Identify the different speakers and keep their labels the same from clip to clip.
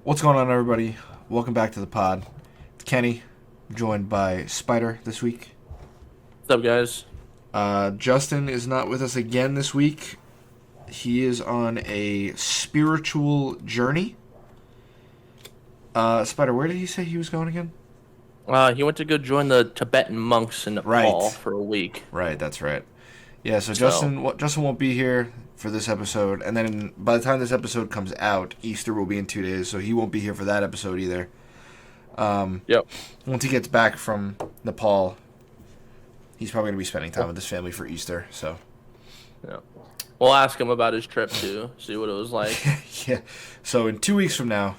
Speaker 1: What's going on, everybody? Welcome back to the pod. It's Kenny, joined by Spider this week.
Speaker 2: What's up, guys?
Speaker 1: Justin is not with us again this week. He is on a spiritual journey. Spider, where did he say he was going again?
Speaker 2: He went to go join the Tibetan monks in Nepal
Speaker 1: Right.
Speaker 2: for a week.
Speaker 1: Right, that's right. Yeah, so
Speaker 2: So,
Speaker 1: Justin won't be here for this episode, and then by the time this episode comes out, Easter will be in 2 days, so he won't be here for that episode either.
Speaker 2: yep.
Speaker 1: Once he gets back from Nepal, he's probably going to be spending time with his family for Easter, so.
Speaker 2: Yeah. We'll ask him about his trip too, see what it was like.
Speaker 1: Yeah. So in 2 weeks from now,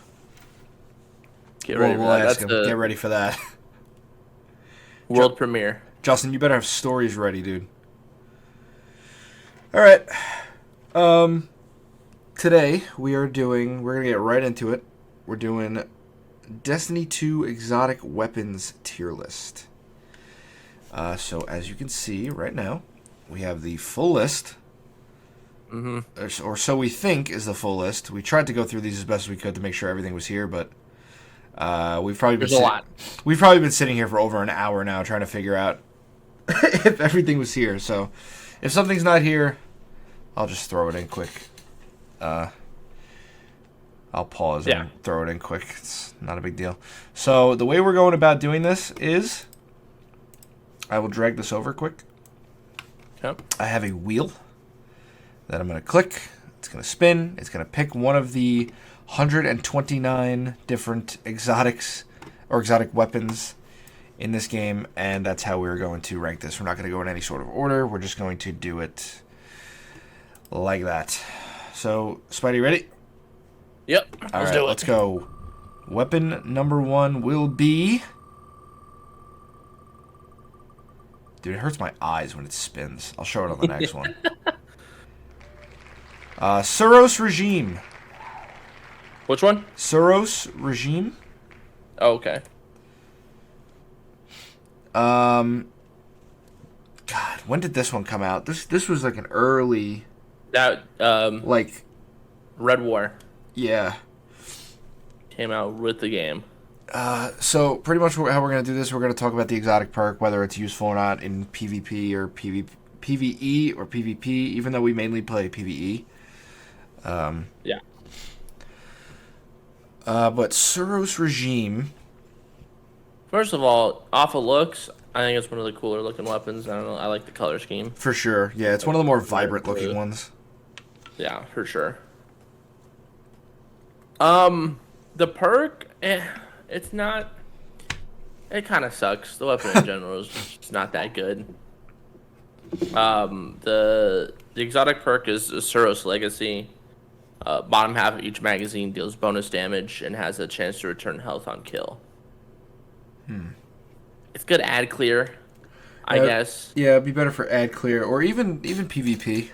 Speaker 2: Get ready
Speaker 1: we'll
Speaker 2: for that.
Speaker 1: ask
Speaker 2: That's
Speaker 1: him.
Speaker 2: the
Speaker 1: Get ready for that.
Speaker 2: world premiere.
Speaker 1: Justin, you better have stories ready, dude. All right. Today we're gonna get right into it. We're doing Destiny 2 exotic weapons tier list. So as you can see right now, we have the full list. Or so we think is the full list. We tried to go through these as best we could to make sure everything was here, but we've probably been
Speaker 2: There's a lot.
Speaker 1: we've probably been sitting here for over an hour now trying to figure out if everything was here. So if something's not here, I'll just throw it in quick. I'll pause and throw it in quick. It's not a big deal. So the way we're going about doing this is I will drag this over quick.
Speaker 2: Okay.
Speaker 1: I have a wheel that I'm going to click. It's going to spin. It's going to pick one of the 129 different exotics or exotic weapons in this game, and that's how we're going to rank this. We're not going to go in any sort of order. We're just going to do it like that. So, Spidey, ready?
Speaker 2: Yep.
Speaker 1: All
Speaker 2: Let's
Speaker 1: right,
Speaker 2: do it.
Speaker 1: let's go. Weapon number 1 will be... Dude, it hurts my eyes when it spins. I'll show it on the next one. Suros Regime.
Speaker 2: Which one?
Speaker 1: Suros Regime.
Speaker 2: Oh, okay.
Speaker 1: God, when did this one come out? This was like an early,
Speaker 2: That
Speaker 1: like,
Speaker 2: Red War
Speaker 1: yeah.
Speaker 2: came out with the game.
Speaker 1: So pretty much how we're gonna do this, we're gonna talk about the exotic perk, whether it's useful or not in PvP or PvE or PvP. Even though we mainly play PvE.
Speaker 2: Yeah.
Speaker 1: But Suros Regime.
Speaker 2: First of all, off of looks, I think it's one of the cooler looking weapons. I don't know. I like the color scheme.
Speaker 1: For sure, yeah, it's one of the more vibrant looking ones.
Speaker 2: Yeah, for sure. The perk, it's not. It kind of sucks. The weapon in general is just not that good. The exotic perk is Suros Legacy. Bottom half of each magazine deals bonus damage and has a chance to return health on kill. It's good ad clear, I guess.
Speaker 1: Yeah, it'd be better for ad clear or even PvP.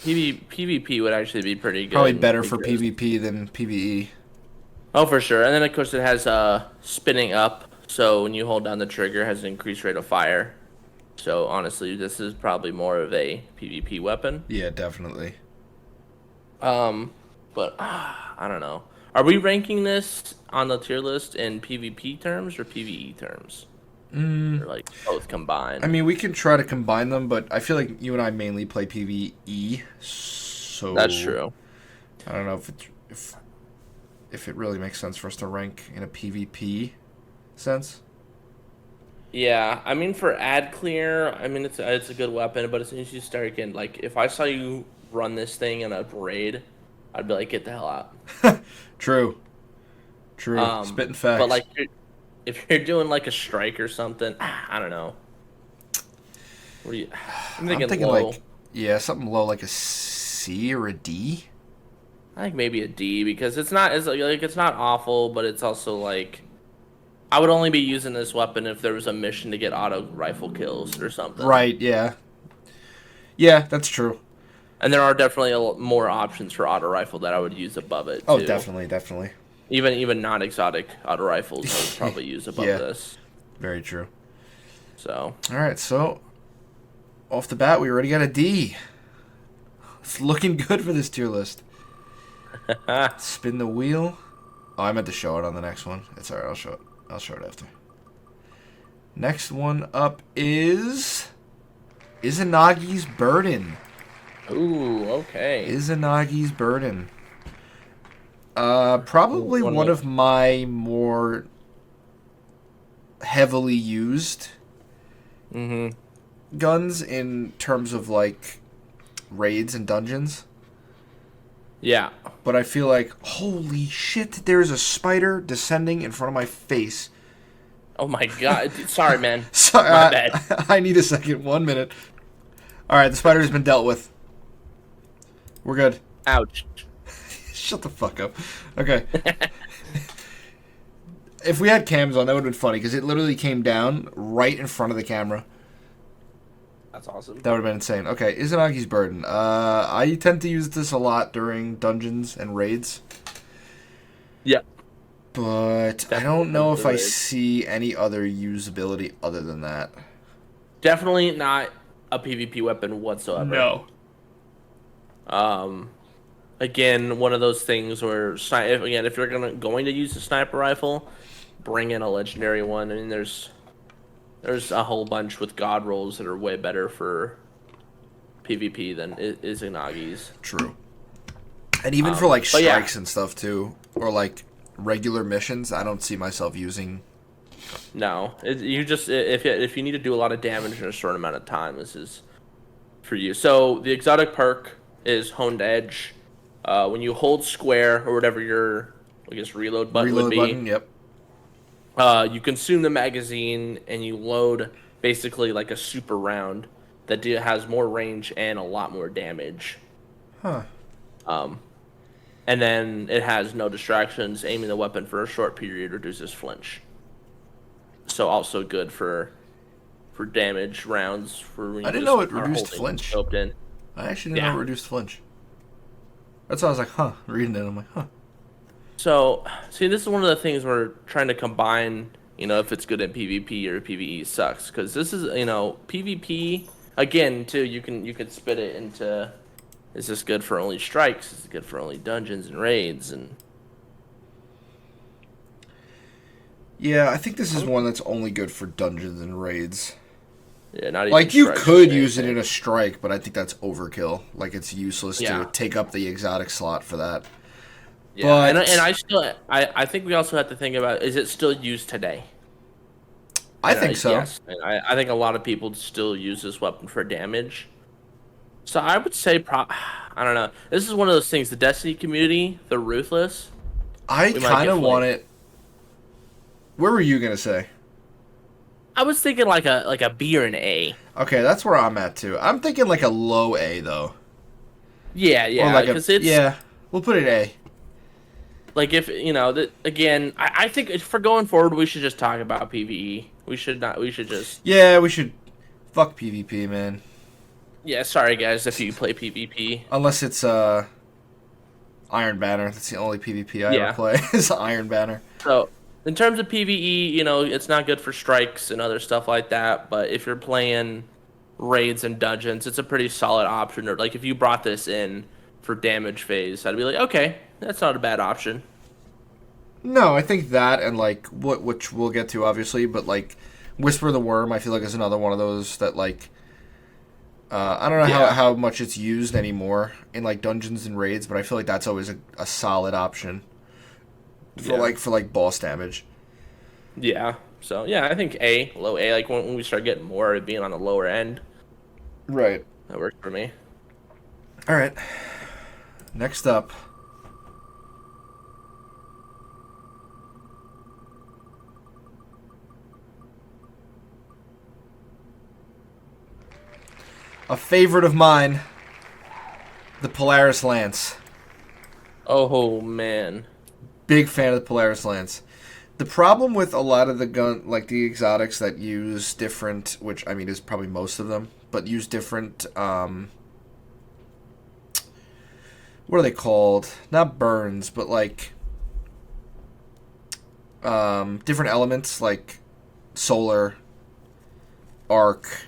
Speaker 2: PvP would actually be pretty good.
Speaker 1: Probably better for PvP than PvE.
Speaker 2: Oh, for sure. And then, of course, it has spinning up. So when you hold down the trigger, it has an increased rate of fire. So, honestly, this is probably more of a PvP weapon.
Speaker 1: Yeah, definitely.
Speaker 2: But, I don't know. Are we ranking this on the tier list in PvP terms or PvE terms? Or, like, both combined?
Speaker 1: I mean, we can try to combine them, but I feel like you and I mainly play PvE, so...
Speaker 2: That's true.
Speaker 1: I don't know if it really makes sense for us to rank in a PvP sense.
Speaker 2: Yeah, I mean, for ad clear, I mean, it's a good weapon, but as soon as you start getting, like, if I saw you run this thing in a raid, I'd be like, get the hell out.
Speaker 1: True. Spitting facts.
Speaker 2: But, like, if you're doing, like, a strike or something, I don't know. What do you... I'm thinking low.
Speaker 1: like, yeah, something low, like a C or a D.
Speaker 2: I think maybe a D, because it's not awful, but it's also, like... I would only be using this weapon if there was a mission to get auto rifle kills or something.
Speaker 1: Right, yeah. Yeah, that's true.
Speaker 2: And there are definitely more options for auto rifle that I would use above it, too.
Speaker 1: Oh, definitely.
Speaker 2: Even non-exotic auto rifles I would probably use above this.
Speaker 1: Very true.
Speaker 2: So.
Speaker 1: All right, so off the bat, we already got a D. It's looking good for this tier list. Spin the wheel. Oh, I meant to show it on the next one. It's alright, I'll show it. I'll show it after. Next one up is Izanagi's Burden.
Speaker 2: Ooh, okay.
Speaker 1: Izanagi's Burden. Probably one of my more heavily used guns in terms of like raids and dungeons.
Speaker 2: Yeah.
Speaker 1: But I feel like, holy shit, there's a spider descending in front of my face.
Speaker 2: Oh my god. Sorry, man.
Speaker 1: Sorry,
Speaker 2: My bad.
Speaker 1: I need a second. 1 minute. Alright, the spider's been dealt with. We're good.
Speaker 2: Ouch.
Speaker 1: Shut the fuck up. Okay. If we had cams on, that would have been funny, because it literally came down right in front of the camera.
Speaker 2: That's awesome.
Speaker 1: That would have been insane. Okay, Izanagi's Burden. I tend to use this a lot during dungeons and raids.
Speaker 2: Yeah.
Speaker 1: But I don't know if I see any other usability other than that.
Speaker 2: Definitely not a PvP weapon whatsoever.
Speaker 1: No.
Speaker 2: Again, one of those things where, if you're going to use a sniper rifle, bring in a legendary one. I mean, there's a whole bunch with god rolls that are way better for PvP than Izanagi's.
Speaker 1: True. And even for like strikes and stuff too, or like regular missions, I don't see myself using.
Speaker 2: No, if you need to do a lot of damage in a short amount of time, this is for you. So the exotic perk is Honed Edge. When you hold square or whatever your, I guess, reload button would be.
Speaker 1: Button, yep.
Speaker 2: You consume the magazine and you load basically like a super round that has more range and a lot more damage.
Speaker 1: Huh.
Speaker 2: And then it has no distractions. Aiming the weapon for a short period reduces flinch. So also good for damage rounds. For
Speaker 1: I didn't know it reduced flinch.
Speaker 2: In.
Speaker 1: I actually didn't know it reduced flinch. That's why I was like, huh. Reading it, I'm like, huh.
Speaker 2: So, see, this is one of the things we're trying to combine, if it's good at PvP or PvE sucks. Because this is, PvP, again, too, you can spit it into, is this good for only strikes? Is it good for only dungeons and raids? And
Speaker 1: yeah, I think this is one that's only good for dungeons and raids.
Speaker 2: Yeah, not even
Speaker 1: like, you could use it
Speaker 2: anything.
Speaker 1: in a strike, but I think that's overkill. Like, it's useless to take up the exotic slot for that.
Speaker 2: Yeah,
Speaker 1: but,
Speaker 2: and I think we also have to think about, is it still used today?
Speaker 1: I think so.
Speaker 2: Yes, and I think a lot of people still use this weapon for damage. So I would say, I don't know. This is one of those things, the Destiny community, they're ruthless.
Speaker 1: I kind of want it. Where were you going to say?
Speaker 2: I was thinking like a B or an A.
Speaker 1: Okay, that's where I'm at too. I'm thinking like a low A though.
Speaker 2: Yeah, because
Speaker 1: we'll put it A.
Speaker 2: Like if again, I think for going forward we should just talk about PvE. We should just.
Speaker 1: Yeah, we should. Fuck PvP, man.
Speaker 2: Yeah, sorry guys if you play PvP.
Speaker 1: Unless it's Iron Banner. That's the only PvP I ever play is Iron Banner.
Speaker 2: So. In terms of PvE, it's not good for strikes and other stuff like that, but if you're playing raids and dungeons, it's a pretty solid option. Or like if you brought this in for damage phase, I'd be like, okay, that's not a bad option.
Speaker 1: No, I think that and like which we'll get to obviously, but like Whisper of the Worm, I feel like is another one of those that like I don't know how much it's used anymore in like dungeons and raids, but I feel like that's always a solid option. For like boss damage.
Speaker 2: Yeah. So I think A, low A. Like when we start getting more of it being on the lower end.
Speaker 1: Right.
Speaker 2: That works for me.
Speaker 1: All right. Next up. A favorite of mine, the Polaris Lance.
Speaker 2: Oh man.
Speaker 1: Big fan of the Polaris Lance. The problem with a lot of the like the exotics that use different, which I mean is probably most of them, but use different, what are they called? Not burns, but like, different elements like solar, arc,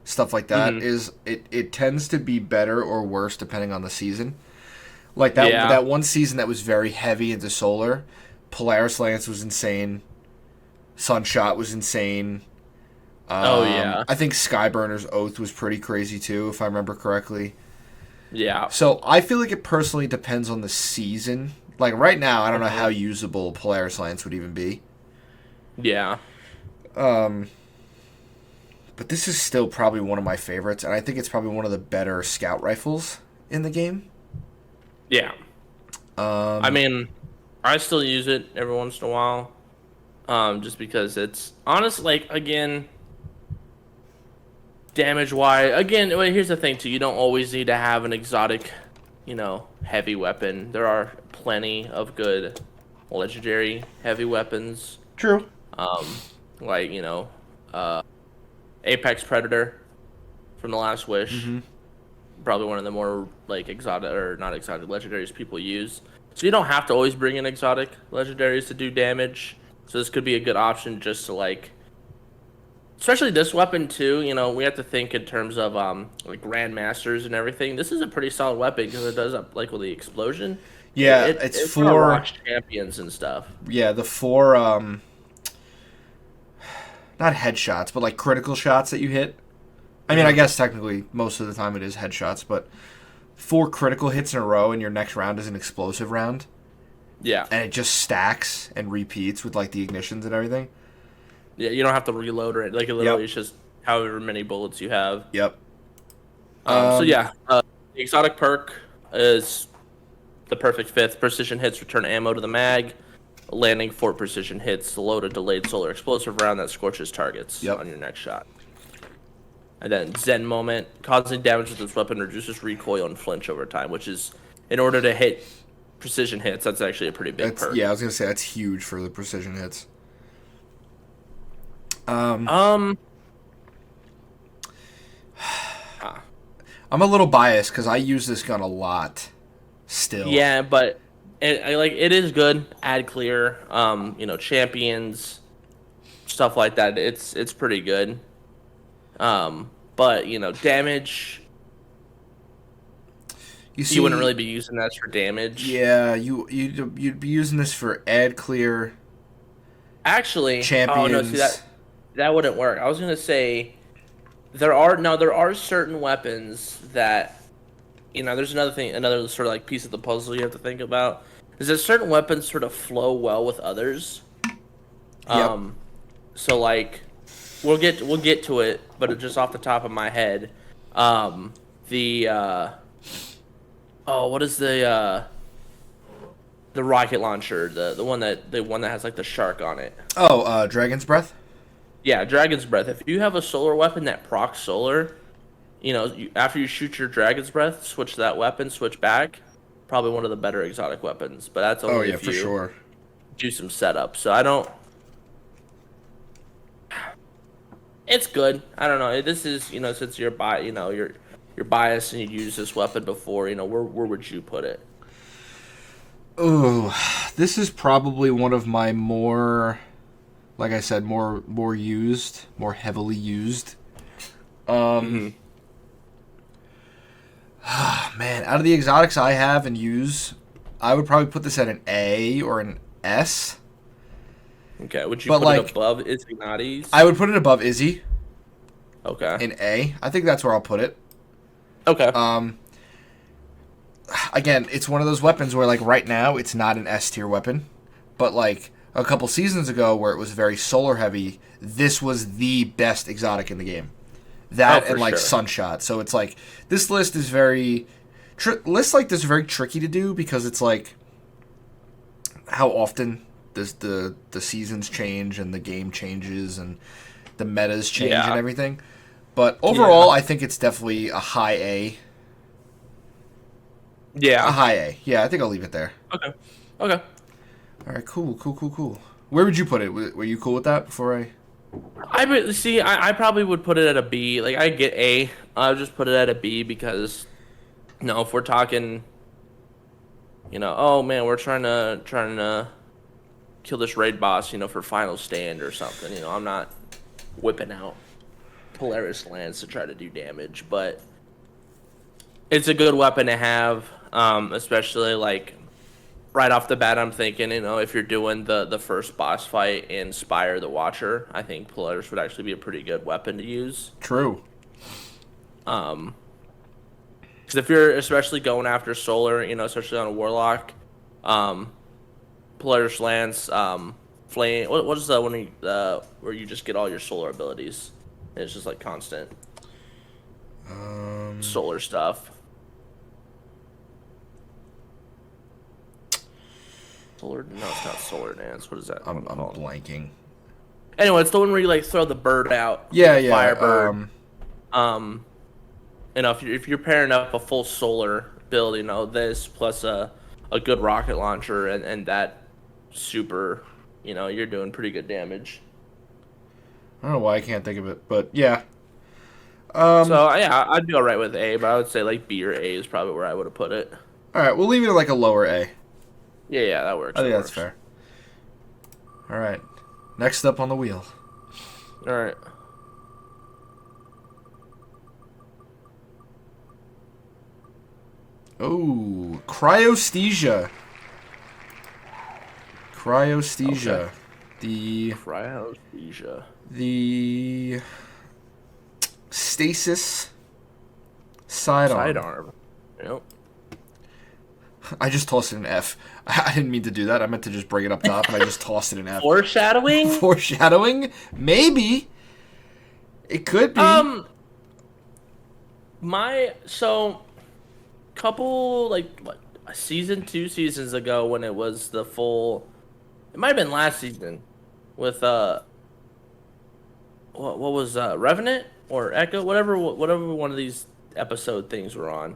Speaker 1: stuff like that. Is it tends to be better or worse depending on the season. Like that one season that was very heavy into solar, Polaris Lance was insane. Sunshot was insane.
Speaker 2: Oh, yeah.
Speaker 1: I think Skyburner's Oath was pretty crazy too, if I remember correctly.
Speaker 2: Yeah.
Speaker 1: So I feel like it personally depends on the season. Like right now, I don't know how usable Polaris Lance would even be.
Speaker 2: Yeah.
Speaker 1: But this is still probably one of my favorites, and I think it's probably one of the better scout rifles in the game.
Speaker 2: Yeah. I mean, I still use it every once in a while, just because it's honest. Like again, damage wise, again, well, here's the thing too. You don't always need to have an exotic, heavy weapon. There are plenty of good legendary heavy weapons.
Speaker 1: True.
Speaker 2: Like Apex Predator from The Last Wish.
Speaker 1: Mm-hmm.
Speaker 2: Probably one of the more like exotic or not exotic legendaries people use. So you don't have to always bring in exotic legendaries to do damage. So this could be a good option just to like, especially this weapon too. We have to think in terms of like grandmasters and everything. This is a pretty solid weapon because it does like with the explosion.
Speaker 1: Yeah,
Speaker 2: it's
Speaker 1: for
Speaker 2: rocks champions and stuff.
Speaker 1: Yeah, the 4 not headshots, but like critical shots that you hit. I mean, I guess technically most of the time it is headshots, but 4 critical hits in a row and your next round is an explosive round.
Speaker 2: Yeah.
Speaker 1: And it just stacks and repeats with like the ignitions and everything.
Speaker 2: Yeah, you don't have to reload it. Like it literally is just however many bullets you have.
Speaker 1: Yep.
Speaker 2: So yeah, the exotic perk is the perfect fifth. Precision hits return ammo to the mag. Landing 4 precision hits, load a delayed solar explosive round that scorches targets on your next shot. And then Zen Moment, causing damage with this weapon reduces recoil and flinch over time, which is, in order to hit precision hits, that's actually a pretty big perk.
Speaker 1: Yeah, I was going to say, that's huge for the precision hits. I'm a little biased because I use this gun a lot still.
Speaker 2: Yeah, but it is good. Add clear, champions, stuff like that. It's pretty good. But damage. You wouldn't really be using that for damage.
Speaker 1: Yeah, you'd be using this for add clear.
Speaker 2: Actually,
Speaker 1: champions.
Speaker 2: Oh no, see that wouldn't work. I was gonna say there are certain weapons that there's another sort of like piece of the puzzle you have to think about. Is that certain weapons sort of flow well with others.
Speaker 1: Yep.
Speaker 2: So like we'll get to it, but just off the top of my head, what is the rocket launcher, the one that has like the shark on it?
Speaker 1: Oh, Dragon's Breath?
Speaker 2: Yeah, Dragon's Breath. If you have a solar weapon that procs solar, after you shoot your Dragon's Breath, switch that weapon, switch back. Probably one of the better exotic weapons, but that's only if you
Speaker 1: for sure.
Speaker 2: do some setup. So I don't. It's good. I don't know. This is since you're biased and you used this weapon before. Where would you put it?
Speaker 1: Ooh, this is probably one of my more, like I said, more used, more heavily used. Man, out of the exotics I have and use, I would probably put this at an A or an S.
Speaker 2: Okay, would you put it above Ignati's?
Speaker 1: I would put it above Izzy.
Speaker 2: Okay.
Speaker 1: In A. I think that's where I'll put it.
Speaker 2: Okay.
Speaker 1: Again, it's one of those weapons where, like, right now, it's not an S tier weapon. But, like, a couple seasons ago where it was very solar heavy, this was the best exotic in the game. That and, like, Sunshot. So it's, like, this list is very... lists like this are very tricky to do because it's, like, how often does the seasons change and the game changes and the metas change and everything. But overall, I think it's definitely a high A.
Speaker 2: Yeah.
Speaker 1: A high A. Yeah, I think I'll leave it there.
Speaker 2: Okay.
Speaker 1: All right, cool. Where would you put it? Were you cool with that before I...
Speaker 2: I probably would put it at a B. Like, I get A. I'll just put it at a B because, if we're talking, oh man, we're trying to kill this raid boss, for final stand or something. I'm not whipping out Polaris Lance to try to do damage, but it's a good weapon to have, especially like right off the bat, I'm thinking, if you're doing the first boss fight in Spire the Watcher, I think Polaris would actually be a pretty good weapon to use.
Speaker 1: True.
Speaker 2: Because if you're especially going after Solar, especially on a Warlock, Polaris Lance, Flame. What is that one where you just get all your Solar abilities? It's just like constant Solar stuff. No, it's not Solar Dance. What is that?
Speaker 1: I'm blanking.
Speaker 2: Anyway, it's the one where you like throw the bird out.
Speaker 1: Yeah,
Speaker 2: Firebird. If you're pairing up a full Solar build, this plus a good rocket launcher and that super, you're doing pretty good damage.
Speaker 1: I don't know why I can't think of it, but yeah.
Speaker 2: I'd be all right with A, but I would say like B or A is probably where I would have put it.
Speaker 1: All right, we'll leave it at like a lower A.
Speaker 2: Yeah, that works.
Speaker 1: I think that's fair. All right. Next up on the wheel.
Speaker 2: All right.
Speaker 1: Oh, Cryosthesia. Cryosthesia.
Speaker 2: Okay. Cryosthesia.
Speaker 1: The stasis sidearm.
Speaker 2: Sidearm. Yep.
Speaker 1: I just tossed it an F. I didn't mean to do that. I meant to just bring it up top, and I just tossed it an F.
Speaker 2: Foreshadowing?
Speaker 1: Foreshadowing? Maybe. It could be.
Speaker 2: Couple, two seasons ago when it was the full, it might have been last season with, what was, Revenant or Echo, whatever one of these episode things were on.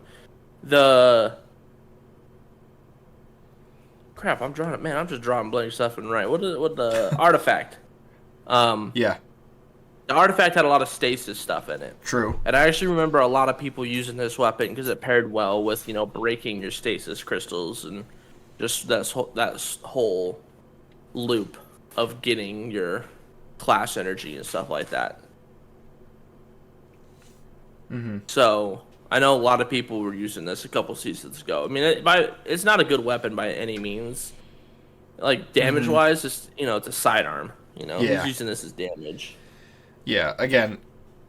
Speaker 2: Crap, I'm just drawing blank stuff and right. What the Artifact?
Speaker 1: Yeah.
Speaker 2: The Artifact had a lot of stasis stuff in it.
Speaker 1: True.
Speaker 2: And I actually remember a lot of people using this weapon because it paired well with, breaking your stasis crystals and just that whole loop of getting your class energy and stuff like that.
Speaker 1: Mm-hmm.
Speaker 2: So I know a lot of people were using this a couple seasons ago. I mean, it's not a good weapon by any means. Like damage-wise, it's a sidearm. Who's using this as damage?
Speaker 1: Yeah, again,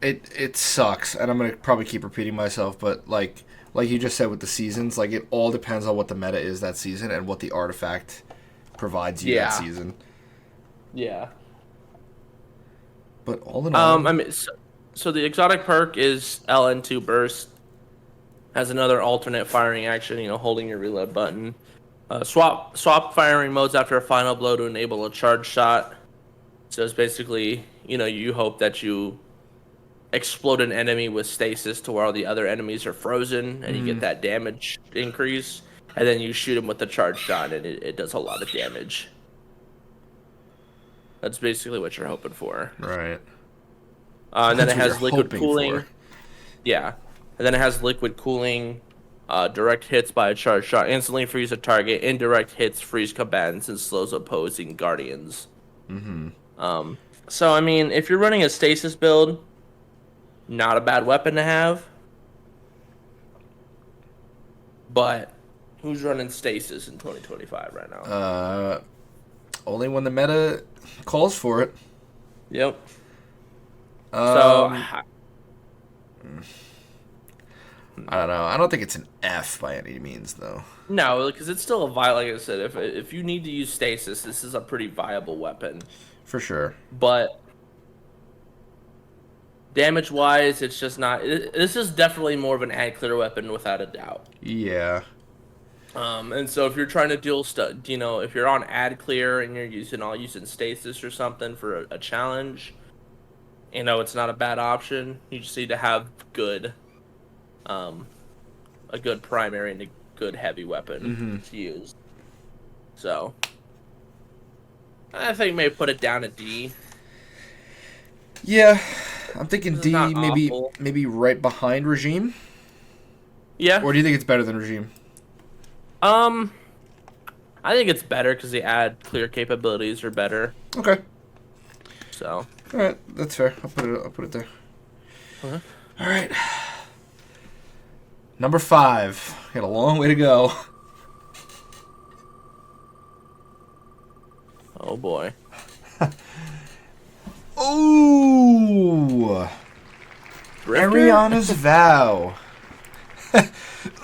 Speaker 1: it sucks, and I'm gonna probably keep repeating myself, but like you just said with the seasons, like it all depends on what the meta is that season and what the artifact provides you that season.
Speaker 2: Yeah.
Speaker 1: But all in all,
Speaker 2: so the exotic perk is LN2 burst. Has another alternate firing action, holding your reload button. Swap firing modes after a final blow to enable a charge shot. So it's basically, you hope that you explode an enemy with stasis to where all the other enemies are frozen, and you get that damage increase, and then you shoot them with the charge shot, and it does a lot of damage. That's basically what you're hoping for.
Speaker 1: Right.
Speaker 2: And then it has liquid cooling. Yeah. And then it has liquid cooling. Direct hits by a charge shot instantly freeze a target. Indirect hits freeze combatants and slows opposing guardians.
Speaker 1: Mm-hmm.
Speaker 2: So, if you're running a stasis build, not a bad weapon to have. But who's running stasis in 2025 right now?
Speaker 1: Only when the meta calls for it.
Speaker 2: Yep.
Speaker 1: I don't know. I don't think it's an F by any means, though.
Speaker 2: No, because it's still a viable. Like I said, if you need to use stasis, this is a pretty viable weapon.
Speaker 1: For sure.
Speaker 2: But damage-wise, it's just not. This is definitely more of an ad clear weapon, without a doubt.
Speaker 1: Yeah.
Speaker 2: And so if you're trying to dual stuff, if you're on ad clear and you're using stasis or something for a challenge, it's not a bad option. You just need to have a good primary and a good heavy weapon to use. So I think maybe put it down to D.
Speaker 1: Yeah, I'm thinking D, maybe right behind Regime.
Speaker 2: Yeah.
Speaker 1: Or do you think it's better than Regime?
Speaker 2: I think it's better because the ad clear capabilities are better.
Speaker 1: Okay.
Speaker 2: So.
Speaker 1: All right, that's fair. I'll put it there.
Speaker 2: Okay.
Speaker 1: All right. Number 5. Got a long way to go.
Speaker 2: Oh boy.
Speaker 1: Ooh!
Speaker 2: Drifter?
Speaker 1: Ariana's Vow.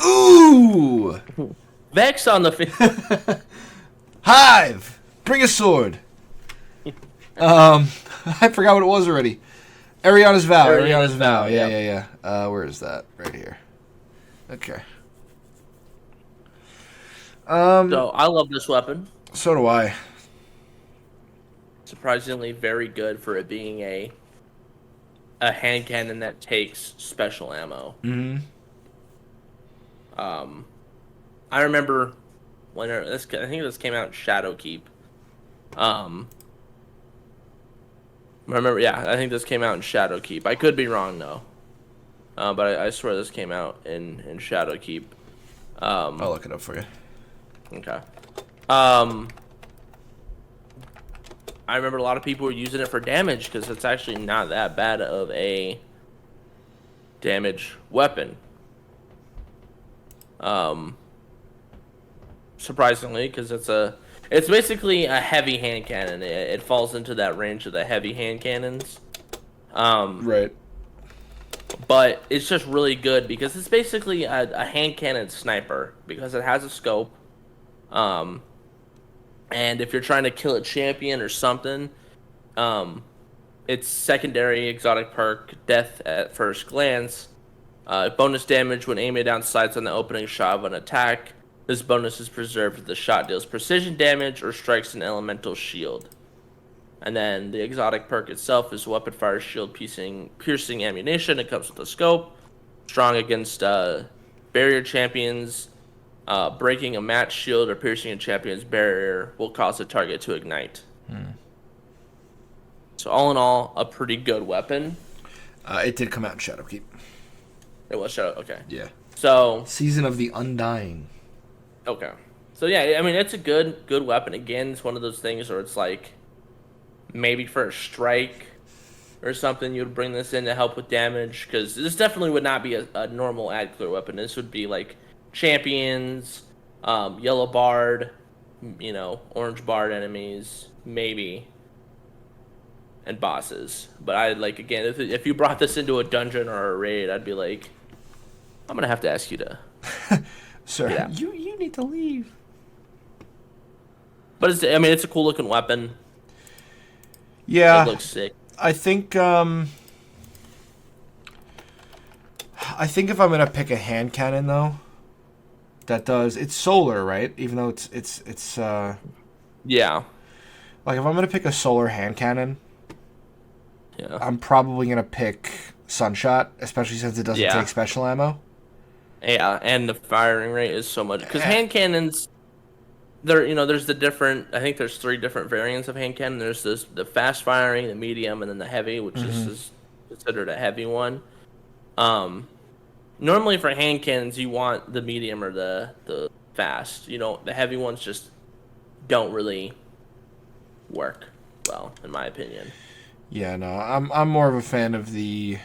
Speaker 1: Ooh!
Speaker 2: Vex on the field.
Speaker 1: Hive! Bring a sword. I forgot what it was already. Ariana's Vow. Ariana's Vow. Yeah. Where is that? Right here. Okay.
Speaker 2: So I love this weapon.
Speaker 1: So do I.
Speaker 2: Surprisingly very good for it being a hand cannon that takes special ammo.
Speaker 1: Mm-hmm.
Speaker 2: I remember when I think this came out in Shadowkeep. I think this came out in Shadowkeep. I could be wrong though, but I swear this came out in Shadowkeep.
Speaker 1: I'll look it up for you.
Speaker 2: Okay. I remember a lot of people were using it for damage because it's actually not that bad of a damage weapon. Surprisingly, because it's basically a heavy hand cannon. It falls into that range of the heavy hand cannons.
Speaker 1: Right.
Speaker 2: But it's just really good because it's basically a hand cannon sniper because it has a scope. And if you're trying to kill a champion or something, it's secondary exotic perk, death at first glance. Bonus damage when aiming down sights on the opening shot of an attack. This bonus is preserved if the shot deals precision damage or strikes an elemental shield. And then the exotic perk itself is weapon fire shield piercing ammunition. It comes with a scope. Strong against barrier champions. Breaking a match shield or piercing a champion's barrier will cause the target to ignite. So all in all, a pretty good weapon.
Speaker 1: It did come out in Shadowkeep.
Speaker 2: It was Shadow. Okay.
Speaker 1: Yeah.
Speaker 2: So
Speaker 1: Season of the Undying.
Speaker 2: okay. So yeah, I mean it's a good weapon. Again, it's one of those things where it's like maybe for a strike or something you would bring this in to help with damage because this definitely would not be a normal ad clear weapon. This would be like champions, yellow bard, orange bard enemies, maybe, and bosses. But I like again, if you brought this into a dungeon or a raid, I'd be like, I'm gonna have to ask you to.
Speaker 1: Sir,
Speaker 2: Yeah.
Speaker 1: you need to leave.
Speaker 2: But it's a cool looking weapon.
Speaker 1: Yeah,
Speaker 2: It looks sick.
Speaker 1: I think if I'm gonna pick a hand cannon though, it's solar, right? Even though it's
Speaker 2: Yeah.
Speaker 1: like if I'm gonna pick a solar hand cannon,
Speaker 2: Yeah.
Speaker 1: I'm probably gonna pick Sunshot, especially since it doesn't take special ammo.
Speaker 2: Yeah, and the firing rate is so much because hand cannons. There's the different. I think there's 3 different variants of hand cannon. There's the fast firing, the medium, and then the heavy, which is considered a heavy one. Normally for hand cannons, you want the medium or the fast. The heavy ones just don't really work well, in my opinion.
Speaker 1: Yeah, no, I'm more of a fan of the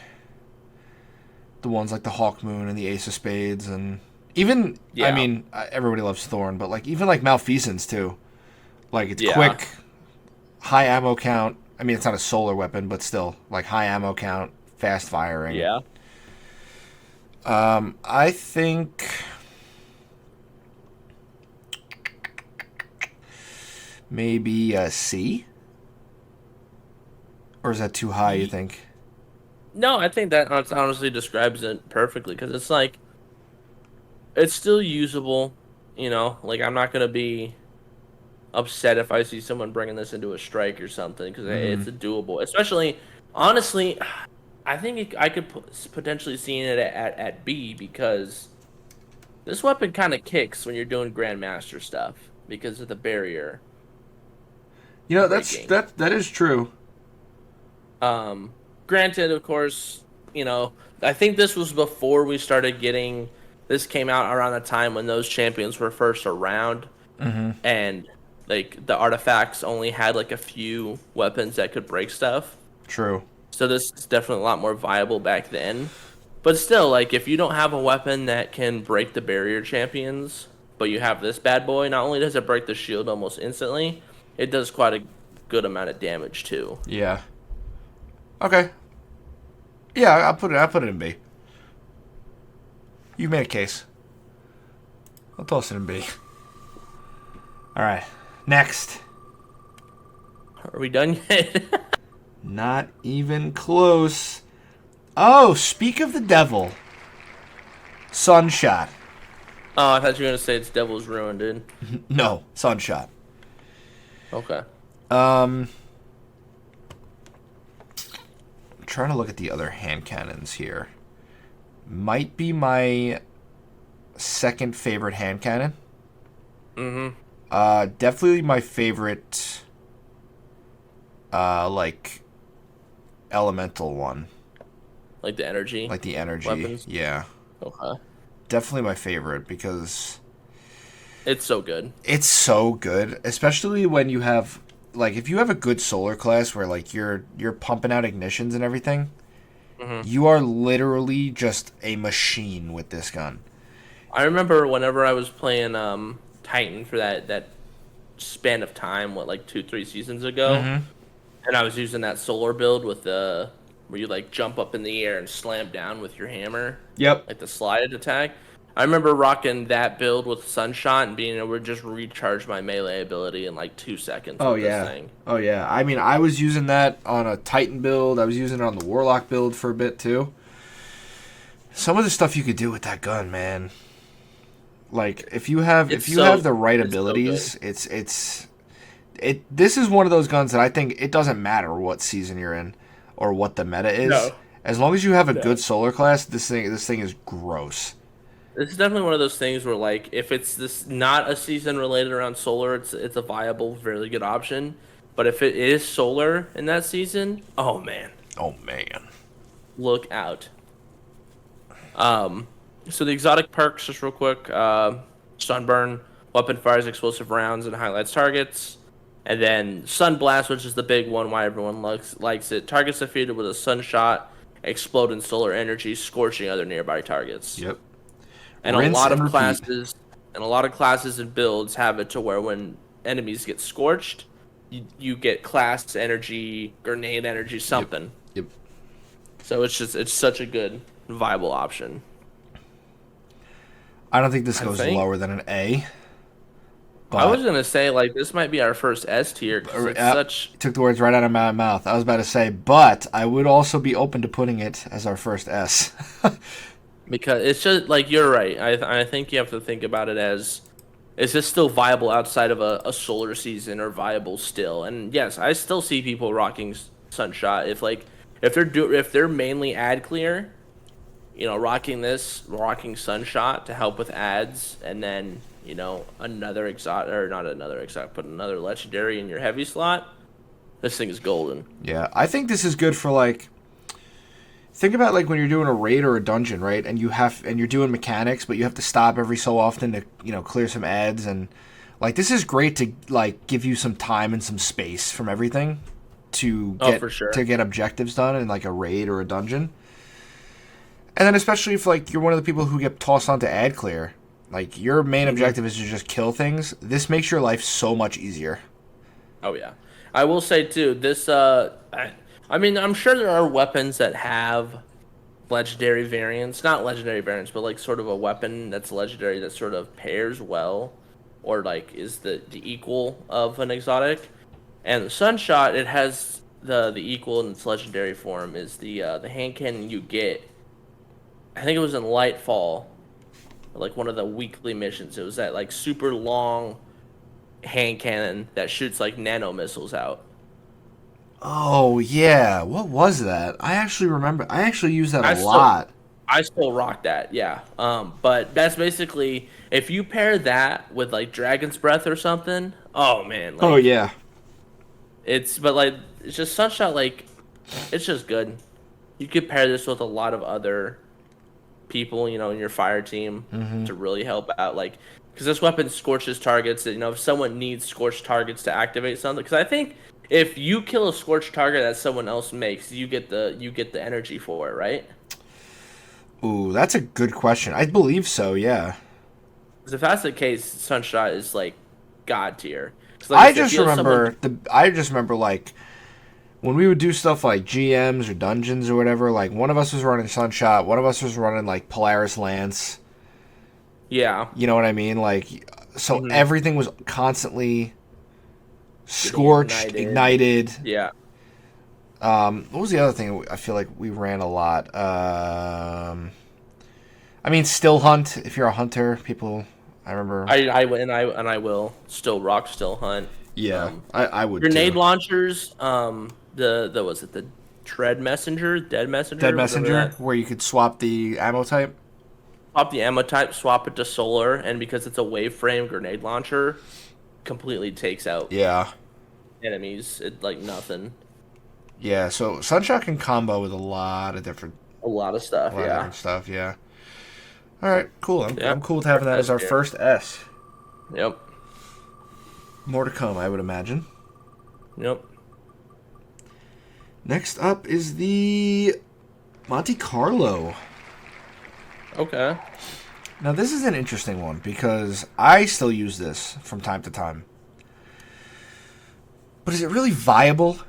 Speaker 1: ones like the Hawk Moon and the Ace of Spades, and even I mean everybody loves Thorn, but like even like Malfeasance too. Like it's quick, high ammo count. I mean it's not a solar weapon, but still like high ammo count, fast firing.
Speaker 2: Yeah.
Speaker 1: I think maybe a C. Or is that too high, you think?
Speaker 2: No, I think that honestly describes it perfectly because it's like it's still usable. Like I'm not gonna be upset if I see someone bringing this into a strike or something because it's a doable. Especially, honestly, I think I could potentially see it at B because this weapon kind of kicks when you're doing Grandmaster stuff because of the barrier.
Speaker 1: That is true.
Speaker 2: Granted, of course, I think this was before we started getting. This came out around the time when those champions were first around, and like the artifacts only had like a few weapons that could break stuff.
Speaker 1: True.
Speaker 2: So this is definitely a lot more viable back then. But still, like if you don't have a weapon that can break the barrier champions, but you have this bad boy, not only does it break the shield almost instantly, it does quite a good amount of damage too.
Speaker 1: Yeah. Okay. Yeah, I'll put it in B. You made a case. I'll toss it in B. All right. Next.
Speaker 2: Are we done yet?
Speaker 1: Not even close. Oh, speak of the devil. Sunshot.
Speaker 2: Oh, I thought you were gonna say it's Devil's Ruin, dude.
Speaker 1: No, Sunshot.
Speaker 2: Okay.
Speaker 1: I'm trying to look at the other hand cannons here. Might be my second favorite hand cannon.
Speaker 2: Mm-hmm.
Speaker 1: Definitely my favorite, like, elemental one.
Speaker 2: Like the energy.
Speaker 1: Like the energy.
Speaker 2: Weapons?
Speaker 1: Yeah.
Speaker 2: Okay.
Speaker 1: Definitely my favorite because
Speaker 2: It's so good.
Speaker 1: it's so good, especially when you have, like, if you have a good solar class where, like, you're pumping out ignitions and everything, you are literally just a machine with this gun.
Speaker 2: I remember whenever I was playing Titan for that span of time, what, like 2-3 seasons ago, and I was using that solar build with the where you like jump up in the air and slam down with your hammer,
Speaker 1: Yep.
Speaker 2: like the slided attack. I remember rocking that build with Sunshot and being able to just recharge my melee ability in like 2 seconds.
Speaker 1: Oh
Speaker 2: with
Speaker 1: yeah.
Speaker 2: This thing.
Speaker 1: Oh yeah. I mean, I was using that on a Titan build. I was using it on the Warlock build for a bit too. Some of the stuff you could do with that gun, man. Like if you have the right abilities, it's this is one of those guns that I think it doesn't matter what season you're in or what the meta is.
Speaker 2: No.
Speaker 1: As long as you have a good solar class, this thing is gross.
Speaker 2: This is definitely one of those things where, like, if it's this not a season related around solar, it's a viable, really good option. But if it is solar in that season, oh man,
Speaker 1: Oh man.
Speaker 2: look out. So the exotic perks, just real quick: sunburn, weapon fires explosive rounds and highlights targets, and then sunblast, which is the big one, why everyone likes it. Targets defeated with a sunshot explode in solar energy, scorching other nearby targets.
Speaker 1: Yep.
Speaker 2: And
Speaker 1: Rinse
Speaker 2: a lot
Speaker 1: and
Speaker 2: of
Speaker 1: repeat.
Speaker 2: classes and builds have it to where when enemies get scorched, you get class energy, grenade energy, something.
Speaker 1: Yep.
Speaker 2: So it's such a good viable option.
Speaker 1: I don't think this goes
Speaker 2: think-
Speaker 1: lower than an A.
Speaker 2: I was gonna say like this might be our first S tier because it's such.
Speaker 1: Took the words right out of my mouth. I was about to say, but I would also be open to putting it as our first S.
Speaker 2: Because it's just like you're right. I think you have to think about it as, is this still viable outside of a solar season or viable still? And yes, I still see people rocking Sunshot if they're mainly ad clear, rocking Sunshot to help with ads, and then another exotic or not another exotic, but another legendary in your heavy slot. This thing is golden.
Speaker 1: Yeah, I think this is good for like. Think about like when you're doing a raid or a dungeon, right? And you're doing mechanics, but you have to stop every so often to clear some ads, and like this is great to like give you some time and some space from everything to get objectives done in like a raid or a dungeon. And then especially if like you're one of the people who get tossed onto ad clear, like your main objective is to just kill things. This makes your life so much easier.
Speaker 2: Oh yeah, I will say too. This I mean, I'm sure there are weapons that have legendary variants. Not legendary variants, but like sort of a weapon that's legendary that sort of pairs well or like is the equal of an exotic. And the Sunshot, it has the equal in its legendary form is the hand cannon you get. I think it was in Lightfall, like one of the weekly missions. It was that like super long hand cannon that shoots like nano missiles out.
Speaker 1: Oh yeah, what was that? I actually remember. I actually used that a lot.
Speaker 2: I still rock that, yeah. But that's basically if you pair that with like Dragon's Breath or something. Oh man. Like,
Speaker 1: Oh yeah.
Speaker 2: It's just Sunshot. Like, it's just good. You could pair this with a lot of other people, in your fire team to really help out. Like, because this weapon scorches targets. That if someone needs scorched targets to activate something, because I think. If you kill a scorched target that someone else makes, you get the energy for it, right?
Speaker 1: Ooh, that's a good question. I believe so, yeah.
Speaker 2: Because if that's the case, Sunshot is like god tier. 'Cause like I said, if you have someone,
Speaker 1: I just remember like when we would do stuff like GMs or dungeons or whatever. Like one of us was running Sunshot, one of us was running like Polaris Lance.
Speaker 2: yeah,
Speaker 1: You know what I mean? Like so
Speaker 2: hmm
Speaker 1: everything was constantly
Speaker 2: getting
Speaker 1: scorched, ignited.
Speaker 2: Yeah,
Speaker 1: What was the other thing I feel like we ran a lot? I mean, still hunt. If you're a hunter, people. I remember.
Speaker 2: I will still rock, still hunt.
Speaker 1: Yeah,
Speaker 2: Um,
Speaker 1: I would
Speaker 2: Grenade
Speaker 1: too.
Speaker 2: launchers. The was it the Dead
Speaker 1: Dead
Speaker 2: Messenger, whatever
Speaker 1: Messenger,
Speaker 2: that.
Speaker 1: where you could swap the ammo type.
Speaker 2: Swap the ammo type, swap it to solar, and because it's a wave frame grenade launcher, completely takes out
Speaker 1: Yeah,
Speaker 2: enemies. It like nothing.
Speaker 1: yeah. So Sunshot can combo with a lot of different,
Speaker 2: A lot of stuff. Yeah.
Speaker 1: stuff. Yeah. All right, cool.
Speaker 2: Yeah.
Speaker 1: I'm cool with having that as
Speaker 2: S
Speaker 1: our
Speaker 2: tier.
Speaker 1: first S.
Speaker 2: Yep.
Speaker 1: More to come, I would imagine.
Speaker 2: Yep.
Speaker 1: Next up is the Monte Carlo.
Speaker 2: Okay.
Speaker 1: Now, this is an interesting one because I still use this from time to time. But is it really viable?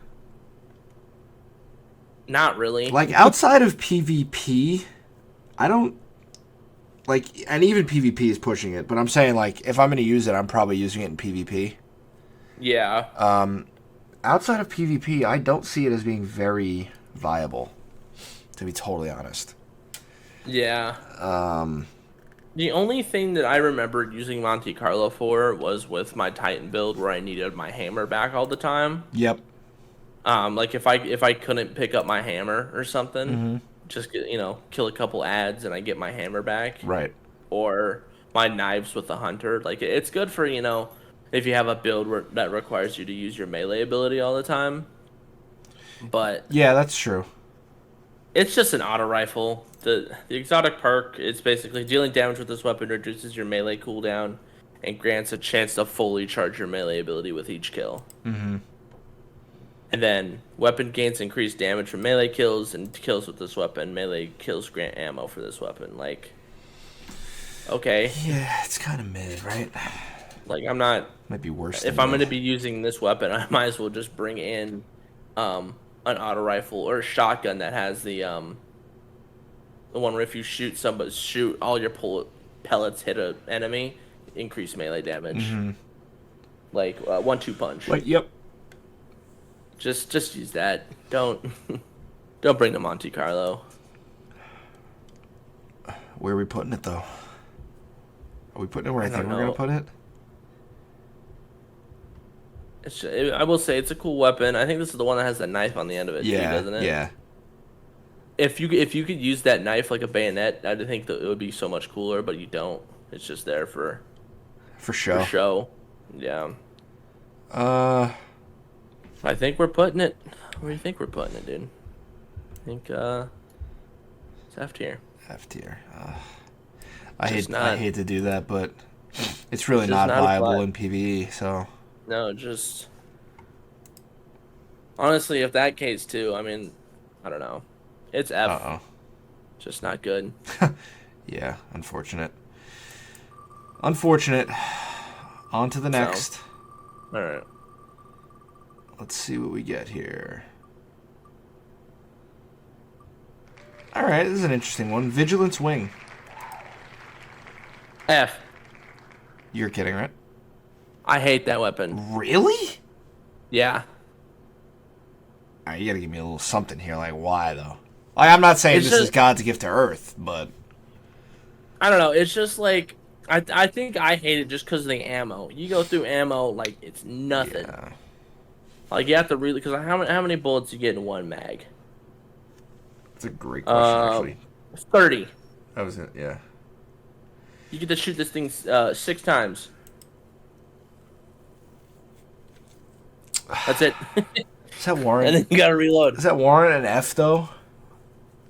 Speaker 2: Not really.
Speaker 1: Like, outside of PvP, I don't... Like, and even PvP is pushing it, but I'm saying, like, if I'm going to use it, I'm probably using it in PvP.
Speaker 2: Yeah.
Speaker 1: Outside of PvP, I don't see it as being very viable, to be totally honest.
Speaker 2: Yeah. The only thing that I remembered using Monte Carlo for was with my Titan build where I needed my hammer back all the time.
Speaker 1: Yep.
Speaker 2: Like if I couldn't pick up my hammer or something,
Speaker 1: Mm-hmm.
Speaker 2: just kill a couple ads and I get my hammer back.
Speaker 1: Right.
Speaker 2: Or my knives with the hunter. Like it's good for if you have a build that requires you to use your melee ability all the time. But
Speaker 1: Yeah, that's true.
Speaker 2: it's just an auto rifle. The exotic perk, it's basically dealing damage with this weapon reduces your melee cooldown and grants a chance to fully charge your melee ability with each kill.
Speaker 1: Mm-hmm.
Speaker 2: And then weapon gains increased damage from melee kills and kills with this weapon. Melee kills grant ammo for this weapon. Like, okay,
Speaker 1: Yeah, it's kind of mid, right?
Speaker 2: like I'm not.
Speaker 1: Might be worse.
Speaker 2: If I'm going to be using this weapon, I might as well just bring in an auto rifle or a shotgun that has the one where if you shoot all your pellets hit a enemy, increase melee damage.
Speaker 1: Mm-hmm.
Speaker 2: Like 1-2 punch.
Speaker 1: Like, yep.
Speaker 2: Just use that. Don't bring the Monte Carlo.
Speaker 1: Where are we putting it, though? Are we putting it where I think
Speaker 2: don't
Speaker 1: we're going
Speaker 2: know.
Speaker 1: to put it?
Speaker 2: I will say it's a cool weapon. I think this is the one that has the knife on the end of it,
Speaker 1: Yeah,
Speaker 2: too, doesn't it?
Speaker 1: yeah.
Speaker 2: If you could use that knife like a bayonet, I think that it would be so much cooler. But you don't. It's just there for
Speaker 1: For
Speaker 2: show. Yeah.
Speaker 1: Uh,
Speaker 2: I think we're putting it. Where do you think we're putting it, dude? I think it's F tier.
Speaker 1: F tier. I hate to do that, but it's really
Speaker 2: Just
Speaker 1: not
Speaker 2: not
Speaker 1: viable
Speaker 2: applied.
Speaker 1: in PvE. So
Speaker 2: No, just honestly, if that case too, I mean, I don't know. It's F,
Speaker 1: oh,
Speaker 2: just not good.
Speaker 1: yeah, unfortunate. Unfortunate. On to the next.
Speaker 2: All right.
Speaker 1: Let's see what we get here. All right, this is an interesting one. Vigilance Wing.
Speaker 2: F.
Speaker 1: You're kidding, right?
Speaker 2: I hate that weapon.
Speaker 1: Really?
Speaker 2: Yeah.
Speaker 1: All right, you gotta give me a little something here. Like, why though? Like, I'm not saying
Speaker 2: It's
Speaker 1: this is
Speaker 2: just-
Speaker 1: God's gift to Earth, but
Speaker 2: I don't know. It's just like I think I hate it just because of the ammo. You go through ammo like it's nothing.
Speaker 1: yeah.
Speaker 2: Like you have to really because how many bullets you get in one mag?
Speaker 1: It's a great question, actually.
Speaker 2: 30.
Speaker 1: That was it. Yeah.
Speaker 2: You get to shoot this thing 6 times. That's it.
Speaker 1: Is that Warren?
Speaker 2: And then you gotta reload.
Speaker 1: Is that Warren an F though?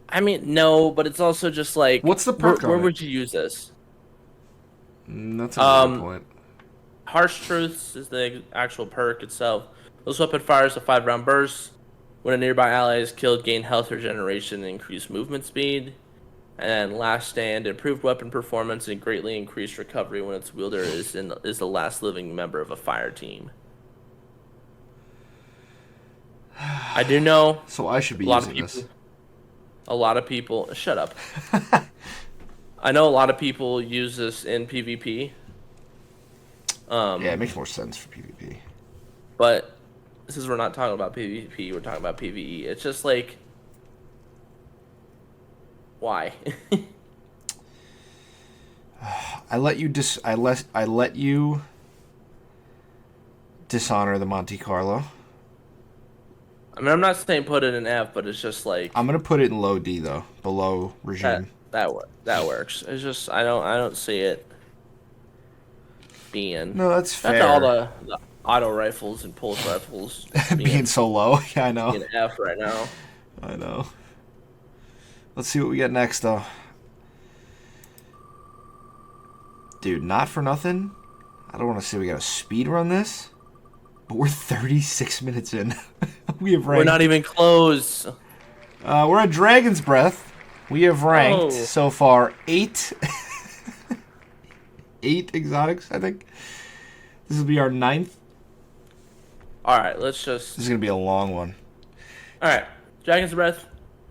Speaker 2: I mean, no, but it's also just like
Speaker 1: What's the perk
Speaker 2: where
Speaker 1: on it?
Speaker 2: would you use this?
Speaker 1: That's a good point.
Speaker 2: Harsh Truths is the actual perk itself. This weapon fires a 5-round burst. When a nearby ally is killed, gain health regeneration and increase movement speed. And Last Stand, improved weapon performance and greatly increased recovery when its wielder is the last living member of a fire team. I do know
Speaker 1: So I should be
Speaker 2: a lot of
Speaker 1: using
Speaker 2: people.
Speaker 1: this.
Speaker 2: A lot of people. Shut up. I know a lot of people use this in PvP.
Speaker 1: Yeah, it makes more sense for PvP.
Speaker 2: But since we're not talking about PvP, we're talking about PvE. It's just like, why?
Speaker 1: I let you dishonor the Monte Carlo.
Speaker 2: I mean, I'm not saying put it in F, but it's just like
Speaker 1: I'm gonna put it in low D though, below regime.
Speaker 2: that works. It's just I don't see it being.
Speaker 1: No, that's
Speaker 2: That's
Speaker 1: fair.
Speaker 2: all the auto rifles and pulse rifles
Speaker 1: Being so low, yeah, I know.
Speaker 2: being F right now.
Speaker 1: I know. Let's see what we get next though. Dude, not for nothing. I don't want to say we got to speed run this, but we're 36 minutes in. We have ranked.
Speaker 2: We're not even close.
Speaker 1: We're at Dragon's Breath. We have ranked so far 8 exotics, I think. This will be our 9th.
Speaker 2: All right, let's just.
Speaker 1: This is going to be a long one.
Speaker 2: All right, Dragon's Breath.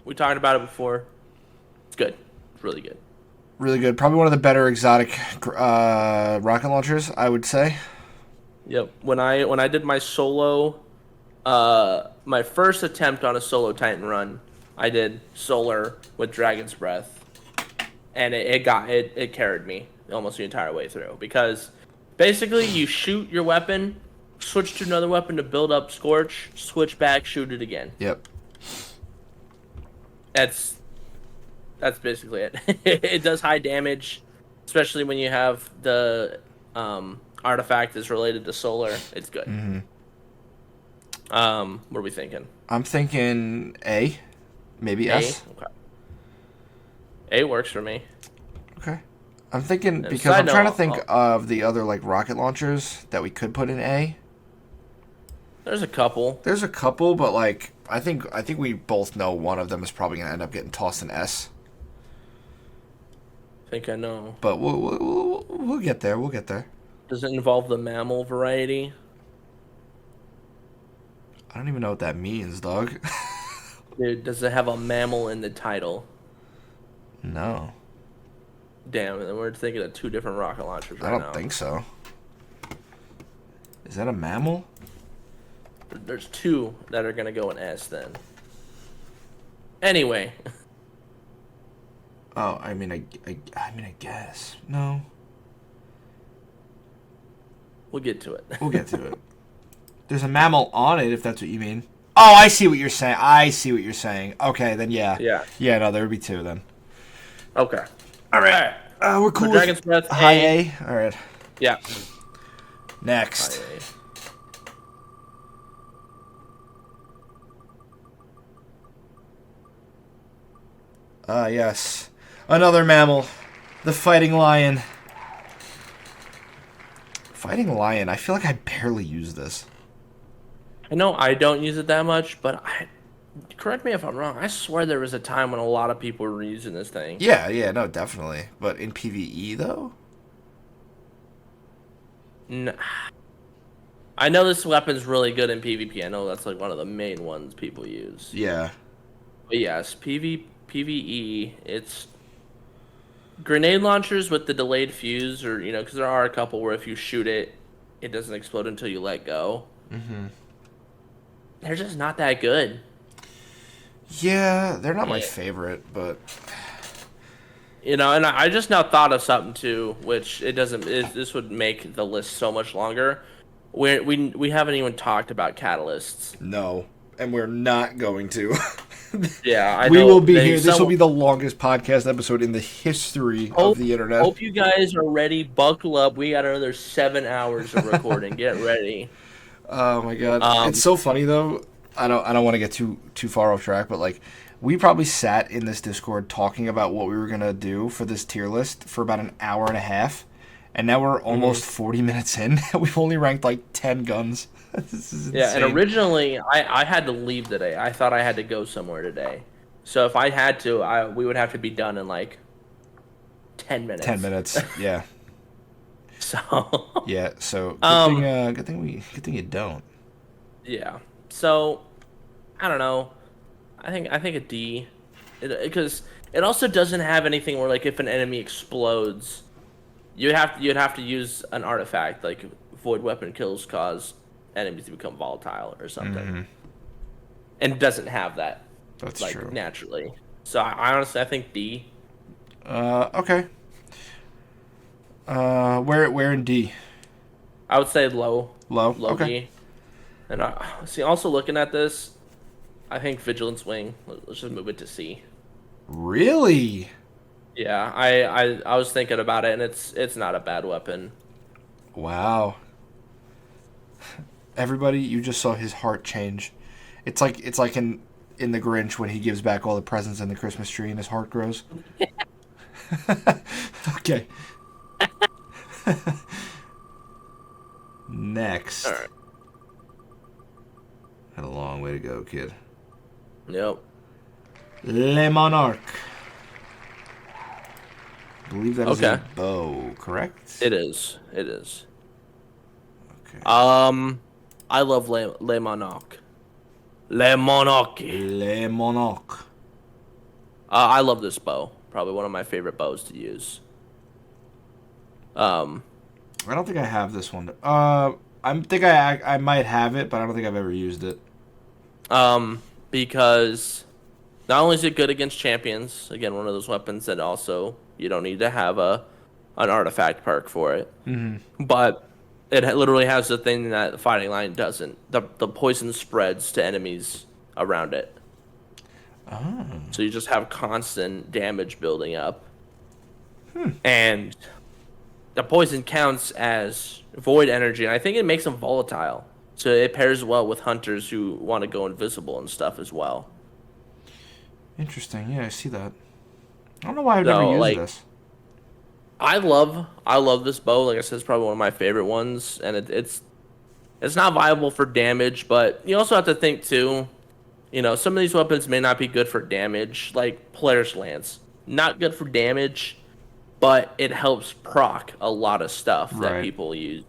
Speaker 2: We talked about it before. It's good. It's really good.
Speaker 1: Really good. Probably one of the better exotic rocket launchers, I would say.
Speaker 2: Yep. When I did my solo, my first attempt on a solo Titan run, I did solar with Dragon's Breath, and it carried me almost the entire way through because basically you shoot your weapon, switch to another weapon to build up Scorch, switch back, shoot it again.
Speaker 1: Yep.
Speaker 2: That's basically it. It does high damage, especially when you have the artifact is related to solar. It's good.
Speaker 1: Mm-hmm.
Speaker 2: What are we thinking?
Speaker 1: I'm thinking A, maybe
Speaker 2: A?
Speaker 1: S.
Speaker 2: Okay. A works for me.
Speaker 1: Okay. I'm thinking
Speaker 2: And
Speaker 1: because I'm trying to
Speaker 2: note,
Speaker 1: think of the other like rocket launchers that we could put in A.
Speaker 2: There's a couple.
Speaker 1: There's a couple, but like I think we both know one of them is probably gonna end up getting tossed in S.
Speaker 2: I think I know.
Speaker 1: But we'll get there. We'll get there.
Speaker 2: Does it involve the mammal variety?
Speaker 1: I don't even know what that means, dog.
Speaker 2: Dude, does it have a mammal in the title?
Speaker 1: No.
Speaker 2: Damn, and we're thinking of two different rocket launchers right
Speaker 1: I
Speaker 2: now.
Speaker 1: don't think so. Is that a mammal?
Speaker 2: There's two that are gonna go in S then. Anyway.
Speaker 1: Oh, I mean, I guess. No.
Speaker 2: We'll get to it.
Speaker 1: We'll get to it. There's a mammal on it, if that's what you mean. Oh, I see what you're saying. Okay, then yeah.
Speaker 2: Yeah.
Speaker 1: Yeah, no, there would be two then.
Speaker 2: Okay.
Speaker 1: All right. We're cool with
Speaker 2: Dragon's Breath
Speaker 1: high A. All right.
Speaker 2: Yeah.
Speaker 1: Next.
Speaker 2: High
Speaker 1: Yes. Another mammal. The fighting lion. Fighting lion. I feel like I barely use this.
Speaker 2: I know I don't use it that much, but correct me if I'm wrong. I swear there was a time when a lot of people were using this thing.
Speaker 1: Yeah, no, definitely. But in PvE, though?
Speaker 2: No. I know this weapon's really good in PvP. I know that's like one of the main ones people use.
Speaker 1: Yeah.
Speaker 2: But yes, PvE, it's grenade launchers with the delayed fuse, or because there are a couple where if you shoot it, it doesn't explode until you let go.
Speaker 1: Mm-hmm.
Speaker 2: They're just not that good.
Speaker 1: Yeah, they're not my favorite, but
Speaker 2: And I just now thought of something too, which this would make the list so much longer. We haven't even talked about catalysts.
Speaker 1: no, and we're not going to.
Speaker 2: Yeah, I know.
Speaker 1: We will be here. This will be the longest podcast episode in the history of the internet.
Speaker 2: Hope you guys are ready. Buckle up. We got another 7 hours of recording. Get ready.
Speaker 1: Oh my god, it's so funny though. I don't want to get too far off track, but like we probably sat in this Discord talking about what we were gonna do for this tier list for about an hour and a half, and now we're almost 40 minutes in. We've only ranked like 10 guns. This is insane.
Speaker 2: Yeah, and originally I had to leave today. I thought I had to go somewhere today, so if I had to, we would have to be done in like 10 minutes.
Speaker 1: 10 minutes, yeah.
Speaker 2: So
Speaker 1: Yeah, so good thing you don't.
Speaker 2: yeah. So I don't know. I think a D, because it also doesn't have anything where like if an enemy explodes, you'd have to use an artifact like void weapon kills cause enemies to become volatile or something, and it doesn't have that
Speaker 1: That's
Speaker 2: like
Speaker 1: true.
Speaker 2: naturally. So I honestly I think D.
Speaker 1: Okay. Where in D?
Speaker 2: I would say low,
Speaker 1: Low.
Speaker 2: low
Speaker 1: Okay.
Speaker 2: D. And see, also looking at this, I think Vigilance Wing. Let's just move it to C.
Speaker 1: Really?
Speaker 2: Yeah, I was thinking about it, and it's not a bad weapon.
Speaker 1: Wow. Everybody, you just saw his heart change. It's like in the Grinch when he gives back all the presents in the Christmas tree and his heart grows. Okay. Next.
Speaker 2: All right.
Speaker 1: Had a long way to go, kid.
Speaker 2: Yep.
Speaker 1: Le Monarch. I believe that is
Speaker 2: Okay.
Speaker 1: a bow, correct?
Speaker 2: It is. It is.
Speaker 1: Okay.
Speaker 2: I love Le Monarch. Le Monarch.
Speaker 1: Le Monarch.
Speaker 2: I love this bow. Probably one of my favorite bows to use.
Speaker 1: I don't think I have this one. I might have it, but I don't think I've ever used it.
Speaker 2: Because not only is it good against champions, again one of those weapons that also you don't need to have an artifact perk for it.
Speaker 1: Mm-hmm.
Speaker 2: But it literally has the thing that the fighting line doesn't. The poison spreads to enemies around it.
Speaker 1: Oh.
Speaker 2: So you just have constant damage building up. And the poison counts as void energy, and I think it makes them volatile. So it pairs well with hunters who want to go invisible and stuff as well.
Speaker 1: Interesting. Yeah, I see that. I don't know why I've
Speaker 2: So,
Speaker 1: never used
Speaker 2: like,
Speaker 1: this.
Speaker 2: I love this bow. Like I said, it's probably one of my favorite ones, and it's not viable for damage, but you also have to think too. You know, some of these weapons may not be good for damage, like Polaris Lance. Not good for damage, but it helps proc a lot of stuff that
Speaker 1: Right.
Speaker 2: people use.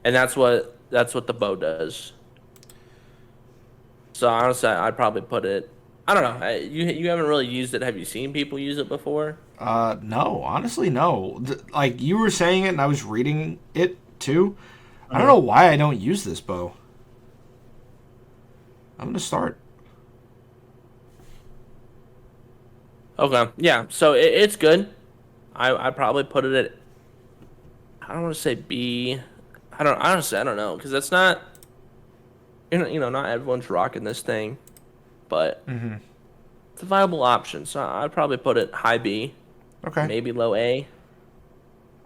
Speaker 2: And that's what the bow does. So honestly, I'd probably put it. I don't know. You haven't really used it. Have you seen people use it before?
Speaker 1: No, honestly, no. Like you were saying it, and I was reading it too. I don't know why I don't use this bow. I'm gonna start.
Speaker 2: Okay, yeah. So it's good. I'd probably put it at. I don't want to say B. I don't know because that's not. Not everyone's rocking this thing, but it's a viable option. So I'd probably put it high B,
Speaker 1: Okay.
Speaker 2: maybe low A.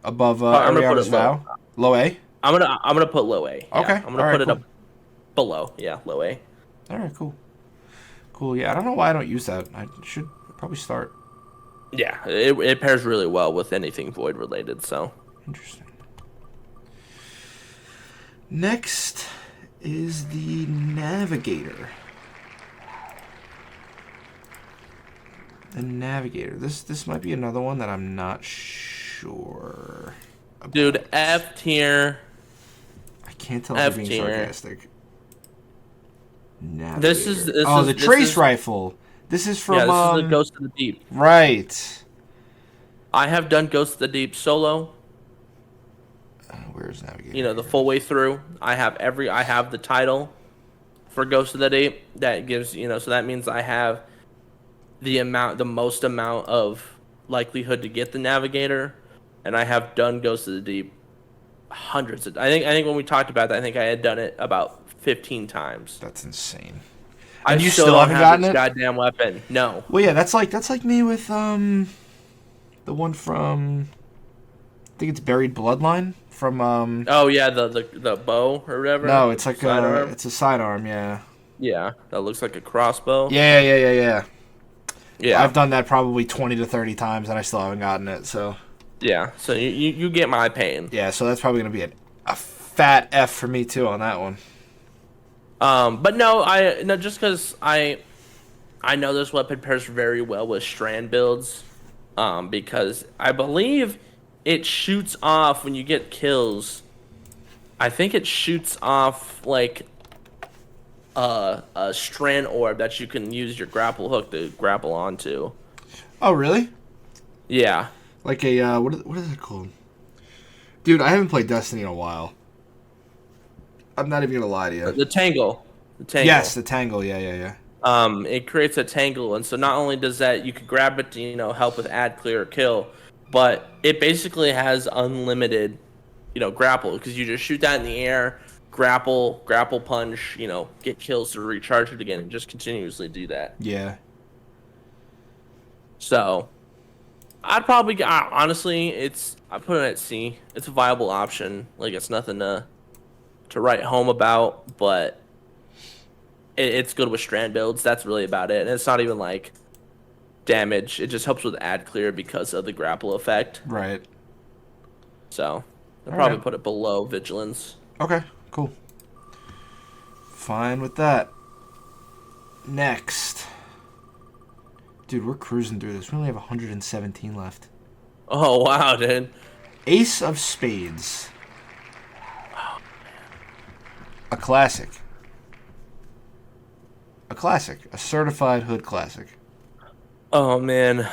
Speaker 1: Above
Speaker 2: I'm gonna put
Speaker 1: Ariana's
Speaker 2: it low.
Speaker 1: vow. Low A.
Speaker 2: I'm gonna put low A. Yeah,
Speaker 1: Okay,
Speaker 2: I'm gonna
Speaker 1: alright,
Speaker 2: put it
Speaker 1: cool.
Speaker 2: up below. Yeah, low A.
Speaker 1: All right, cool. Cool. Yeah, I don't know why I don't use that. I should probably start.
Speaker 2: Yeah, it pairs really well with anything void related. So
Speaker 1: Interesting. Next is the Navigator. The Navigator. This might be another one that I'm not sure about.
Speaker 2: dude, F tier.
Speaker 1: I can't tell if you're
Speaker 2: F
Speaker 1: being
Speaker 2: tier.
Speaker 1: sarcastic. Navigator.
Speaker 2: This is
Speaker 1: the trace rifle. This is from
Speaker 2: Yeah, this is the Ghost of the Deep.
Speaker 1: Right.
Speaker 2: I have done Ghost of the Deep solo.
Speaker 1: Where's Navigator?
Speaker 2: You know, the full way through. I have the title for Ghost of the Deep that gives, so that means I have the most amount of likelihood to get the Navigator, and I have done Ghost of the Deep hundreds of. I think when we talked about that, I think I had done it about 15 times.
Speaker 1: That's insane.
Speaker 2: I
Speaker 1: And you
Speaker 2: still
Speaker 1: still
Speaker 2: don't
Speaker 1: haven't
Speaker 2: have
Speaker 1: gotten
Speaker 2: this
Speaker 1: it?
Speaker 2: goddamn weapon. No.
Speaker 1: Well, yeah, that's like me with the one from I think it's Buried Bloodline from
Speaker 2: Oh yeah, the bow or whatever.
Speaker 1: No, it's like
Speaker 2: Sidearm?
Speaker 1: it's a sidearm, yeah.
Speaker 2: Yeah, that looks like a crossbow.
Speaker 1: Yeah.
Speaker 2: Yeah.
Speaker 1: I've done that probably 20 to 30 times and I still haven't gotten it, so
Speaker 2: Yeah, so you get my pain.
Speaker 1: yeah, so that's probably going to be a fat F for me too on that one.
Speaker 2: But no, just because I know this weapon pairs very well with strand builds, because I believe it shoots off when you get kills. I think it shoots off like a strand orb that you can use your grapple hook to grapple onto.
Speaker 1: Oh, really?
Speaker 2: Yeah.
Speaker 1: Like a what is it called? Dude, I haven't played Destiny in a while. I'm not even gonna lie to you.
Speaker 2: The tangle. The tangle.
Speaker 1: Yes, the tangle. Yeah.
Speaker 2: It creates a tangle, and so not only does that you could grab it to help with add, clear, or kill, but it basically has unlimited grapple because you just shoot that in the air, grapple punch, get kills to recharge it again, and just continuously do that.
Speaker 1: Yeah.
Speaker 2: So I'd probably honestly, I put it at C. It's a viable option. Like it's nothing to write home about, but it's good with strand builds. That's really about it. And it's not even like damage. It just helps with add clear because of the grapple effect.
Speaker 1: Right.
Speaker 2: So I'll
Speaker 1: All
Speaker 2: probably
Speaker 1: right.
Speaker 2: put it below vigilance.
Speaker 1: Okay, cool. Fine with that. Next. Dude, we're cruising through this. We only have 117 left.
Speaker 2: Oh wow, dude.
Speaker 1: Ace of Spades. A classic. A classic. A certified hood classic.
Speaker 2: Oh man.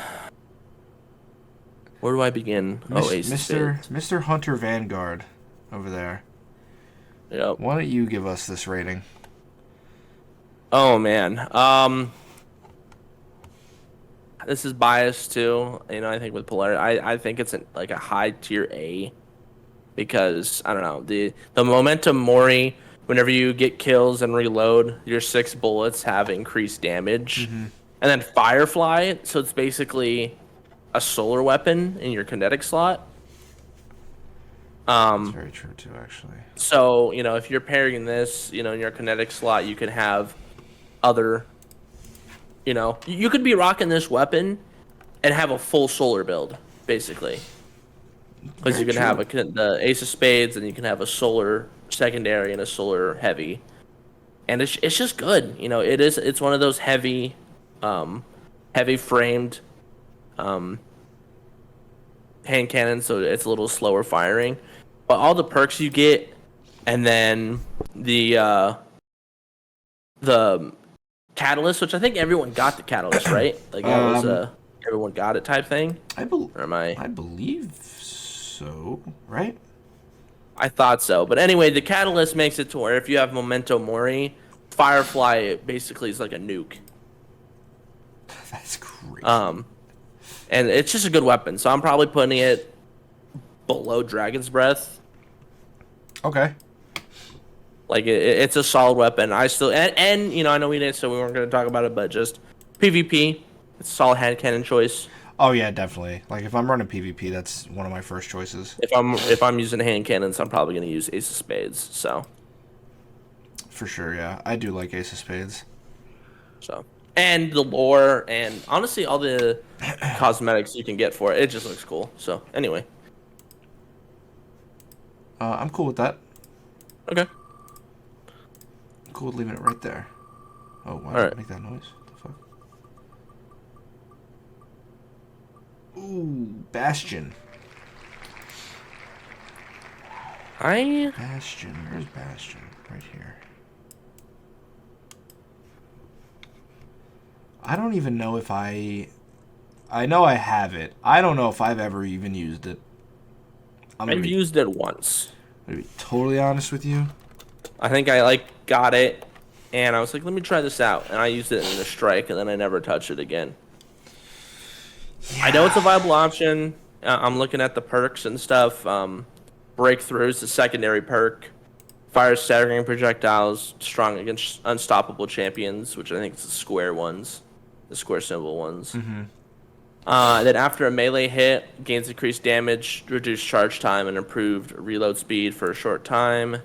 Speaker 2: Where do I begin? Ace of Spades.
Speaker 1: Mr. Hunter Vanguard over there.
Speaker 2: Yep.
Speaker 1: Why don't you give us this rating?
Speaker 2: Oh man. This is biased too. I think with polarity, I think it's like a high tier A, because I don't know, the momentum mori. Whenever you get kills and reload, your 6 bullets have increased damage, and then Firefly. So it's basically a solar weapon in your kinetic slot.
Speaker 1: That's very true too, actually.
Speaker 2: So if you're pairing this, in your kinetic slot, you can have other. You could be rocking this weapon and have a full solar build, basically. Because you can have the Ace of Spades, and you can have a solar secondary and a solar heavy. And it's just good. It's one of those heavy framed hand cannons, so it's a little slower firing. But all the perks you get, and then the catalyst, which I think everyone got the catalyst, right? Like that was everyone got it type thing.
Speaker 1: I believe so, right?
Speaker 2: I thought so, but anyway, the catalyst makes it to where if you have Memento Mori, Firefly basically is like a nuke.
Speaker 1: That's crazy.
Speaker 2: And it's just a good weapon, so I'm probably putting it below Dragon's Breath.
Speaker 1: Okay.
Speaker 2: Like it's a solid weapon. I still and I know we didn't, so we weren't going to talk about it, but just PvP, it's a solid hand cannon choice.
Speaker 1: Oh yeah, definitely. Like if I'm running PvP, that's one of my first choices.
Speaker 2: If I'm using hand cannons, I'm probably going to use Ace of Spades. So.
Speaker 1: For sure, yeah. I do like Ace of Spades.
Speaker 2: So. And the lore, and honestly, all the cosmetics you can get for it, it just looks cool. So anyway.
Speaker 1: I'm cool with that.
Speaker 2: Okay.
Speaker 1: I'm cool with leaving it right there. Oh, why did it make that noise? What the fuck? Ooh, Bastion. Bastion. Where's Bastion? Right here. I don't even know if I know I have it. I don't know if I've ever even used it.
Speaker 2: I've used it once.
Speaker 1: I'm gonna be totally honest with you.
Speaker 2: I think I got it, and I was like, let me try this out, and I used it in a strike, and then I never touched it again. Yeah. I know it's a viable option. I'm looking at the perks and stuff. Breakthroughs, the secondary perk. Fire staggering projectiles, strong against unstoppable champions, which I think is the square ones, the square symbol ones.
Speaker 1: Mm-hmm.
Speaker 2: Then after a melee hit, gains increased damage, reduced charge time, and improved reload speed for a short time.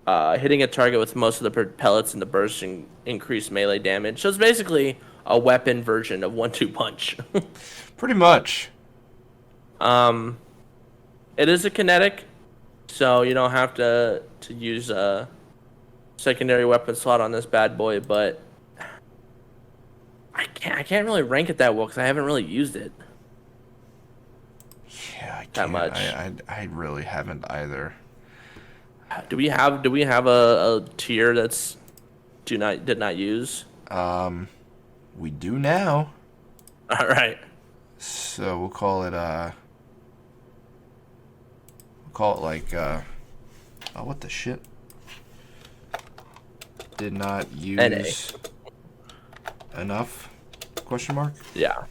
Speaker 2: Hitting a target with most of the pellets in the burst increased melee damage. So it's basically a weapon version of 1-2 punch.
Speaker 1: Pretty much.
Speaker 2: It is a kinetic, so you don't have to use a secondary weapon slot on this bad boy, but I can't really rank it that well because I haven't really used it.
Speaker 1: Yeah, I can't.
Speaker 2: That much.
Speaker 1: I really haven't either.
Speaker 2: Do we have a tier that's did not use?
Speaker 1: We do now.
Speaker 2: All right.
Speaker 1: So we'll call it like oh, what the shit? Did not use enough? Question mark?
Speaker 2: Yeah.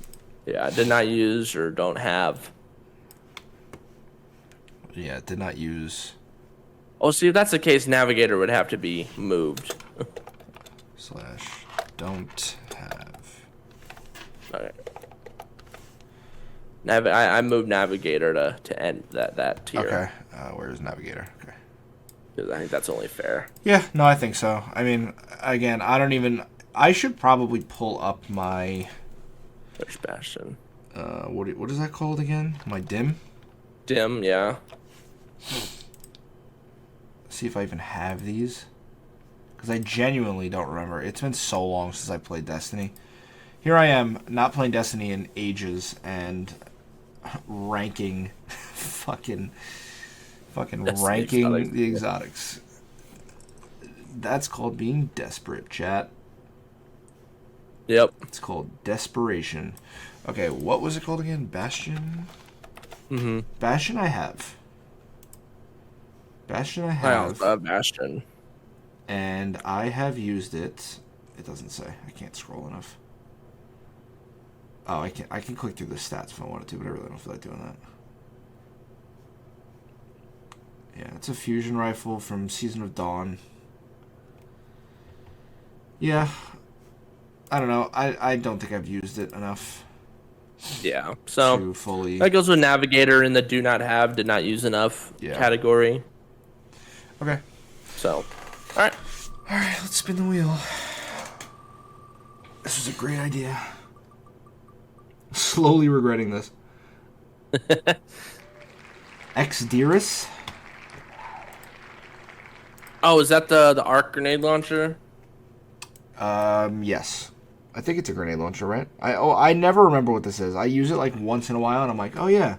Speaker 2: Yeah, did not use or don't have.
Speaker 1: Yeah, did not use.
Speaker 2: Oh, see, if that's the case, Navigator would have to be moved.
Speaker 1: / don't have.
Speaker 2: Okay. I moved Navigator to end that tier.
Speaker 1: Okay. Where's Navigator? Okay.
Speaker 2: Because I think that's only fair.
Speaker 1: Yeah, no, I think so. I mean, again, I should probably pull up my...
Speaker 2: There's Bastion.
Speaker 1: What is that called again? My dim?
Speaker 2: Dim, yeah.
Speaker 1: See if I even have these. Because I genuinely don't remember. It's been so long since I played Destiny. Here I am, not playing Destiny in ages, and ranking fucking ranking the exotics. That's called being desperate, chat.
Speaker 2: Yep.
Speaker 1: It's called desperation. Okay, what was it called again? Bastion?
Speaker 2: Mm-hmm.
Speaker 1: Bastion I have.
Speaker 2: I also have Bastion.
Speaker 1: And I have used it. It doesn't say. I can't scroll enough. Oh, I can click through the stats if I wanted to, but I really don't feel like doing that. Yeah, it's a fusion rifle from Season of Dawn. Yeah. I don't know. I don't think I've used it enough.
Speaker 2: Yeah. So
Speaker 1: to fully...
Speaker 2: that goes with Navigator in the do not have, did not use enough category.
Speaker 1: Okay.
Speaker 2: So, alright.
Speaker 1: Alright, let's spin the wheel. This was a great idea. Slowly regretting this. Xdirus?
Speaker 2: Oh, is that the arc grenade launcher?
Speaker 1: Yes. I think it's a grenade launcher, right? I never remember what this is. I use it like once in a while, and I'm like, oh yeah,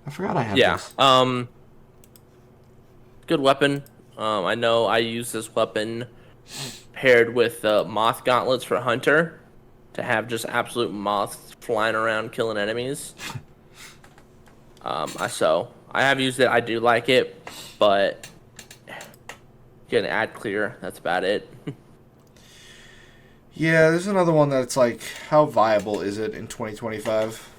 Speaker 1: I forgot I have this.
Speaker 2: Yeah. Good weapon. I know I use this weapon paired with moth gauntlets for Hunter to have just absolute moths flying around killing enemies. So I have used it. I do like it, but getting ad clear. That's about it.
Speaker 1: Yeah, there's another one that's like, how viable is it in 2025?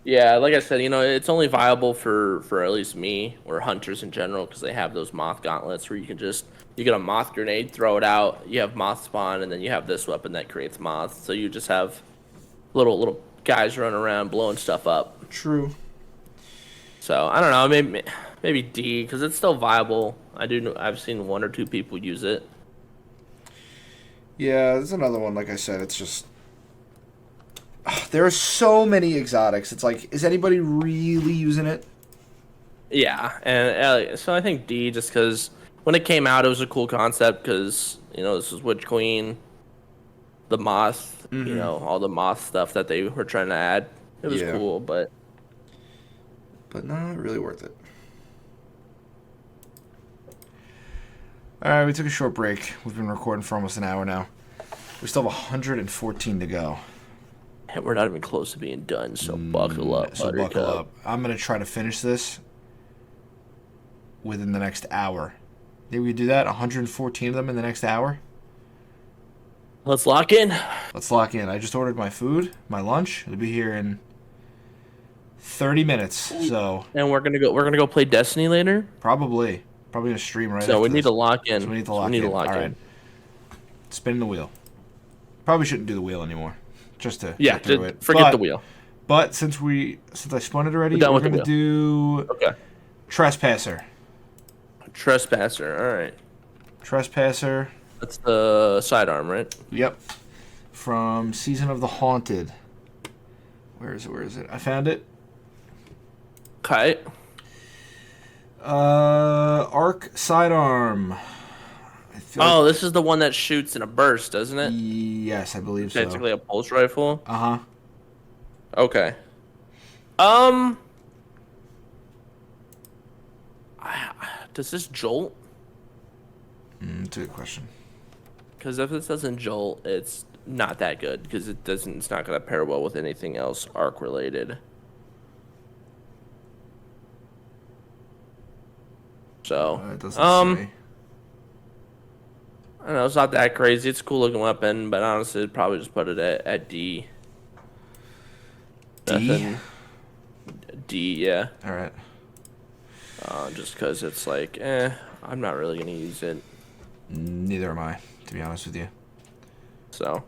Speaker 2: Yeah, like I said, it's only viable for at least me or hunters in general because they have those moth gauntlets where you get a moth grenade, throw it out, you have moth spawn, and then you have this weapon that creates moths. So you just have little guys running around blowing stuff up.
Speaker 1: True.
Speaker 2: So I don't know, maybe D because it's still viable. I've seen 1 or 2 people use it.
Speaker 1: Yeah, there's another one. Like I said, it's just there are so many exotics. It's like, is anybody really using it?
Speaker 2: Yeah, and so I think D just because when it came out, it was a cool concept because this was Witch Queen, the moth, all the moth stuff that they were trying to add. It was cool, but
Speaker 1: not really worth it. All right, we took a short break. We've been recording for almost an hour now. We still have 114 to go.
Speaker 2: And we're not even close to being done, so buckle up,
Speaker 1: So buckle up. I'm going to try to finish this within the next hour. Think we could do that? 114 of them in the next hour?
Speaker 2: Let's lock in.
Speaker 1: Let's lock in. I just ordered my food, my lunch. It'll be here in 30 minutes. So.
Speaker 2: And we're gonna go play Destiny later?
Speaker 1: Probably gonna stream right after
Speaker 2: So we need
Speaker 1: this.
Speaker 2: to lock in.
Speaker 1: So we need to lock in. All right. Spin the wheel. Probably shouldn't do the wheel anymore. Just to get through it.
Speaker 2: Forget the wheel.
Speaker 1: But since I spun it already, we're gonna do Trespasser.
Speaker 2: Trespasser, alright.
Speaker 1: Trespasser.
Speaker 2: That's the sidearm, right?
Speaker 1: Yep. From Season of the Haunted. Where is it? I found it.
Speaker 2: Okay.
Speaker 1: Arc sidearm.
Speaker 2: This is the one that shoots in a burst, doesn't it?
Speaker 1: Yes, I believe so.
Speaker 2: Basically a pulse rifle.
Speaker 1: Uh-huh.
Speaker 2: Okay. Does this jolt?
Speaker 1: That's a good question.
Speaker 2: because if this doesn't jolt, it's not that good because it doesn't. It's not gonna pair well with anything else arc related. So,
Speaker 1: It doesn't say.
Speaker 2: I don't know. It's not that crazy. It's a cool looking weapon, but honestly, I'd probably just put it at D.
Speaker 1: D?
Speaker 2: Nothing. D, yeah.
Speaker 1: All right.
Speaker 2: Just because it's like, I'm not really gonna use it.
Speaker 1: Neither am I, to be honest with you.
Speaker 2: So.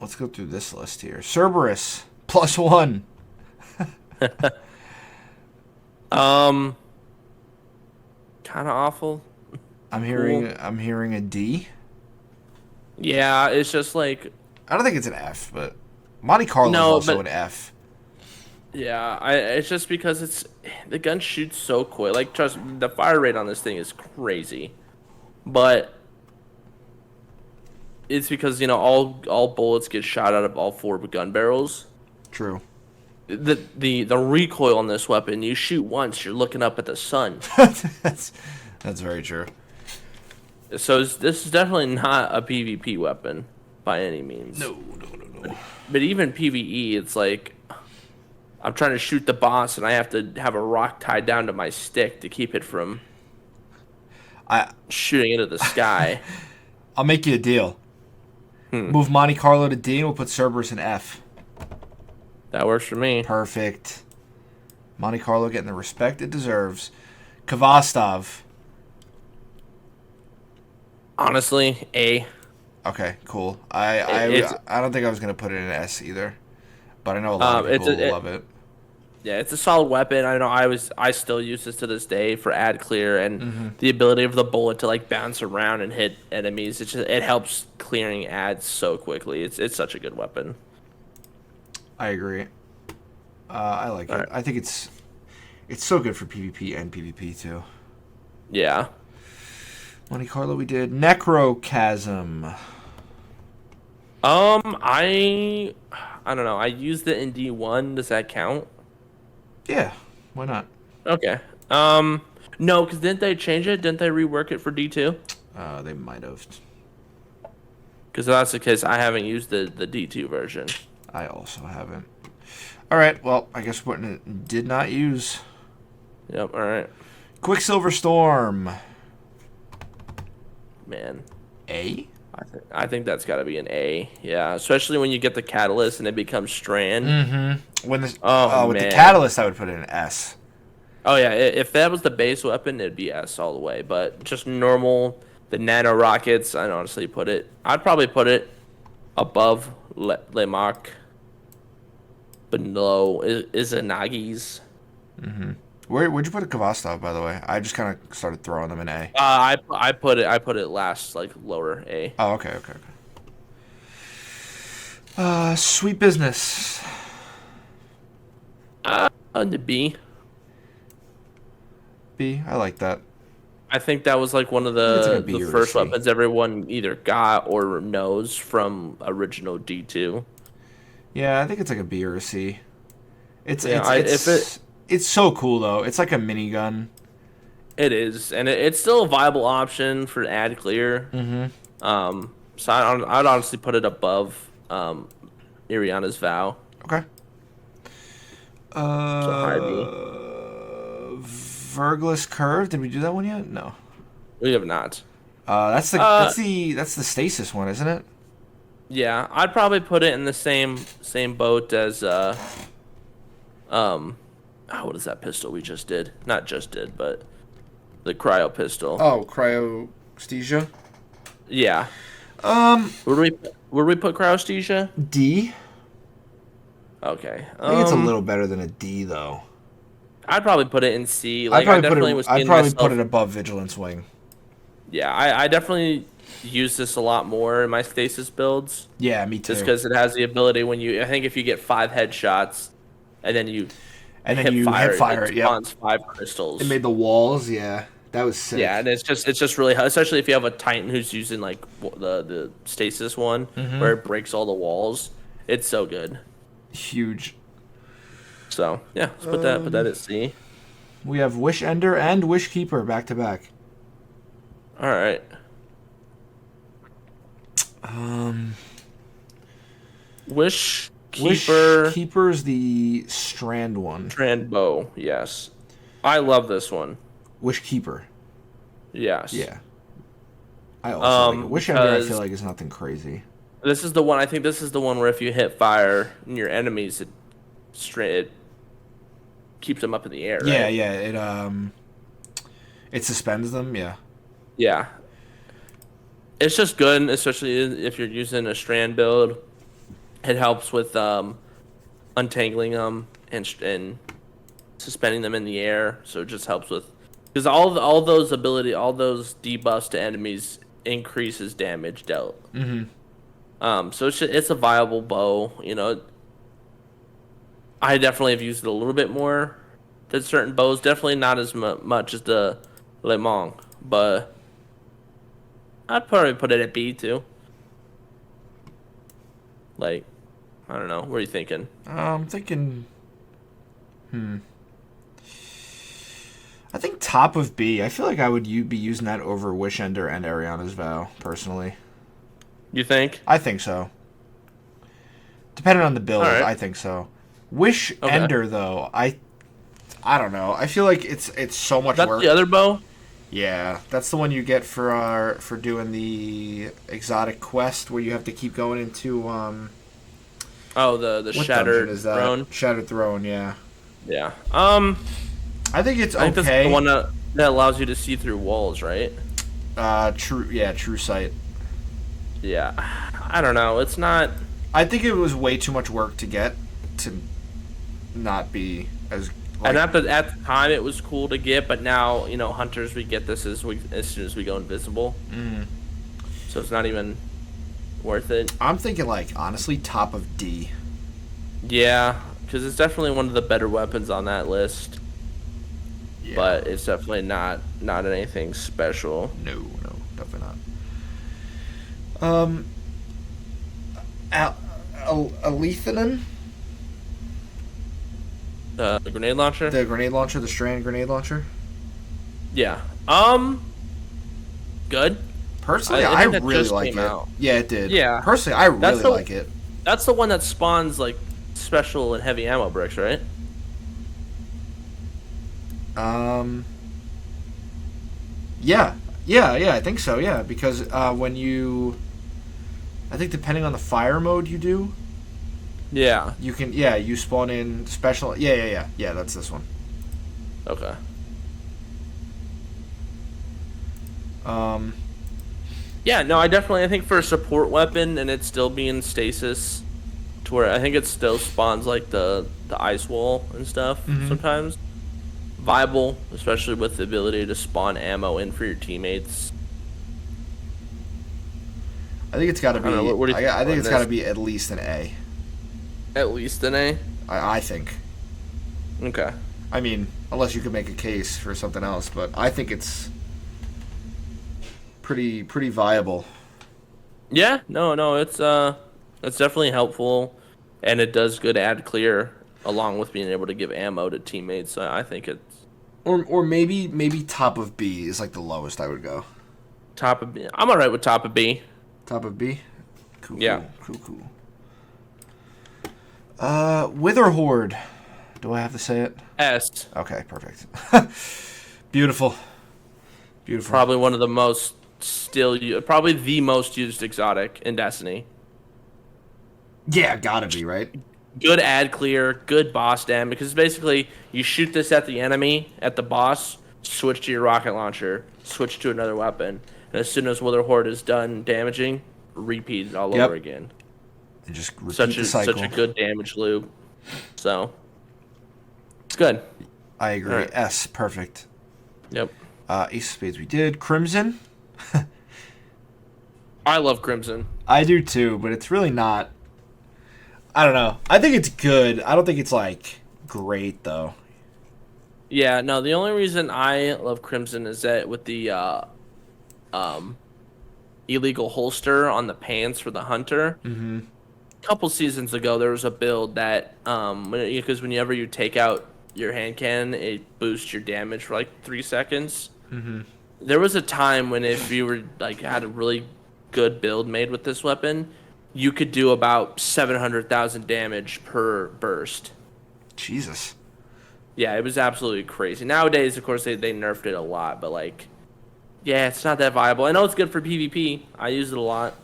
Speaker 1: Let's go through this list here. Cerberus, +1.
Speaker 2: Kind of awful.
Speaker 1: I'm hearing a D.
Speaker 2: Yeah, it's just like.
Speaker 1: I don't think it's an F, but Monte Carlo is also an F.
Speaker 2: Yeah, it's just because the gun shoots so quick. Like, trust me, the fire rate on this thing is crazy, but it's because all bullets get shot out of all 4 gun barrels.
Speaker 1: True.
Speaker 2: The recoil on this weapon, you shoot once, you're looking up at the sun.
Speaker 1: That's very true.
Speaker 2: So this is definitely not a PvP weapon by any means.
Speaker 1: No.
Speaker 2: But even PvE, it's like I'm trying to shoot the boss and I have to have a rock tied down to my stick to keep it from shooting into the sky.
Speaker 1: I'll make you a deal. Move Monte Carlo to D and we'll put Cerberus in F.
Speaker 2: That works for me.
Speaker 1: Perfect. Monte Carlo getting the respect it deserves. Kvastov.
Speaker 2: Honestly, A.
Speaker 1: Okay, cool. I don't think I was gonna put it in S either, but I know a lot of people love it.
Speaker 2: Yeah, it's a solid weapon. I know I still use this to this day for ad clear and the ability of the bullet to like bounce around and hit enemies. It helps clearing ads so quickly. It's such a good weapon.
Speaker 1: I agree. I like it.
Speaker 2: Right.
Speaker 1: I think it's so good for PvP and PvP too.
Speaker 2: Yeah.
Speaker 1: Monte Carlo we did. Necrochasm.
Speaker 2: I don't know. I used it in D1. Does that count?
Speaker 1: Yeah, why not?
Speaker 2: Okay. No, because didn't they change it? Didn't they rework it for D2?
Speaker 1: They might have.
Speaker 2: Because if that's the case, I haven't used the D2 version.
Speaker 1: I also haven't. All right, well, I guess what it did not use.
Speaker 2: Yep, all right.
Speaker 1: Quicksilver Storm.
Speaker 2: Man.
Speaker 1: A?
Speaker 2: I think that's got to be an A. Yeah, especially when you get the catalyst and it becomes strand.
Speaker 1: Mm-hmm. With
Speaker 2: man.
Speaker 1: the catalyst, I would put it in S.
Speaker 2: Oh, yeah, if that was the base weapon, it'd be S all the way. But just normal, the nano rockets, I'd honestly I'd probably put it above Lemak, below Izanagi's.
Speaker 1: Mm-hmm. Where'd you put a Kvastov, by the way? I just kind of started throwing them in A.
Speaker 2: I put it last, like lower A.
Speaker 1: Oh, okay. Sweet Business.
Speaker 2: The B.
Speaker 1: B. I like that.
Speaker 2: I think that was like one of the first weapons everyone either got or knows from original D2.
Speaker 1: Yeah, I think it's like a B or a C. It's so cool though. It's like a minigun.
Speaker 2: It is, and it's still a viable option for ad clear.
Speaker 1: Mm-hmm.
Speaker 2: So I'd honestly put it above Iriana's Vow.
Speaker 1: Okay.
Speaker 2: So high B.
Speaker 1: Vergless Curve. Did we do that one yet? No.
Speaker 2: We have not.
Speaker 1: That's the stasis one, isn't it?
Speaker 2: Yeah, I'd probably put it in the same boat as what is that pistol we just did? Not just did, but the cryo pistol.
Speaker 1: Oh, Cryosthesia?
Speaker 2: Yeah. Where we put Cryosthesia?
Speaker 1: D.
Speaker 2: Okay.
Speaker 1: I think it's a little better than a D though.
Speaker 2: I'd probably put it in C.
Speaker 1: I'd probably put it above Vigilance Wing.
Speaker 2: Yeah, I definitely use this a lot more in my stasis builds.
Speaker 1: Yeah, me too.
Speaker 2: Just because it has the ability I think if you get 5 headshots, and then you hit fire it, spawns 5 crystals.
Speaker 1: It made the walls, yeah. That was sick.
Speaker 2: Yeah, and it's just really, especially if you have a Titan who's using like the stasis one, where it breaks all the walls. It's so good.
Speaker 1: Huge.
Speaker 2: So yeah, let's put that at C.
Speaker 1: We have Wish Ender and Wish Keeper back to back.
Speaker 2: All right. Wish Keeper.
Speaker 1: Wish Keeper's the Strand one.
Speaker 2: Strand Bow, yes. I love this one.
Speaker 1: Wish Keeper.
Speaker 2: Yes.
Speaker 1: Yeah. I also like it. Wish Ender, I feel like, is nothing crazy.
Speaker 2: This is the one. I think this is the one where if you hit fire in your enemies, it keeps them up in the air. Right?
Speaker 1: Yeah. It suspends them. Yeah.
Speaker 2: Yeah. It's just good, especially if you're using a strand build. It helps with untangling them and suspending them in the air. So it just helps with because all those debuffs to enemies increases damage dealt.
Speaker 1: Mm-hmm.
Speaker 2: So it's a viable bow. You know, I definitely have used it a little bit more than certain bows. Definitely not as much as the Le Mans, but I'd probably put it at B too. Like, I don't know. What are you thinking?
Speaker 1: I'm thinking. I think top of B. I feel like I would be using that over Wish Ender and Ariana's Vow, personally.
Speaker 2: You think?
Speaker 1: I think so. Depending on the build,
Speaker 2: right.
Speaker 1: I think so. Wish Ender, though, I don't know. I feel like it's so much work.
Speaker 2: That's the other bow?
Speaker 1: Yeah, that's the one you get for doing the exotic quest where you have to keep going into
Speaker 2: the Shattered Throne.
Speaker 1: Shattered Throne, yeah.
Speaker 2: Yeah.
Speaker 1: I think it's okay.
Speaker 2: I think that's the one that allows you to see through walls, right?
Speaker 1: True sight.
Speaker 2: Yeah. I don't know. It's not.
Speaker 1: I think it was way too much work to get to not be as. Like,
Speaker 2: and at the time, it was cool to get, but now hunters we get this as soon as we go invisible.
Speaker 1: Mm.
Speaker 2: So it's not even worth it.
Speaker 1: I'm thinking honestly top of D.
Speaker 2: Yeah, because it's definitely one of the better weapons on that list. Yeah. But it's definitely not anything special.
Speaker 1: No, definitely not. Alethanon?
Speaker 2: The grenade launcher?
Speaker 1: The grenade launcher, the strand grenade launcher?
Speaker 2: Yeah. Good.
Speaker 1: Personally, I really like it.
Speaker 2: Out.
Speaker 1: Yeah, it did.
Speaker 2: Yeah.
Speaker 1: Personally, I really like it.
Speaker 2: That's the one that spawns special and heavy ammo bricks, right?
Speaker 1: Yeah, I think so. Yeah, because when I think depending on the fire mode you do.
Speaker 2: Yeah.
Speaker 1: You can. Yeah, you spawn in special. Yeah. That's this one.
Speaker 2: Okay. Yeah, no, I think for a support weapon and it still being stasis, to where I think it still spawns the ice wall and stuff sometimes. Viable, especially with the ability to spawn ammo in for your teammates.
Speaker 1: I think it's got to be. I think it's got to be at least an A.
Speaker 2: At least an A?
Speaker 1: I think.
Speaker 2: Okay.
Speaker 1: I mean, unless you could make a case for something else, but I think it's pretty viable.
Speaker 2: Yeah, no, it's definitely helpful, and it does good ad clear along with being able to give ammo to teammates. So I think it's
Speaker 1: or maybe top of B is the lowest I would go.
Speaker 2: Top of B. I'm alright with top of B.
Speaker 1: Top of B? Cool.
Speaker 2: Yeah.
Speaker 1: Cool. Wither Horde. Do I have to say it?
Speaker 2: S.
Speaker 1: Okay, perfect. Beautiful.
Speaker 2: Probably one of the most probably the most used exotic in Destiny.
Speaker 1: Yeah, gotta be, right?
Speaker 2: Good ad clear, good boss damage, because basically you shoot this at the enemy, at the boss, switch to your rocket launcher, switch to another weapon, and as soon as Wither Horde is done damaging, repeat it all over again.
Speaker 1: And just repeat the cycle.
Speaker 2: Such a good damage loop. So, it's good.
Speaker 1: I agree. Right. S, perfect.
Speaker 2: Yep.
Speaker 1: Ace of Spades we did. Crimson.
Speaker 2: I love Crimson.
Speaker 1: I do too, but it's really not. I don't know. I think it's good. I don't think it's great though.
Speaker 2: Yeah, no, the only reason I love Crimson is that with the illegal holster on the pants for the hunter.
Speaker 1: Mm-hmm.
Speaker 2: A couple seasons ago, there was a build that because whenever you take out your hand cannon, it boosts your damage for like 3 seconds.
Speaker 1: Mm-hmm.
Speaker 2: There was a time when if you were like had a really good build made with this weapon, you could do about 700,000 damage per burst.
Speaker 1: Jesus.
Speaker 2: Yeah, it was absolutely crazy. Nowadays, of course, they nerfed it a lot, but like, yeah, it's not that viable. I know it's good for PvP. I use it a lot,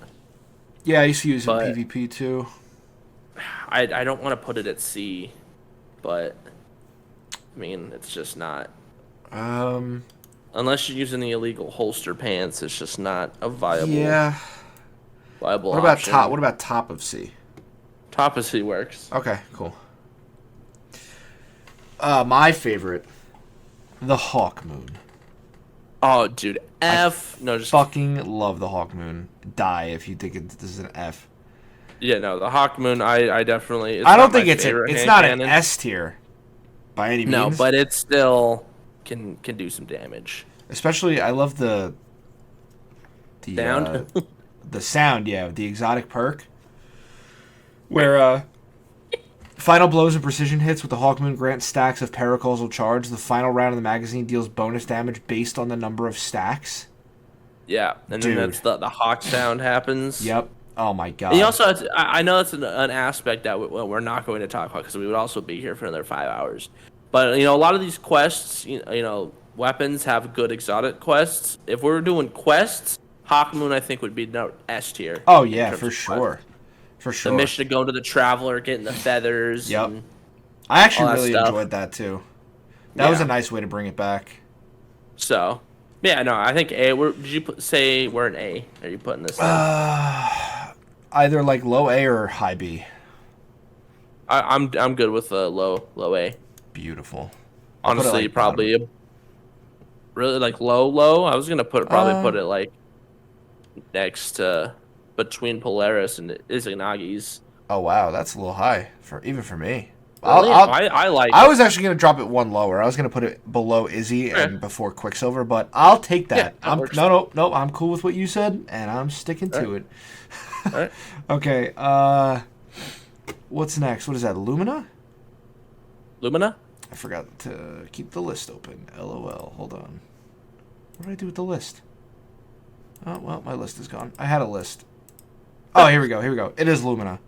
Speaker 1: Yeah, I used to use it in
Speaker 2: but
Speaker 1: PvP too.
Speaker 2: I don't want to put it at C, but I mean, it's just not.
Speaker 1: Um,
Speaker 2: Unless you're using the illegal holster pants, it's just not a
Speaker 1: yeah.
Speaker 2: viable
Speaker 1: What about
Speaker 2: option.
Speaker 1: top? What about top of C?
Speaker 2: Top of C works.
Speaker 1: Okay, cool. My favorite, the Hawk Moon.
Speaker 2: Oh, dude, F. No, just
Speaker 1: Fucking love the Hawk Moon. Die if you think this is an F.
Speaker 2: yeah, no, the Hawk Moon. I definitely. It's
Speaker 1: I don't
Speaker 2: not my
Speaker 1: think it's
Speaker 2: favorite
Speaker 1: it's
Speaker 2: hand
Speaker 1: not
Speaker 2: cannon.
Speaker 1: an S tier by any means.
Speaker 2: No, but it still can do some damage.
Speaker 1: Especially, I love the
Speaker 2: Sound?
Speaker 1: the sound. Yeah, the exotic perk where final blows and precision hits with the Hawk Moon grant stacks of paracausal charge. The final round of the magazine deals bonus damage based on the number of stacks.
Speaker 2: Yeah, and
Speaker 1: Dude.
Speaker 2: then that's the hawk sound happens.
Speaker 1: Yep. Oh my god.
Speaker 2: And you also, I know it's an aspect that we're not going to talk about because we would also be here for another 5 hours. But a lot of these quests, weapons have good exotic quests. If we're doing quests, Hawk Moon I think would be S tier.
Speaker 1: Oh yeah, for sure. For sure.
Speaker 2: The mission to go to the Traveler, getting the feathers.
Speaker 1: Yep.
Speaker 2: And
Speaker 1: I actually
Speaker 2: all that
Speaker 1: really
Speaker 2: stuff.
Speaker 1: enjoyed that too. That was
Speaker 2: Yeah.
Speaker 1: a nice way to bring it back.
Speaker 2: So, yeah, no, I think A. Did you say we're an A? Are you putting this in?
Speaker 1: Either like low A or high B.
Speaker 2: I'm good with low A.
Speaker 1: Beautiful.
Speaker 2: Honestly,
Speaker 1: like
Speaker 2: probably really like low. I was gonna probably put it like next to between Polaris and Izanagi's.
Speaker 1: Oh wow, that's a little high even for me.
Speaker 2: Really? I like.
Speaker 1: I was actually gonna drop it one lower. I was gonna put it below Izzy and before Quicksilver, but I'll take that.
Speaker 2: Yeah, that works.
Speaker 1: No. I'm cool with what you said, and I'm sticking to it.
Speaker 2: All right.
Speaker 1: Okay. What's next? What is that? Lumina?
Speaker 2: Lumina?
Speaker 1: I forgot to keep the list open. LOL. Hold on. What did I do with the list? Oh, well, my list is gone. I had a list. Oh, here we go. It is Lumina.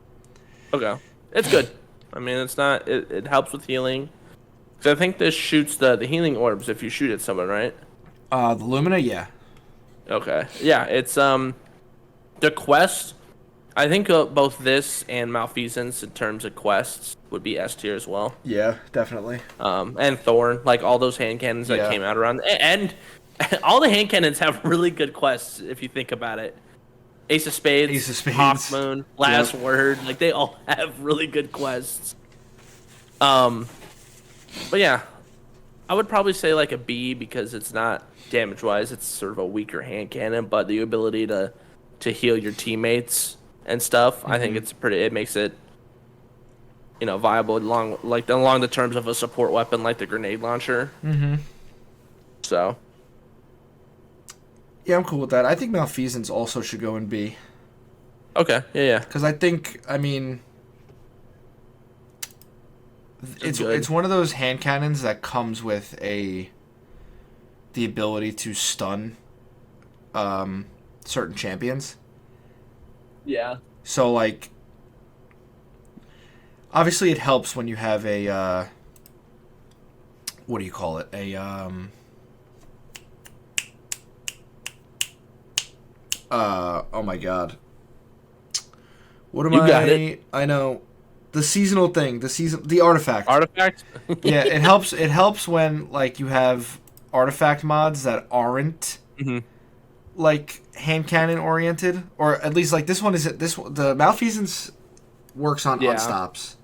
Speaker 2: Okay, it's good. I mean, it's not. It helps with healing. So I think this shoots the healing orbs if you shoot at someone, right?
Speaker 1: The Lumina, yeah.
Speaker 2: Okay. Yeah, it's the quest. I think both this and Malfeasance in terms of quests would be S tier as well.
Speaker 1: Yeah, definitely.
Speaker 2: And Thorn, like all those hand cannons that came out around, and all the hand cannons have really good quests if you think about it. Ace of Spades, Hawk Moon, Last Word, like they all have really good quests. But yeah, I would probably say like a B because it's not damage wise, it's sort of a weaker hand cannon, but the ability to heal your teammates and stuff, I think it makes it viable along the terms of a support weapon like the grenade launcher. So
Speaker 1: yeah, I'm cool with that. I think Malfeasance also should go in B.
Speaker 2: okay, yeah.
Speaker 1: Because I mean, it's one of those hand cannons that comes with the ability to stun certain champions.
Speaker 2: Yeah.
Speaker 1: So like, obviously it helps when you have a what do you call it? Oh my god. What am I?
Speaker 2: Got it.
Speaker 1: I know. The seasonal thing, the artifact.
Speaker 2: Artifact?
Speaker 1: Yeah, it helps. It helps when like you have artifact mods that aren't like hand cannon oriented, or at least like this one isn't. The Malfeasance works on unstops.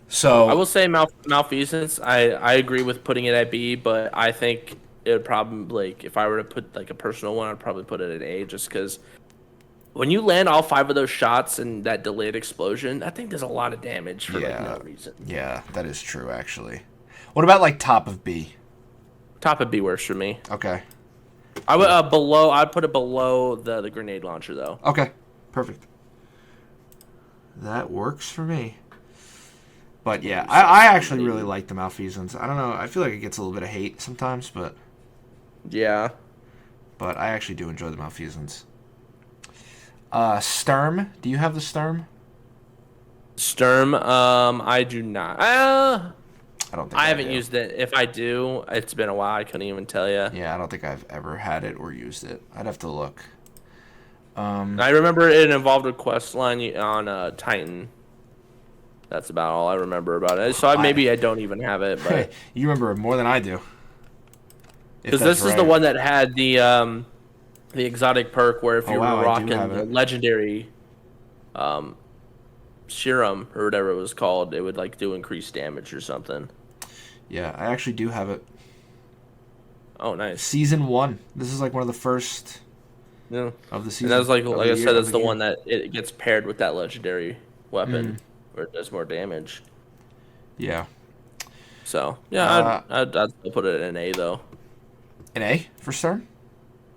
Speaker 1: So
Speaker 2: I will say Malfeasance. I agree with putting it at B, but I think it would probably like if I were to put like a personal one, I'd probably put it at A, just because. When you land all 5 of those shots and that delayed explosion, I think there's a lot of damage for like no reason.
Speaker 1: Yeah, that is true, actually. What about like top of B?
Speaker 2: Top of B works for me.
Speaker 1: Okay.
Speaker 2: I would I'd put it below the grenade launcher though.
Speaker 1: Okay, perfect. That works for me. But yeah, I actually really like the malfeasance. I don't know. I feel like it gets a little bit of hate sometimes, but
Speaker 2: Yeah.
Speaker 1: I actually do enjoy the malfeasance. Sturm. Do you have the Sturm?
Speaker 2: Sturm, I do not.
Speaker 1: I don't think
Speaker 2: I haven't
Speaker 1: do.
Speaker 2: used it. If I do, it's been a while. I couldn't even tell you.
Speaker 1: Yeah, I don't think I've ever had it or used it. I'd have to look.
Speaker 2: I remember it involved a quest line on Titan. That's about all I remember about it. So maybe I don't even have it, but
Speaker 1: you remember it more than I do.
Speaker 2: because this is the one that had the exotic perk where if you were rocking the legendary serum or whatever it was called, it would like do increased damage or something.
Speaker 1: Yeah, I actually do have it.
Speaker 2: Oh, nice.
Speaker 1: Season 1. This is like one of the first of the season.
Speaker 2: And that's like I said, that's the one that it gets paired with that legendary weapon where it does more damage.
Speaker 1: Yeah.
Speaker 2: So yeah, I'd still put it in A though.
Speaker 1: An A for Sturm?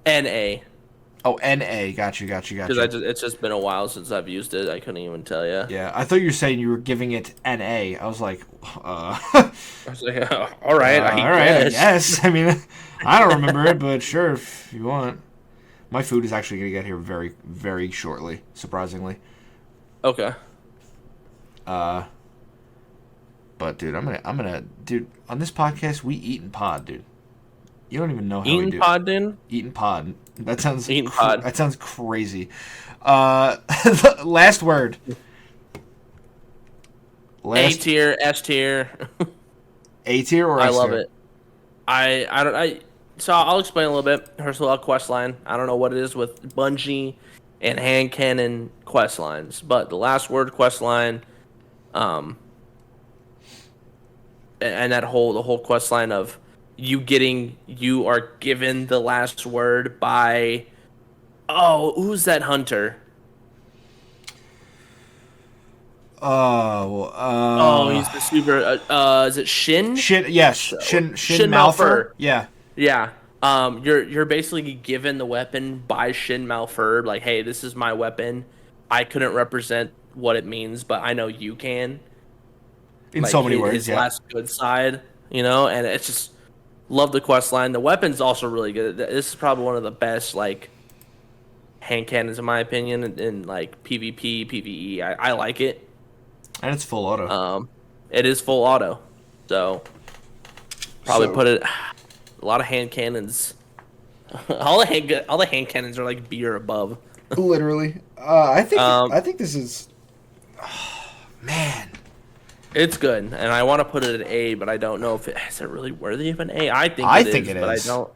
Speaker 2: NA.
Speaker 1: Oh, NA. Got you.
Speaker 2: Because it's just been a while since I've used it. I couldn't even tell you.
Speaker 1: Yeah, I thought you were saying you were giving it NA. I was like,
Speaker 2: I was like, all right,
Speaker 1: I guess. I mean, I don't remember it, but sure, if you want. My food is actually going to get here very, very shortly, surprisingly.
Speaker 2: Okay.
Speaker 1: But dude, I'm gonna, dude, on this podcast, we eat and pod, dude. You don't even know how we do.
Speaker 2: Pod, dude?
Speaker 1: Eat and pod. That sounds
Speaker 2: pod.
Speaker 1: That sounds crazy. Last word.
Speaker 2: A tier, S tier.
Speaker 1: A tier or S tier?
Speaker 2: I love it. So I'll explain a little bit. First of all, quest line. I don't know what it is with Bungie and hand cannon quest lines, but the last word quest line, and the whole quest line of you are given the last word by, who's that hunter? He's the super. Is it Shin?
Speaker 1: Shin, yes. Shin Malphur. Yeah.
Speaker 2: Yeah. You're basically given the weapon by Shin Malphur. Like, hey, this is my weapon. I couldn't represent what it means, but I know you can.
Speaker 1: In so many words,
Speaker 2: his last good side, and it's just love the quest line. The weapon's also really good. This is probably one of the best like hand cannons in my opinion in like PvP, PvE. I like it.
Speaker 1: And it's full auto.
Speaker 2: It is full auto, so probably put it. A lot of hand cannons. all the hand cannons are like B or above.
Speaker 1: Literally, I think this is. Oh, man,
Speaker 2: it's good, and I want to put it at A, but I don't know if is it really worthy of an A. I think it is, but I don't.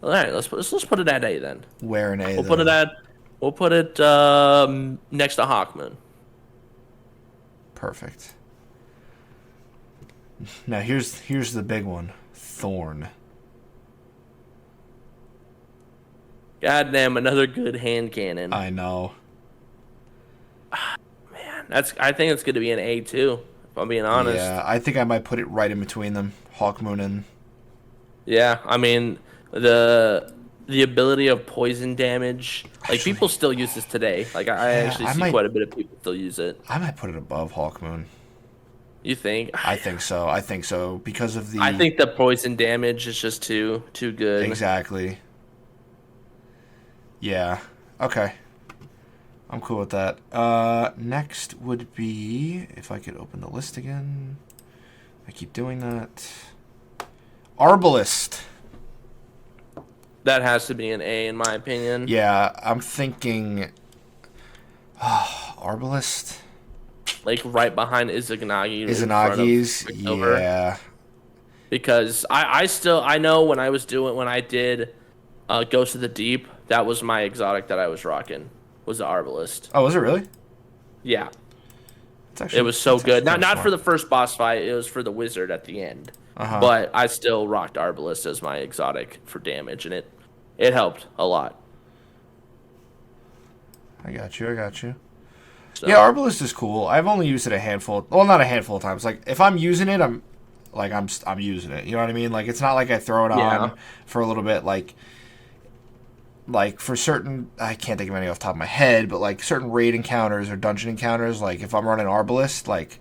Speaker 2: All right, let's put it at A then.
Speaker 1: Where an A?
Speaker 2: We'll put it next to Hawkmoon.
Speaker 1: Perfect. Now here's the big one, Thorn.
Speaker 2: Goddamn, another good hand cannon.
Speaker 1: I know.
Speaker 2: Man, I think it's going to be an A too, if I'm being honest.
Speaker 1: Yeah, I think I might put it right in between them, Hawkmoon and.
Speaker 2: Yeah, I mean the ability of poison damage. Like people still use this today. Like I actually see quite a bit of people still use it.
Speaker 1: I might put it above Hawkmoon.
Speaker 2: You think?
Speaker 1: I think so because of the.
Speaker 2: I think the poison damage is just too good.
Speaker 1: Exactly. Yeah. Okay. I'm cool with that. Next would be if I could open the list again. I keep doing that. Arbalist.
Speaker 2: That has to be an A in my opinion.
Speaker 1: Yeah, I'm thinking. Arbalist.
Speaker 2: Like right behind Izanagi.
Speaker 1: Izanagi's, yeah.
Speaker 2: Because I know when I did Ghost of the Deep, that was my exotic that I was rocking, was the Arbalist.
Speaker 1: Oh, was it really?
Speaker 2: Yeah. It was so good. Not for the first boss fight, it was for the wizard at the end.
Speaker 1: Uh-huh.
Speaker 2: But I still rocked Arbalist as my exotic for damage, and it helped a lot.
Speaker 1: I got you.
Speaker 2: So.
Speaker 1: Yeah, Arbalist is cool. I've only used it a handful. Well, not a handful of times. Like if I'm using it, I'm using it. You know what I mean? Like it's not like I throw it on for a little bit. Like for certain, I can't think of any off the top of my head, but like certain raid encounters or dungeon encounters, like if I'm running Arbalist, like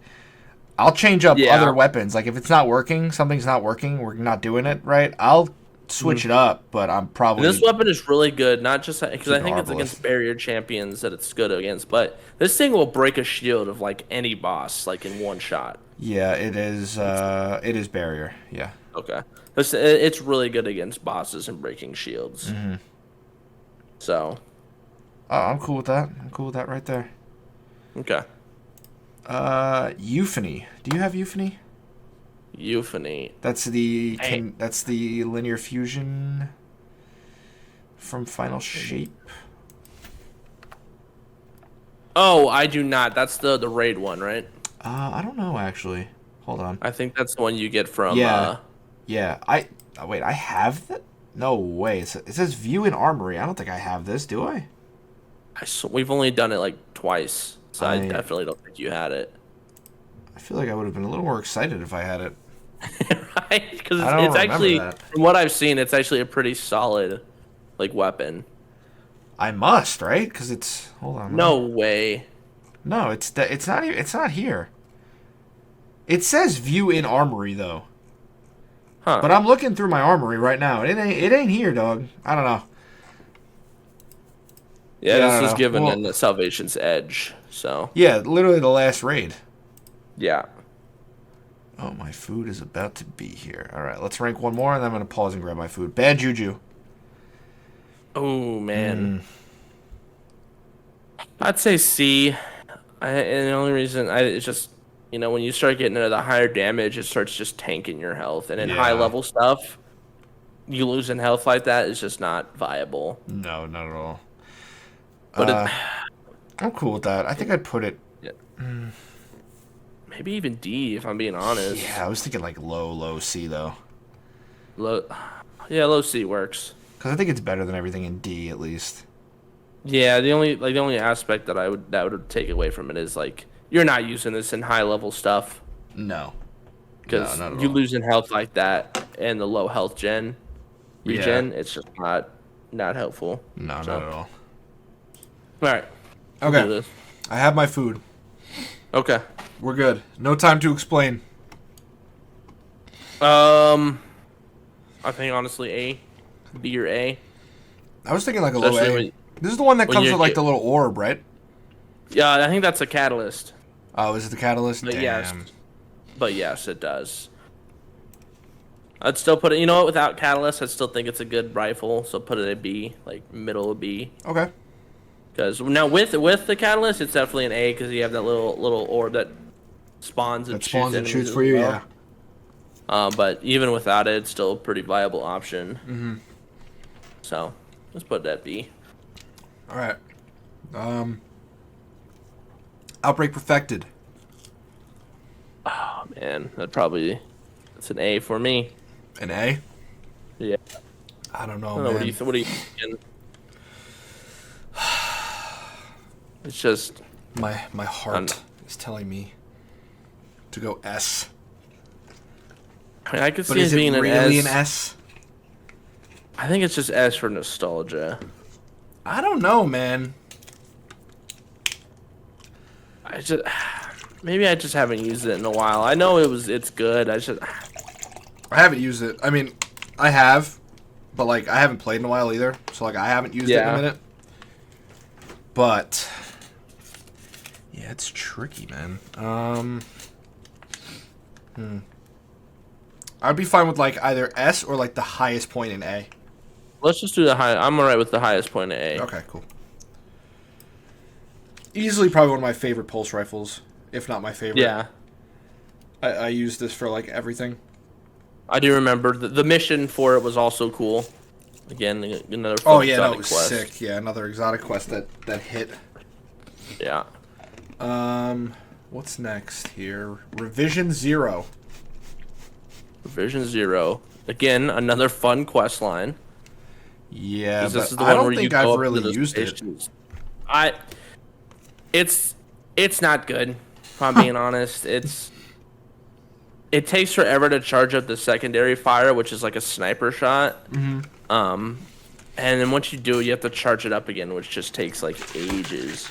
Speaker 1: I'll change up
Speaker 2: Yeah.
Speaker 1: other weapons. Like if it's not working, something's not working, we're not doing it right. I'll switch it up, but I'm
Speaker 2: And
Speaker 1: probably
Speaker 2: this weapon is really good, not just because
Speaker 1: Keep
Speaker 2: I
Speaker 1: it
Speaker 2: think it's
Speaker 1: Arbalest.
Speaker 2: against barrier champions that it's good against, but this thing will break a shield of like any boss like in one shot.
Speaker 1: yeah, it is. It is barrier. Yeah.
Speaker 2: Okay, it's really good against bosses and breaking shields. So,
Speaker 1: Oh, I'm cool with that. I'm cool with that right there.
Speaker 2: okay,
Speaker 1: Euphony. Do you have Euphony?
Speaker 2: Euphony.
Speaker 1: That's the linear fusion from Final Shape.
Speaker 2: Oh, I do not. That's the raid one, right?
Speaker 1: I don't know actually. Hold on.
Speaker 2: I think that's the one you get from.
Speaker 1: Yeah. Yeah. Wait. I have that. No way. It says view in armory. I don't think I have this. Do I?
Speaker 2: We've only done it like twice, so I
Speaker 1: I-
Speaker 2: definitely don't think you had it.
Speaker 1: I feel like I would have been a little more excited if I had it.
Speaker 2: Right? Because
Speaker 1: I don't
Speaker 2: it's
Speaker 1: remember
Speaker 2: actually,
Speaker 1: that.
Speaker 2: from what I've seen, it's actually a pretty solid, like, weapon.
Speaker 1: I must, right? Because it's. Hold on.
Speaker 2: No way.
Speaker 1: No, it's not. It's not here. It says view in armory though.
Speaker 2: Huh.
Speaker 1: But I'm looking through my armory right now. It ain't here, dog. I don't know.
Speaker 2: Yeah,
Speaker 1: I
Speaker 2: this
Speaker 1: don't
Speaker 2: was
Speaker 1: know.
Speaker 2: given
Speaker 1: Well-
Speaker 2: in the Salvation's Edge, so.
Speaker 1: Yeah, literally the last raid.
Speaker 2: Yeah.
Speaker 1: Oh, my food is about to be here. All right, let's rank one more, and then I'm gonna pause and grab my food. Bad juju.
Speaker 2: Oh, man. I'd say C. And the only reason, it's just, when you start getting into the higher damage, it starts just tanking your health. And in
Speaker 1: Yeah.
Speaker 2: high level stuff, you losing health like that is just not viable.
Speaker 1: No, not at all.
Speaker 2: But
Speaker 1: I'm cool with that. I think I'd put it.
Speaker 2: maybe even D, if I'm being honest.
Speaker 1: Yeah, I was thinking like low C though,
Speaker 2: Low C works.
Speaker 1: because I think it's better than everything in D at least.
Speaker 2: Yeah, the only aspect that would take away from it is like you're not using this in high level stuff
Speaker 1: No.
Speaker 2: because
Speaker 1: No, not at
Speaker 2: you
Speaker 1: all.
Speaker 2: losing health like that and the low health regen, it's just not helpful.
Speaker 1: No,
Speaker 2: So.
Speaker 1: not at all.
Speaker 2: All right. Do
Speaker 1: Okay,
Speaker 2: this.
Speaker 1: I have my food.
Speaker 2: Okay.
Speaker 1: We're good. No time to explain.
Speaker 2: I think honestly A, B or A.
Speaker 1: I was thinking like a low
Speaker 2: Especially
Speaker 1: A.
Speaker 2: when-
Speaker 1: This is the one that
Speaker 2: when
Speaker 1: comes
Speaker 2: you
Speaker 1: with like
Speaker 2: get-
Speaker 1: the little orb, right?
Speaker 2: Yeah, I think that's a catalyst.
Speaker 1: Oh, is it the catalyst?
Speaker 2: But
Speaker 1: Damn.
Speaker 2: yes, it does. I'd still put it. You know what? Without catalyst, I still think it's a good rifle. So put it at B, like middle of B.
Speaker 1: Okay.
Speaker 2: Because now with the catalyst, it's definitely an A because you have that little orb that spawns and
Speaker 1: That spawns and
Speaker 2: enemies
Speaker 1: shoots
Speaker 2: as
Speaker 1: for you,
Speaker 2: well.
Speaker 1: yeah.
Speaker 2: But even without it, it's still a pretty viable option. Mm-hmm. So let's put it at B.
Speaker 1: All right. Outbreak perfected.
Speaker 2: Oh man, it's an A for me.
Speaker 1: An A?
Speaker 2: Yeah.
Speaker 1: I don't know,
Speaker 2: I don't know,
Speaker 1: man.
Speaker 2: what are you thinking? It's just
Speaker 1: My heart is telling me to go S.
Speaker 2: I could
Speaker 1: But
Speaker 2: see
Speaker 1: is
Speaker 2: it
Speaker 1: it
Speaker 2: being
Speaker 1: really
Speaker 2: an
Speaker 1: an S?
Speaker 2: I think it's just S for nostalgia.
Speaker 1: I don't know, man.
Speaker 2: Maybe I just haven't used it in a while. I know it's good.
Speaker 1: I haven't used it. I mean, I have, but like I haven't played in a while either. So like I haven't used it in
Speaker 2: Yeah.
Speaker 1: a minute. But yeah, it's tricky, man. I'd be fine with like either S or like the highest point in A.
Speaker 2: Let's just do the high. I'm alright with the highest point of A.
Speaker 1: Okay, cool. Easily probably one of my favorite pulse rifles, if not my favorite.
Speaker 2: Yeah,
Speaker 1: I use this for like everything.
Speaker 2: I do remember the mission for it was also cool. Again, another fun
Speaker 1: Oh yeah, that
Speaker 2: exotic
Speaker 1: was
Speaker 2: quest.
Speaker 1: sick. Yeah, another exotic quest that hit.
Speaker 2: Yeah.
Speaker 1: What's next here? Revision 0.
Speaker 2: Revision 0. Again, another fun quest line.
Speaker 1: Yeah,
Speaker 2: 'Cause this
Speaker 1: but
Speaker 2: is the
Speaker 1: I
Speaker 2: one
Speaker 1: don't
Speaker 2: where you
Speaker 1: think
Speaker 2: go
Speaker 1: I've
Speaker 2: up to
Speaker 1: really
Speaker 2: those
Speaker 1: used it.
Speaker 2: stations. It's not good. If I'm being honest, it takes forever to charge up the secondary fire, which is like a sniper shot. Mm-hmm. And then once you do, you have to charge it up again, which just takes like ages.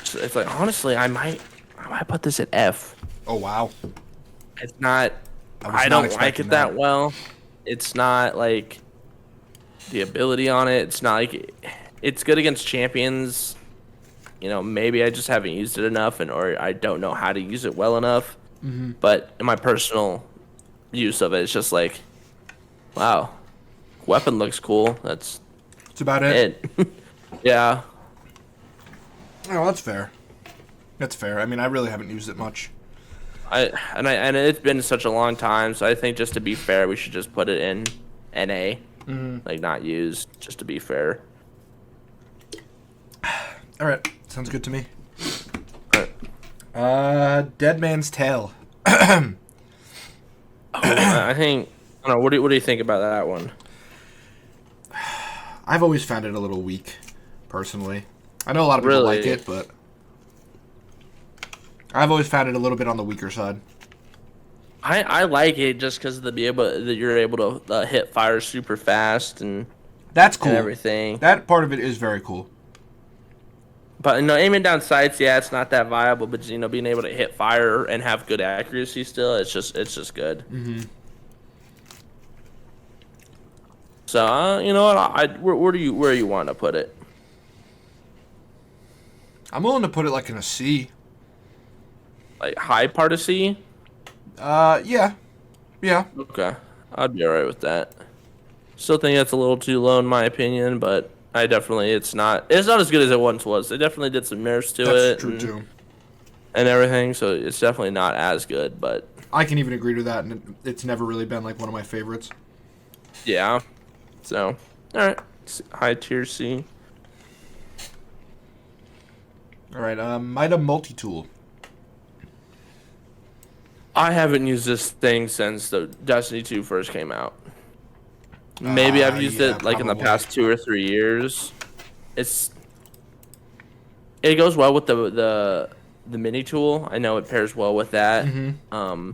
Speaker 2: So it's like honestly, I might put this at F.
Speaker 1: Oh, wow.
Speaker 2: It's not.
Speaker 1: I
Speaker 2: I don't like
Speaker 1: expecting
Speaker 2: it that well. It's not like the ability on it. It's not like it's good against champions. You know, maybe I just haven't used it enough, or I don't know how to use it well enough.
Speaker 1: Mm-hmm.
Speaker 2: But in my personal use of it, it's just like, wow, weapon looks cool. That's
Speaker 1: That's about it.
Speaker 2: it. Yeah.
Speaker 1: Oh, that's fair. That's fair. I mean, I really haven't used it much.
Speaker 2: And it's been such a long time, so I think just to be fair, we should just put it in NA, like not used, just to be fair.
Speaker 1: All right, sounds good to me.
Speaker 2: Alright.
Speaker 1: Dead Man's Tale.
Speaker 2: I think I don't know. What do you think about that one?
Speaker 1: I've always found it a little weak, personally. I know a lot of people like it, but I've always found it a little bit on the weaker side.
Speaker 2: I like it just because that you're able to hit fire super fast and
Speaker 1: That's cool.
Speaker 2: and everything.
Speaker 1: That part of it is very cool.
Speaker 2: But aiming down sights, yeah, it's not that viable. But being able to hit fire and have good accuracy still, it's just good.
Speaker 1: Mm-hmm.
Speaker 2: So you know what? Where you want to put it?
Speaker 1: I'm willing to put it like in a C.
Speaker 2: Like high part of C?
Speaker 1: Yeah. Yeah.
Speaker 2: Okay, I'd be alright with that. Still think that's a little too low in my opinion, but it's not as good as it once was. They definitely did some nerfs to it.
Speaker 1: That's true too.
Speaker 2: And everything, so it's definitely not as good, but
Speaker 1: I can even agree to that, and it's never really been like one of my favorites.
Speaker 2: yeah. So, alright. High tier C.
Speaker 1: Alright, Mida Multi-Tool.
Speaker 2: I haven't used this thing since the Destiny 2 first came out. Maybe I've used it like in the past 2 or 3 years. It goes well with the mini tool. I know it pairs well with that.
Speaker 1: Mm-hmm.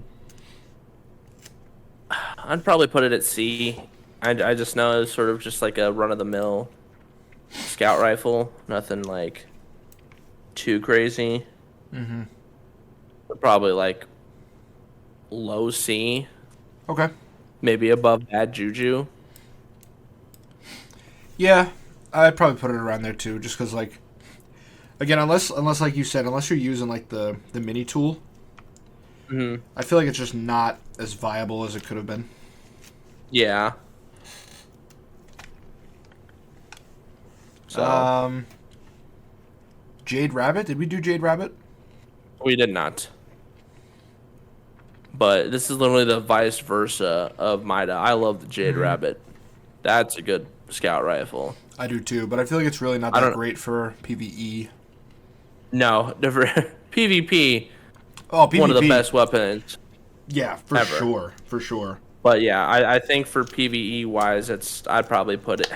Speaker 2: I'd probably put it at C. I just know it's sort of just like a run of the mill scout rifle. Nothing like too crazy.
Speaker 1: Mm-hmm.
Speaker 2: But probably like low C.
Speaker 1: Okay.
Speaker 2: Maybe above bad juju.
Speaker 1: Yeah, I'd probably put it around there too, just because like, again, unless like you said, unless you're using like the mini tool, I feel like it's just not as viable as it could have been.
Speaker 2: Yeah. So
Speaker 1: Jade Rabbit? Did we do Jade Rabbit?
Speaker 2: we did not. But this is literally the vice versa of Mida. I love the Jade Rabbit. That's a good scout rifle.
Speaker 1: I do too, but I feel like it's really not that great for PvE.
Speaker 2: No, PvP.
Speaker 1: Oh, PvP.
Speaker 2: One of the best weapons.
Speaker 1: Yeah, for
Speaker 2: ever.
Speaker 1: sure, for sure.
Speaker 2: But yeah, I think for PvE wise, I'd probably put it.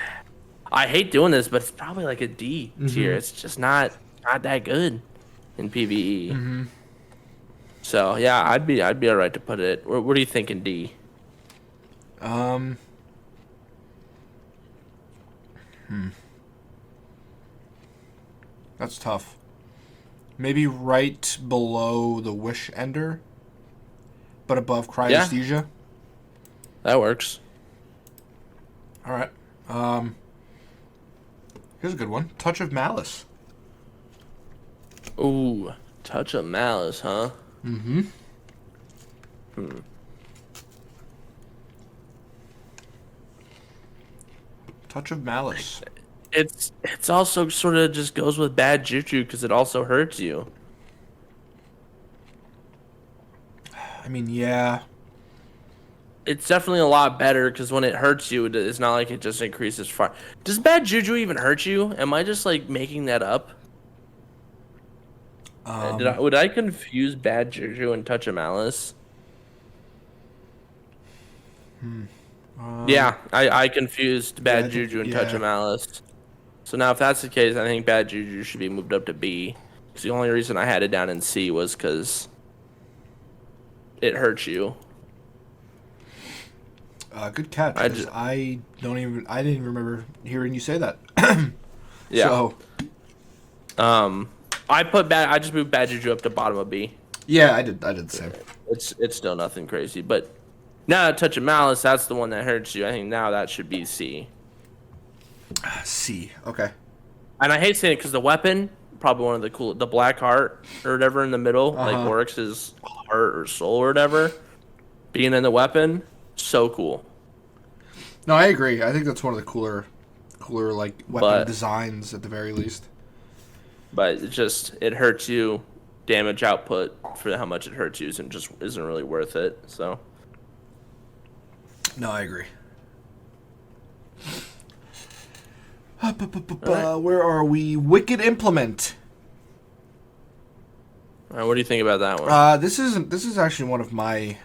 Speaker 2: I hate doing this, but it's probably like a D tier. It's just not that good in PvE. So yeah, I'd be alright to put it. What do you think in D?
Speaker 1: That's tough. Maybe right below the Wish Ender, but above Cryesthesia.
Speaker 2: That works.
Speaker 1: All right. Here's a good one. Touch of Malice.
Speaker 2: Ooh, Touch of Malice, huh?
Speaker 1: Touch of Malice.
Speaker 2: It's also sort of just goes with bad juju because it also hurts you.
Speaker 1: I mean, yeah.
Speaker 2: It's definitely a lot better because when it hurts you, it's not like it just increases fire. Does bad juju even hurt you? Am I just like making that up? Would I confuse bad juju and Touch of Malice? Yeah, I confused bad juju and Touch of Malice. So now if that's the case, I think bad juju should be moved up to B. Because the only reason I had it down in C was because it hurts you.
Speaker 1: Good catch. I didn't even remember hearing you say that.
Speaker 2: Yeah.
Speaker 1: So,
Speaker 2: I just moved bad juju up to bottom of B.
Speaker 1: Yeah, I did the same.
Speaker 2: It's still nothing crazy, but now a touch of malice, that's the one that hurts you. I think now that should be C.
Speaker 1: C. Okay.
Speaker 2: And I hate saying it because the weapon, probably one of the cool, the black heart or whatever in the middle, like Oryx's heart or soul or whatever, being in the weapon, so cool.
Speaker 1: No, I agree. I think that's one of the cooler like weapon designs at the very least.
Speaker 2: But it hurts you. Damage output for how much it hurts you isn't really worth it. So.
Speaker 1: No, I agree.
Speaker 2: Right.
Speaker 1: Where are we? Wicked Implement.
Speaker 2: All right, what do you think about that one?
Speaker 1: This is actually one of my.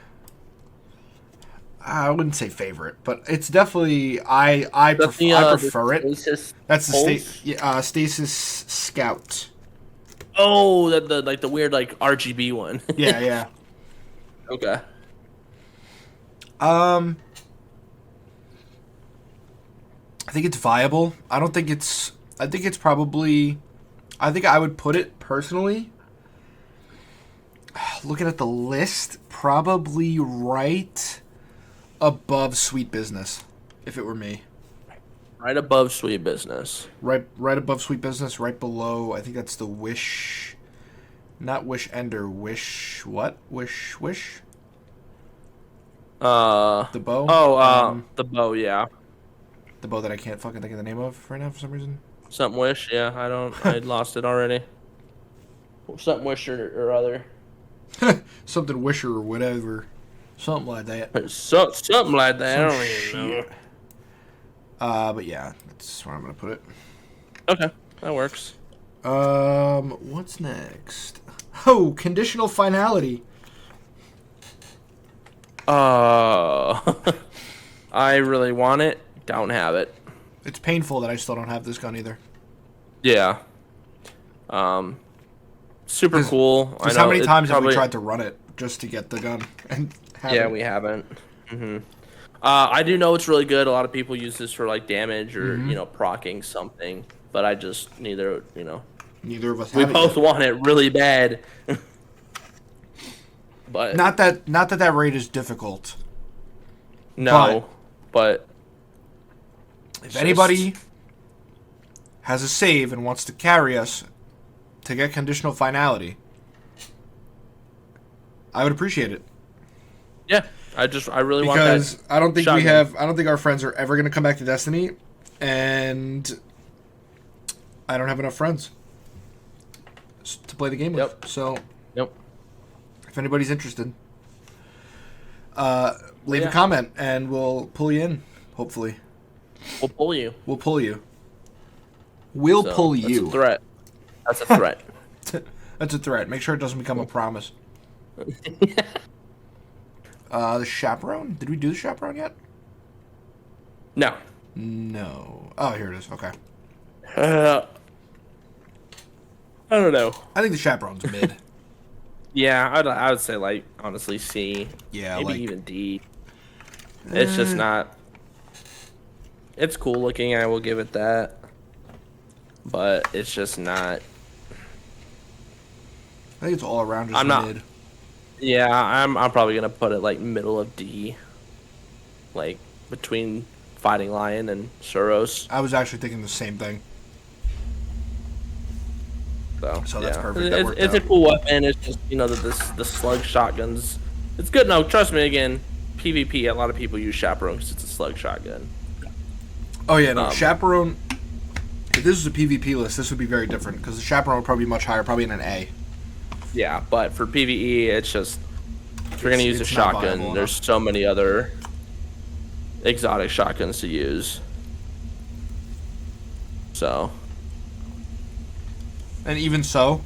Speaker 1: I wouldn't say favorite, but it's definitely I prefer it. That's the Stasis Scout.
Speaker 2: Oh, the weird like RGB one.
Speaker 1: Yeah.
Speaker 2: Okay.
Speaker 1: I think it's viable. I think I would put it personally. Looking at the list, probably right above Sweet Business, if it were me.
Speaker 2: Right above Sweet Business.
Speaker 1: Right above Sweet Business, right below. I think that's the Wish, not Wish Ender. Wish what? Wish. The bow.
Speaker 2: Oh, the bow. Yeah.
Speaker 1: The bow that I can't fucking think of the name of right now for some reason.
Speaker 2: Something Wish. Yeah, I lost it already. Something Wish or other.
Speaker 1: Something Wisher or whatever. Something like that.
Speaker 2: Something like that. I don't even know.
Speaker 1: But yeah, that's where I'm gonna put it.
Speaker 2: Okay, that works.
Speaker 1: What's next? Oh, conditional finality.
Speaker 2: I really want it. Don't have it.
Speaker 1: It's painful that I still don't have this gun either.
Speaker 2: Yeah. Super cool.
Speaker 1: Because how many times have we tried to run it just to get the gun and
Speaker 2: we haven't. Mm-hmm. I do know it's really good. A lot of people use this for like damage or proccing something, but I just neither of us. We both want it really bad. But
Speaker 1: not that raid is difficult.
Speaker 2: No, but
Speaker 1: if anybody has a save and wants to carry us to get conditional finality, I would appreciate it.
Speaker 2: Yeah, I really want that.
Speaker 1: Because I don't think I don't think our friends are ever going to come back to Destiny, and I don't have enough friends to play the game with. So, if anybody's interested, leave a comment and we'll pull you in. Hopefully,
Speaker 2: we'll pull you.
Speaker 1: We'll pull you. We'll pull you.
Speaker 2: That's a threat. That's a threat.
Speaker 1: That's a threat. Make sure it doesn't become a promise. The chaperone? Did we do the chaperone yet?
Speaker 2: No.
Speaker 1: No. Oh, here it is. Okay.
Speaker 2: I don't know.
Speaker 1: I think the chaperone's mid.
Speaker 2: Yeah, I would say like honestly C.
Speaker 1: Yeah,
Speaker 2: maybe even D. It's just not. It's cool looking. I will give it that. But it's just not.
Speaker 1: I think it's all around just mid.
Speaker 2: Yeah, I'm probably gonna put it like middle of D. Like between Fighting Lion and Suros.
Speaker 1: I was actually thinking the same thing. So that's perfect.
Speaker 2: It's a cool weapon. It's just the slug shotguns. It's good. No, trust me. Again, PvP. A lot of people use chaperone because it's a slug shotgun.
Speaker 1: Oh yeah, no chaperone. If this was a PvP list, this would be very different because the chaperone would probably be much higher, probably in an A.
Speaker 2: Yeah, but for PvE, it's just if you're gonna use a shotgun, there's so many other exotic shotguns to use. So.
Speaker 1: And even so,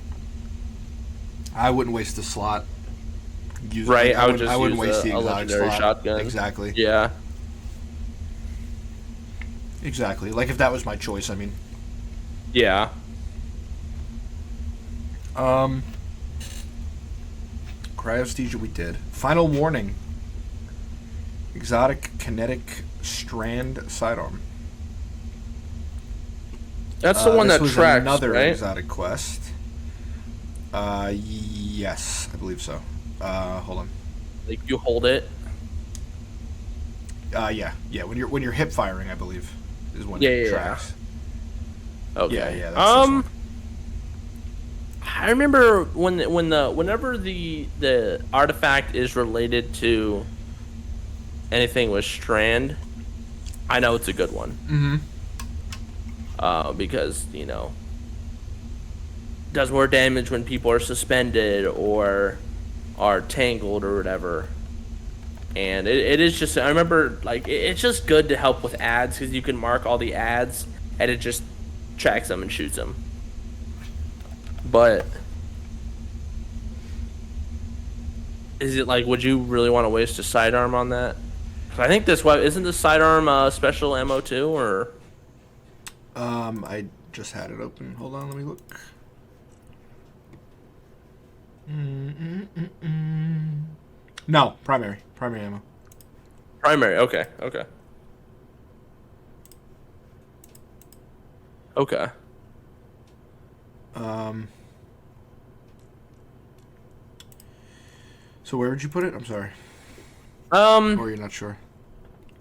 Speaker 1: I wouldn't waste the slot.
Speaker 2: Right, I wouldn't
Speaker 1: waste the
Speaker 2: a legendary
Speaker 1: slot.
Speaker 2: shotgun.
Speaker 1: Exactly.
Speaker 2: Yeah.
Speaker 1: Exactly. Like if that was my choice, I mean.
Speaker 2: Yeah.
Speaker 1: Cryosthesia we did. Final warning. Exotic kinetic strand sidearm.
Speaker 2: That's the one that tracks,
Speaker 1: another
Speaker 2: right?
Speaker 1: exotic quest. Yes, I believe so. Hold on.
Speaker 2: Like you hold it.
Speaker 1: Yeah. When you're hip firing, I believe, is when
Speaker 2: Yeah,
Speaker 1: it
Speaker 2: yeah,
Speaker 1: tracks.
Speaker 2: yeah. Okay.
Speaker 1: Yeah. That's this one.
Speaker 2: I remember whenever the artifact is related to anything with strand, I know it's a good one.
Speaker 1: Mm-hmm.
Speaker 2: Because does more damage when people are suspended or are tangled or whatever. And it is just, I remember, like, it's just good to help with ads because you can mark all the ads and it just tracks them and shoots them. But is it like, would you really want to waste a sidearm on that? 'Cause I think isn't the sidearm special ammo too, or?
Speaker 1: I just had it open. Hold on, let me look. No, primary ammo.
Speaker 2: Primary, okay. Okay.
Speaker 1: So where would you put it? I'm sorry. Or you're not sure?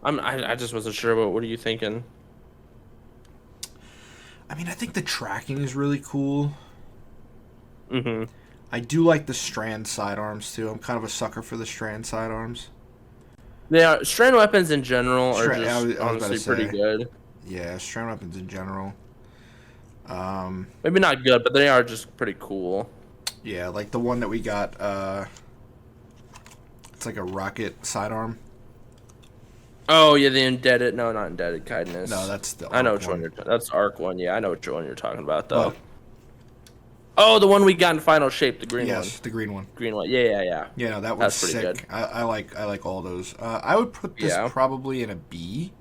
Speaker 2: I just wasn't sure. But what are you thinking?
Speaker 1: I mean, I think the tracking is really cool.
Speaker 2: Mm-hmm.
Speaker 1: I do like the strand sidearms too. I'm kind of a sucker for the strand sidearms.
Speaker 2: Yeah, strand weapons in general are just
Speaker 1: I was
Speaker 2: honestly pretty good.
Speaker 1: Yeah, strand weapons in general.
Speaker 2: Maybe not good, but they are just pretty cool.
Speaker 1: Yeah, like the one that we got. It's like a rocket sidearm.
Speaker 2: Oh yeah, the indebted. No, not indebted kindness.
Speaker 1: No, that's the.
Speaker 2: I know
Speaker 1: Arc
Speaker 2: which one
Speaker 1: one.
Speaker 2: that's the arc one. Yeah, I know which one you're talking about though.
Speaker 1: What?
Speaker 2: Oh, the one we got in final shape, the green one.
Speaker 1: Yes, the green one.
Speaker 2: Green one. Yeah.
Speaker 1: Yeah, no, that one's
Speaker 2: That's pretty
Speaker 1: sick.
Speaker 2: good.
Speaker 1: I like all those. I would put this probably in a B.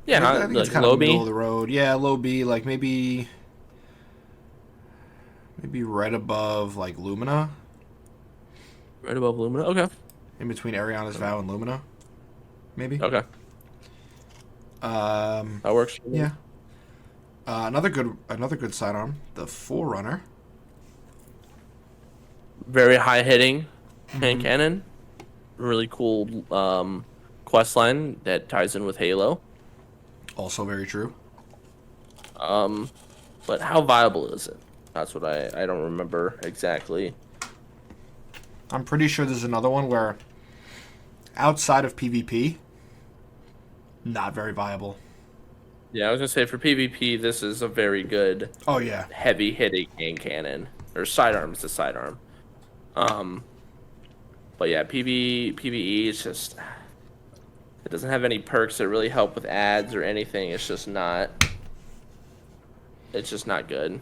Speaker 2: Yeah,
Speaker 1: I think it's kind
Speaker 2: low
Speaker 1: of
Speaker 2: B.
Speaker 1: middle of the road. Yeah, low B, like maybe right above like Lumina.
Speaker 2: Right above Lumina. Okay.
Speaker 1: In between Ariana's Vow and Lumina, maybe.
Speaker 2: Okay. That works for me.
Speaker 1: Yeah. Another good sidearm, the Forerunner.
Speaker 2: Very high hitting hand cannon. Really cool quest line that ties in with Halo.
Speaker 1: Also very true.
Speaker 2: But how viable is it? That's what I don't remember exactly.
Speaker 1: I'm pretty sure there's another one where outside of PvP, not very viable.
Speaker 2: Yeah, I was gonna say for PvP, this is a very good.
Speaker 1: Oh yeah.
Speaker 2: Heavy hitting hand cannon or sidearm. It's a sidearm. But yeah, PvE is just. It doesn't have any perks that really help with ads or anything. It's just not. It's just not good.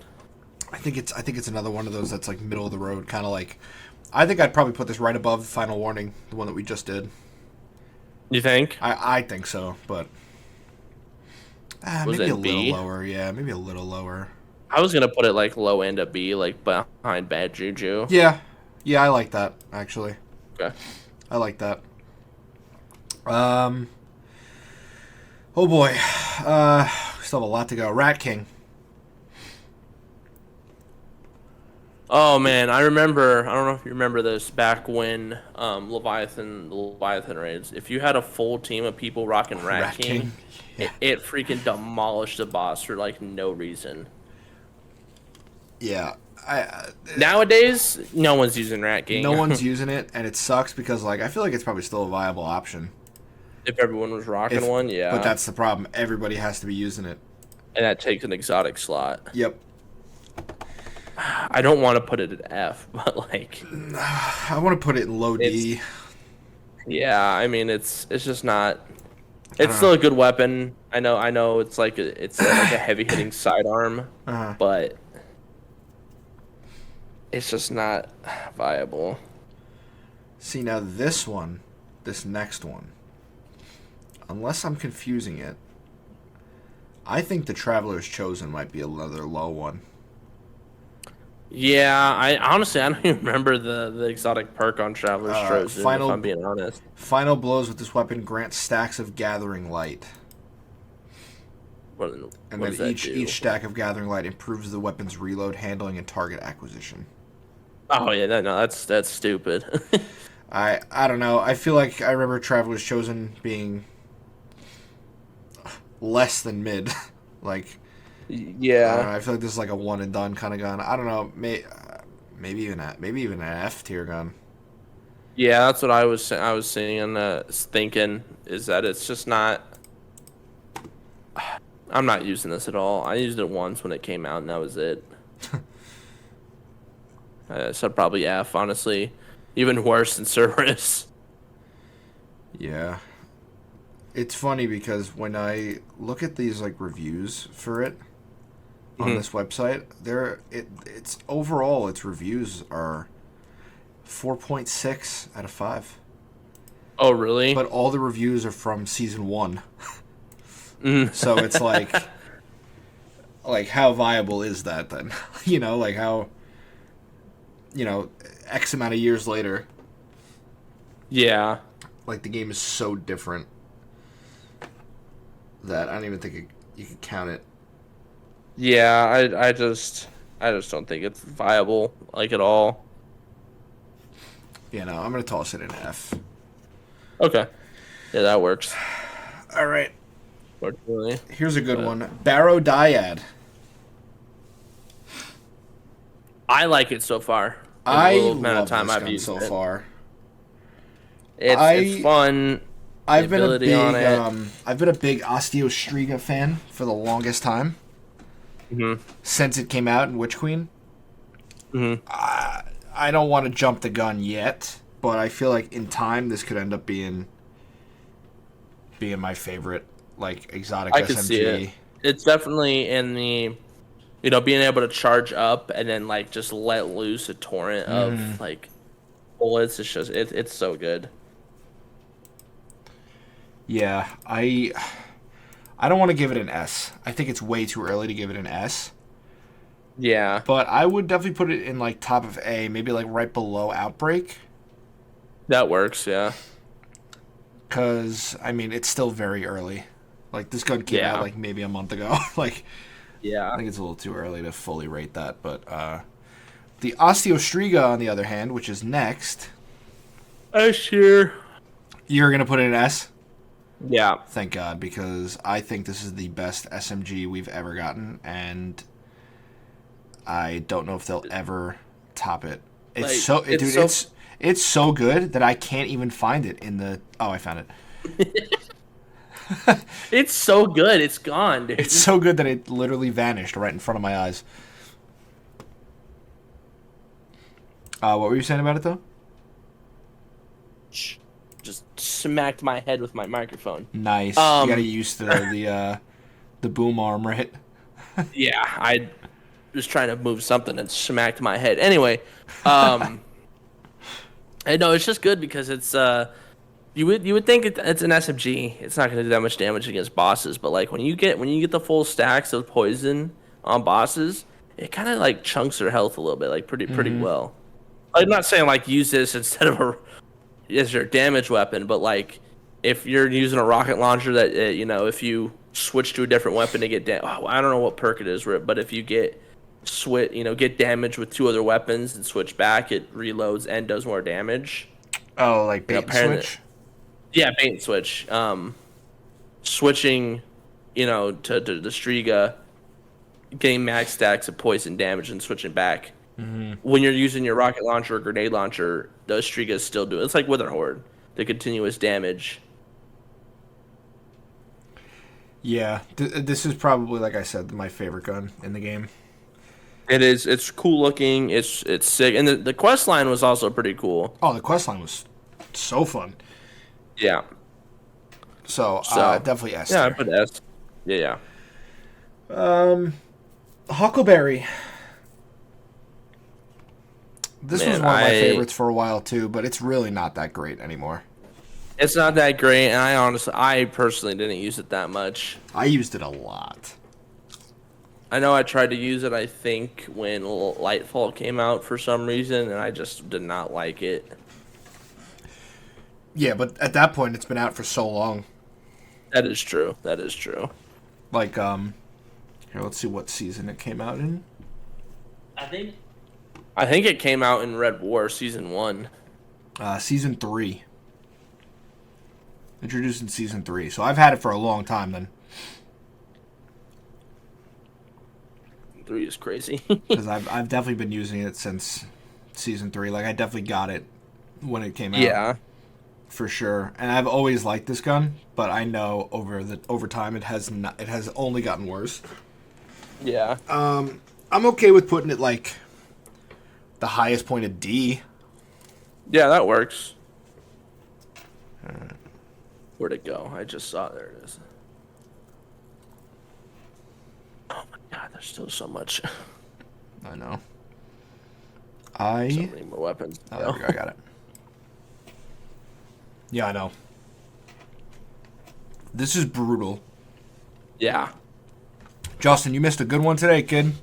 Speaker 1: I think it's another one of those that's like middle of the road, kind of like. I think I'd probably put this right above Final Warning, the one that we just did.
Speaker 2: You think?
Speaker 1: I think so, but
Speaker 2: Was
Speaker 1: maybe
Speaker 2: it
Speaker 1: a
Speaker 2: B?
Speaker 1: little lower. Yeah, maybe a little lower.
Speaker 2: I was gonna put it like low end of B, like behind Bad Juju.
Speaker 1: Yeah, I like that actually.
Speaker 2: Okay.
Speaker 1: I like that. Oh boy, we still have a lot to go. Rat King.
Speaker 2: Oh man, I remember. I don't know if you remember this back when the Leviathan raids. If you had a full team of people rocking Rat King,
Speaker 1: Yeah.
Speaker 2: it freaking demolished the boss for like no reason.
Speaker 1: Yeah,
Speaker 2: Nowadays, no one's using Rat King.
Speaker 1: no one's using it, and it sucks because like I feel like it's probably still a viable option.
Speaker 2: If everyone was rocking one, yeah.
Speaker 1: But that's the problem. Everybody has to be using it.
Speaker 2: And that takes an exotic slot.
Speaker 1: Yep.
Speaker 2: I don't want to put it at F, but like
Speaker 1: I want to put it in low D.
Speaker 2: Yeah, I mean it's just not. It's still a good weapon. I know. It's like a heavy hitting sidearm, but it's just not viable.
Speaker 1: See now this next one, unless I'm confusing it, I think the Traveler's Chosen might be another low one.
Speaker 2: Yeah, I don't even remember the exotic perk on Traveler's Chosen, if I'm being honest.
Speaker 1: Final blows with this weapon grant stacks of Gathering Light.
Speaker 2: What
Speaker 1: And
Speaker 2: does
Speaker 1: then
Speaker 2: that do?
Speaker 1: each stack of Gathering Light improves the weapon's reload, handling, and target acquisition.
Speaker 2: Oh yeah, no, that's stupid.
Speaker 1: I don't know. I feel like I remember Traveler's Chosen being less than mid. Like, I don't
Speaker 2: Yeah,
Speaker 1: know. I feel like this is like a one and done kind of gun. I don't know. Maybe even an F tier gun.
Speaker 2: yeah, that's what I was saying, thinking is that it's just not. I'm not using this at all. I used it once when it came out, and that was it. So probably F, honestly. Even worse than Cerberus.
Speaker 1: Yeah. It's funny because when I look at these like reviews for it on
Speaker 2: Mhm.
Speaker 1: this website, it's overall its reviews are 4.6 out of 5.
Speaker 2: Oh, really?
Speaker 1: But all the reviews are from season 1.
Speaker 2: Mm.
Speaker 1: So it's like how viable is that then? Like how X amount of years later,
Speaker 2: Yeah.
Speaker 1: like the game is so different that I don't even think you can count it.
Speaker 2: Yeah, I just don't think it's viable like at all.
Speaker 1: I'm gonna toss it in F.
Speaker 2: Okay. Yeah, that works.
Speaker 1: All right,
Speaker 2: Fortunately.
Speaker 1: here's a good
Speaker 2: But
Speaker 1: one. Barrow Dyad.
Speaker 2: I like it so far. In the
Speaker 1: I
Speaker 2: little amount of
Speaker 1: love
Speaker 2: time
Speaker 1: this
Speaker 2: I've
Speaker 1: gun
Speaker 2: used
Speaker 1: so
Speaker 2: it.
Speaker 1: far.
Speaker 2: It's
Speaker 1: I
Speaker 2: fun. The
Speaker 1: I've been a
Speaker 2: ability on
Speaker 1: big
Speaker 2: it.
Speaker 1: Osteostriga fan for the longest time
Speaker 2: Mhm.
Speaker 1: since it came out in Witch Queen.
Speaker 2: Mhm.
Speaker 1: I don't want to jump the gun yet, but I feel like in time this could end up being my favorite like exotic
Speaker 2: I could see it.
Speaker 1: SMG.
Speaker 2: It's definitely in the being able to charge up and then like just let loose a torrent of like bullets. It's just it's so good.
Speaker 1: Yeah, I don't want to give it an S. I think it's way too early to give it an S.
Speaker 2: Yeah,
Speaker 1: But I would definitely put it in like top of A, maybe like right below Outbreak,
Speaker 2: that works. Yeah,
Speaker 1: because I mean it's still very early. Like this gun came out
Speaker 2: yeah,
Speaker 1: like maybe a month ago. Like I
Speaker 2: yeah.
Speaker 1: think it's a little too early to fully rate that. But the Osteostriga, on the other hand, which is next,
Speaker 2: I sure.
Speaker 1: you're gonna put it in S.
Speaker 2: Yeah,
Speaker 1: Thank God, because I think this is the best SMG we've ever gotten, and I don't know if they'll ever top it. It's
Speaker 2: like
Speaker 1: so,
Speaker 2: it's
Speaker 1: dude,
Speaker 2: so
Speaker 1: it's so good that I can't even find it in the. Oh, I found it.
Speaker 2: it's so good. It's gone,
Speaker 1: It's
Speaker 2: dude.
Speaker 1: so good that it literally vanished right in front of my eyes. What were you saying about it though?
Speaker 2: Just smacked my head with my microphone.
Speaker 1: Nice. You got to
Speaker 2: Um,
Speaker 1: get used to the boom arm, right?
Speaker 2: yeah, I was trying to move something and smacked my head. Anyway, um, I know it's just good because it's you would think it's an SMG. It's not going to do that much damage against bosses, but like when you get the full stacks of poison on bosses, it kind of like chunks their health a little bit, like pretty well. I'm not saying like use this instead of a as your damage weapon, but like if you're using a rocket launcher that if you switch to a different weapon to get I don't know what perk it is, but if you get damage with two other weapons and switch back, it reloads and does more damage.
Speaker 1: Oh, like bait and
Speaker 2: Apparently,
Speaker 1: switch.
Speaker 2: yeah, bait and switch. Switching, to the Striga, getting max stacks of poison damage and switching back. When you're using your rocket launcher or grenade launcher, those Strigas still do it. It's like Witherhorde, the continuous damage.
Speaker 1: Yeah, this is probably, like I said, my favorite gun in the game.
Speaker 2: It is. It's cool looking. It's sick, and the quest line was also pretty cool.
Speaker 1: Oh, the quest line was so fun.
Speaker 2: Yeah.
Speaker 1: So
Speaker 2: So
Speaker 1: definitely S
Speaker 2: yeah, I
Speaker 1: tier.
Speaker 2: put S. Yeah, yeah.
Speaker 1: Huckleberry. This was
Speaker 2: Man,
Speaker 1: one of my favorites for a while too, but it's really not that great anymore.
Speaker 2: it's not that great, and I personally didn't use it that much.
Speaker 1: I used it a lot.
Speaker 2: I know I tried to use it, I think, when Lightfall came out for some reason, and I just did not like it.
Speaker 1: Yeah, but at that point, it's been out for so long.
Speaker 2: That is true. That is true.
Speaker 1: Like, here, let's see what season it came out in.
Speaker 2: I think I think it came out in Red War Season 1.
Speaker 1: Season 3. Introduced in Season 3. So I've had it for a long time then.
Speaker 2: 3 is crazy.
Speaker 1: Because I've definitely been using it since Season 3. Like, I definitely got it when it came out.
Speaker 2: Yeah.
Speaker 1: For sure. And I've always liked this gun, but I know over time it has only gotten worse.
Speaker 2: Yeah.
Speaker 1: I'm okay with putting it, like, the highest point of D.
Speaker 2: Yeah, that works. Where'd it go? I just saw it. There it is. Oh my god, there's still so much.
Speaker 1: I know.
Speaker 2: So many more weapons.
Speaker 1: Oh, there we go. I got it. Yeah, I know. This is brutal.
Speaker 2: Yeah.
Speaker 1: Justin, you missed a good one today, kid.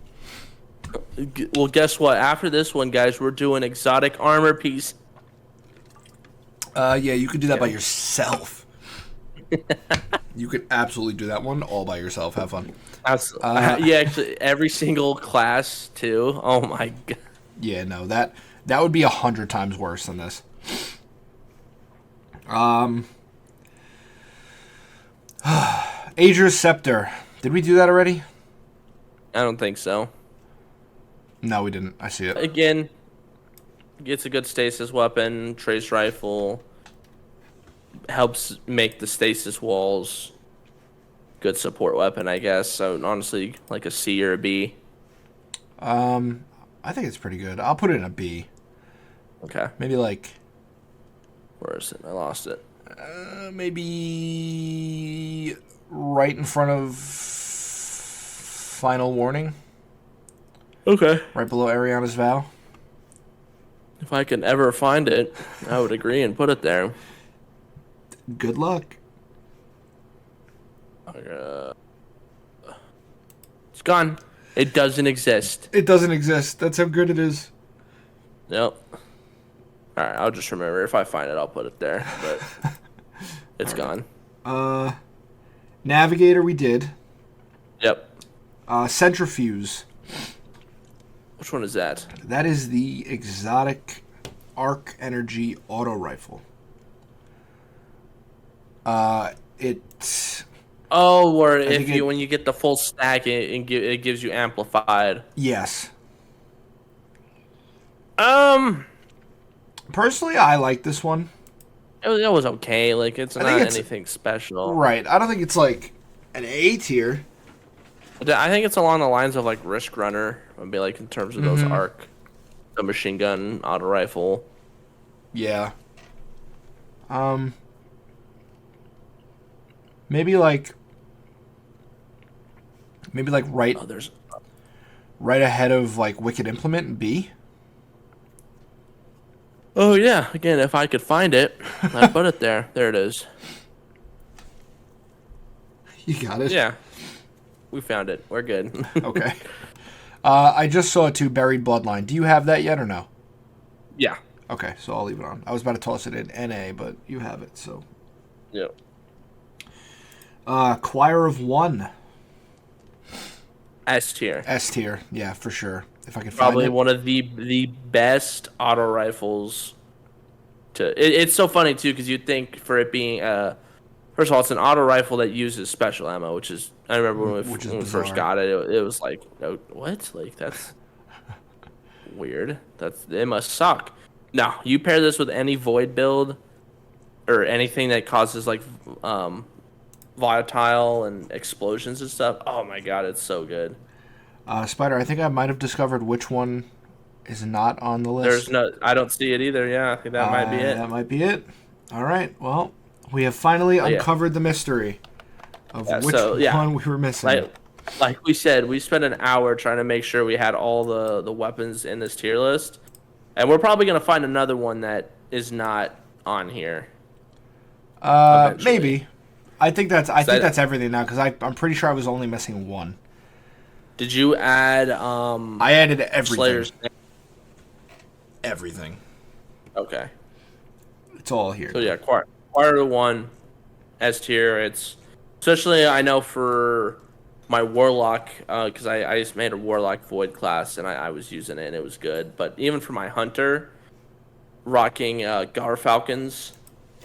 Speaker 2: Well, guess what? After this one, guys, we're doing exotic armor piece.
Speaker 1: Yeah, you could do that by yourself. You could absolutely do that one all by yourself. Have fun.
Speaker 2: Yeah, actually, every single class too. Oh my god.
Speaker 1: Yeah, no, that would be 100 times worse than this. Ager's Scepter. Did we do that already?
Speaker 2: I don't think so.
Speaker 1: No, we didn't. I see it.
Speaker 2: Again, gets a good stasis weapon, trace rifle, helps make the stasis walls. Good support weapon, I guess. So honestly, like a C or a B.
Speaker 1: I think it's pretty good. I'll put it in a B.
Speaker 2: Okay.
Speaker 1: Maybe like.
Speaker 2: Where is it? I lost it.
Speaker 1: Maybe right in front of Final Warning.
Speaker 2: Okay.
Speaker 1: Right below Ariana's Vow.
Speaker 2: If I can ever find it, I would agree and put it there.
Speaker 1: Good luck.
Speaker 2: It's gone. It doesn't exist.
Speaker 1: It doesn't exist. That's how good it is.
Speaker 2: Nope. Alright, I'll just remember. If I find it, I'll put it there. But it's gone.
Speaker 1: Navigator we did.
Speaker 2: Yep.
Speaker 1: Centrifuge.
Speaker 2: Which one is that?
Speaker 1: That is the exotic arc energy auto rifle. It.
Speaker 2: Oh, where when you get the full stack, it gives you amplified.
Speaker 1: Yes.
Speaker 2: Personally,
Speaker 1: I like this one.
Speaker 2: It was okay. Like it's not anything special.
Speaker 1: Right. I don't think it's like an A tier.
Speaker 2: I think it's along the lines of like Risk Runner. Would be like in terms of those arc, the machine gun, auto rifle.
Speaker 1: Yeah. Maybe like right.
Speaker 2: Oh, there's
Speaker 1: right ahead of like Wicked Implement and B.
Speaker 2: Oh yeah, again, if I could find it, I'd put it there. There it is.
Speaker 1: You got it?
Speaker 2: Yeah. We found it. We're good.
Speaker 1: Okay. I just saw it too, Buried Bloodline. Do you have that yet or no?
Speaker 2: Yeah.
Speaker 1: Okay, so I'll leave it on. I was about to toss it in NA, but you have it, so.
Speaker 2: Yep.
Speaker 1: Choir of One.
Speaker 2: S tier.
Speaker 1: S tier, yeah, for sure. If I can find
Speaker 2: Probably
Speaker 1: it.
Speaker 2: one of the best auto rifles. It's so funny too because you'd think for it being first of all it's an auto rifle that uses special ammo, which is I remember when we first got it, it was like what, like that's weird. It must suck. No, you pair this with any void build or anything that causes like volatile and explosions and stuff. Oh my god, it's so good.
Speaker 1: Spider, I think I might have discovered which one is not on the list.
Speaker 2: I don't see it either. Yeah, I think that might be it.
Speaker 1: That might be it. All right. Well, we have finally uncovered the mystery of which one we were missing.
Speaker 2: Like we said, we spent an hour trying to make sure we had all the weapons in this tier list, and we're probably gonna find another one that is not on here.
Speaker 1: Maybe. I think that's everything now because I'm pretty sure I was only missing one.
Speaker 2: Did you add?
Speaker 1: I added everything.
Speaker 2: Slayer's name?
Speaker 1: Everything.
Speaker 2: Okay.
Speaker 1: It's all here.
Speaker 2: So yeah, Choir of One, S tier. It's especially I know for my warlock, because I just made a warlock void class and I was using it and it was good. But even for my hunter, rocking Gar Falcons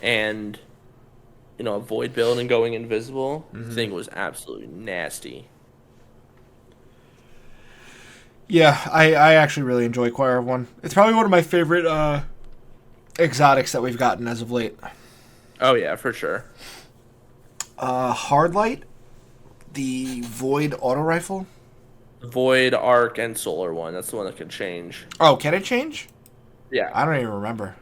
Speaker 2: and a void build and going invisible, I think was absolutely nasty.
Speaker 1: Yeah, I actually really enjoy Choir of One. It's probably one of my favorite exotics that we've gotten as of late.
Speaker 2: Oh yeah, for sure.
Speaker 1: Hardlight, the Void auto rifle.
Speaker 2: Void, Arc, and Solar one. That's the one that can change.
Speaker 1: Oh, can it change?
Speaker 2: Yeah.
Speaker 1: I don't even remember.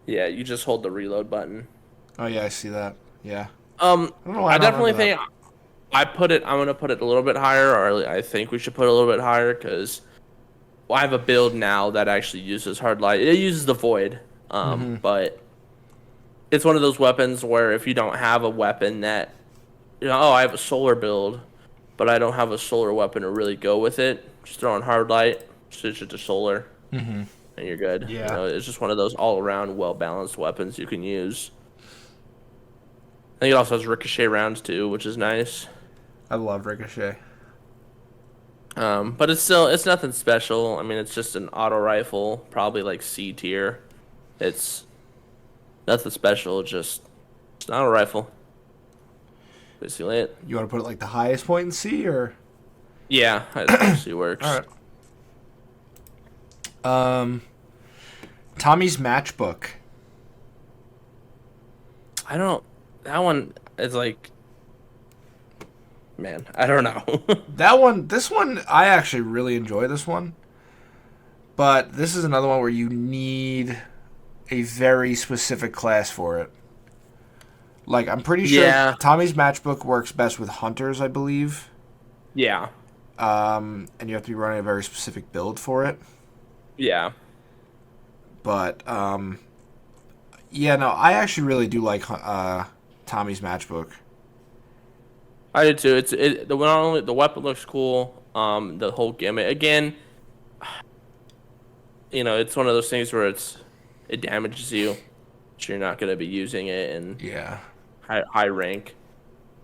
Speaker 2: Yeah, you just hold the reload button.
Speaker 1: Oh yeah, I see that. Yeah.
Speaker 2: I definitely think I'm gonna put it a little bit higher, or I think we should put it a little bit higher because I have a build now that actually uses hard light. It uses the void, but it's one of those weapons where if you don't have a weapon that, I have a solar build, but I don't have a solar weapon to really go with it. Just throw on hard light, switch it to solar, and you're good.
Speaker 1: Yeah.
Speaker 2: It's just one of those all around well balanced weapons you can use. I think it also has ricochet rounds too, which is nice.
Speaker 1: I love Ricochet.
Speaker 2: But it's nothing special. I mean, it's just an auto rifle, probably like C tier. It's nothing special, just it's an auto rifle. Basically it.
Speaker 1: You want to put it like the highest point in C, or?
Speaker 2: Yeah, it actually works.
Speaker 1: All right. Tommy's matchbook.
Speaker 2: That one is like, man, I don't know.
Speaker 1: This one, I actually really enjoy this one. But this is another one where you need a very specific class for it. Like, I'm pretty sure Tommy's matchbook works best with hunters, I believe.
Speaker 2: Yeah.
Speaker 1: And you have to be running a very specific build for it.
Speaker 2: Yeah.
Speaker 1: But, yeah, no, I actually really do like Tommy's matchbook.
Speaker 2: I did too. The weapon looks cool. The whole gimmick again. It's one of those things where it damages you, so you're not going to be using it in high rank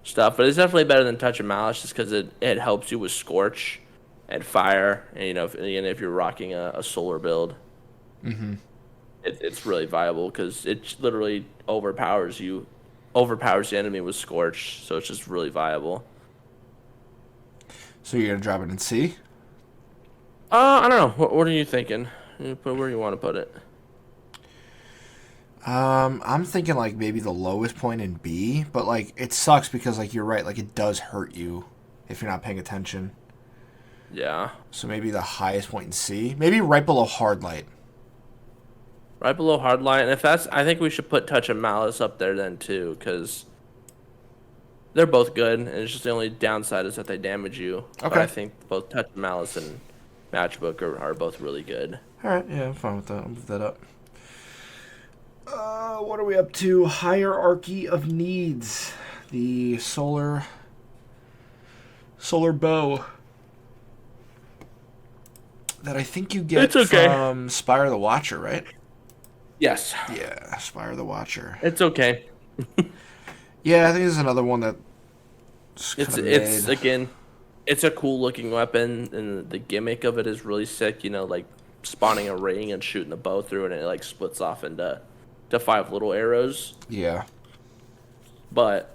Speaker 2: stuff. But it's definitely better than Touch of Malice, just because it helps you with Scorch and Fire, and if you're rocking a solar build, it's really viable because it literally overpowers the enemy with Scorch, so it's just really viable.
Speaker 1: So you're gonna drop it in C?
Speaker 2: I don't know. What are you thinking? Where do you want to put it?
Speaker 1: I'm thinking like maybe the lowest point in B, but like it sucks because like you're right, like it does hurt you if you're not paying attention.
Speaker 2: Yeah.
Speaker 1: So maybe the highest point in C, maybe right below hard light.
Speaker 2: Right below Hardline, and I think we should put Touch of Malice up there then too, because they're both good, and it's just the only downside is that they damage you.
Speaker 1: Okay.
Speaker 2: But I think both Touch of Malice and Matchbook are both really good.
Speaker 1: All right, yeah, I'm fine with that. I'll move that up. What are we up to? Hierarchy of Needs, the solar bow that I think you get from Spire the Watcher, right?
Speaker 2: Yes.
Speaker 1: Yeah, Spire the Watcher.
Speaker 2: It's okay.
Speaker 1: Yeah, I think this is another one that
Speaker 2: it's a cool looking weapon, and the gimmick of it is really sick. Like spawning a ring and shooting the bow through it, and it like splits off into 5 little arrows.
Speaker 1: Yeah.
Speaker 2: But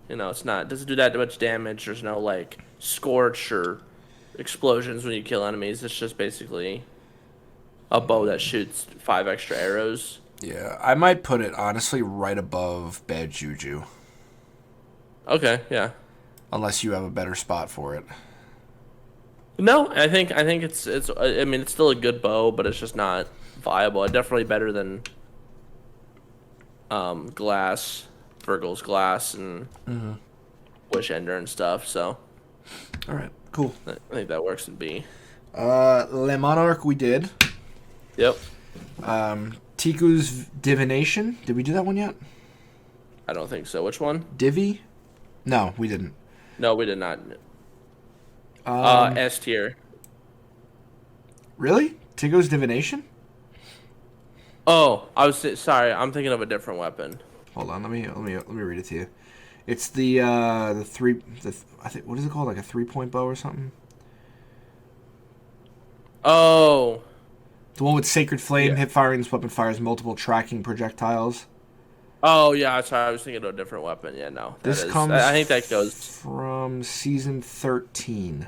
Speaker 2: it doesn't do that much damage. There's no like scorch or explosions when you kill enemies. It's just basically a bow that shoots 5 extra arrows.
Speaker 1: Yeah, I might put it honestly right above Bad Juju.
Speaker 2: Okay, yeah.
Speaker 1: Unless you have a better spot for it.
Speaker 2: No, I think it's I mean it's still a good bow, but it's just not viable. Definitely better than Glass, Virgil's Glass, and Wish Ender and stuff. So,
Speaker 1: all right, cool.
Speaker 2: I think that works in B.
Speaker 1: Le Monarch we did.
Speaker 2: Yep.
Speaker 1: Tiku's Divination. Did we do that one yet?
Speaker 2: I don't think so. Which one?
Speaker 1: Divi? No, we didn't.
Speaker 2: No, we did not. S tier.
Speaker 1: Really? Tiku's Divination?
Speaker 2: Oh, sorry. I'm thinking of a different weapon.
Speaker 1: Hold on. Let me read it to you. It's I think, what is it called? Like a 3-point bow or something?
Speaker 2: Oh.
Speaker 1: The one with Sacred Flame,
Speaker 2: Yeah.
Speaker 1: hip firing. This weapon fires multiple tracking projectiles.
Speaker 2: Oh yeah, sorry, I was thinking of a different weapon. Yeah, no, that
Speaker 1: This
Speaker 2: is.
Speaker 1: comes
Speaker 2: I think that goes.
Speaker 1: from season 13.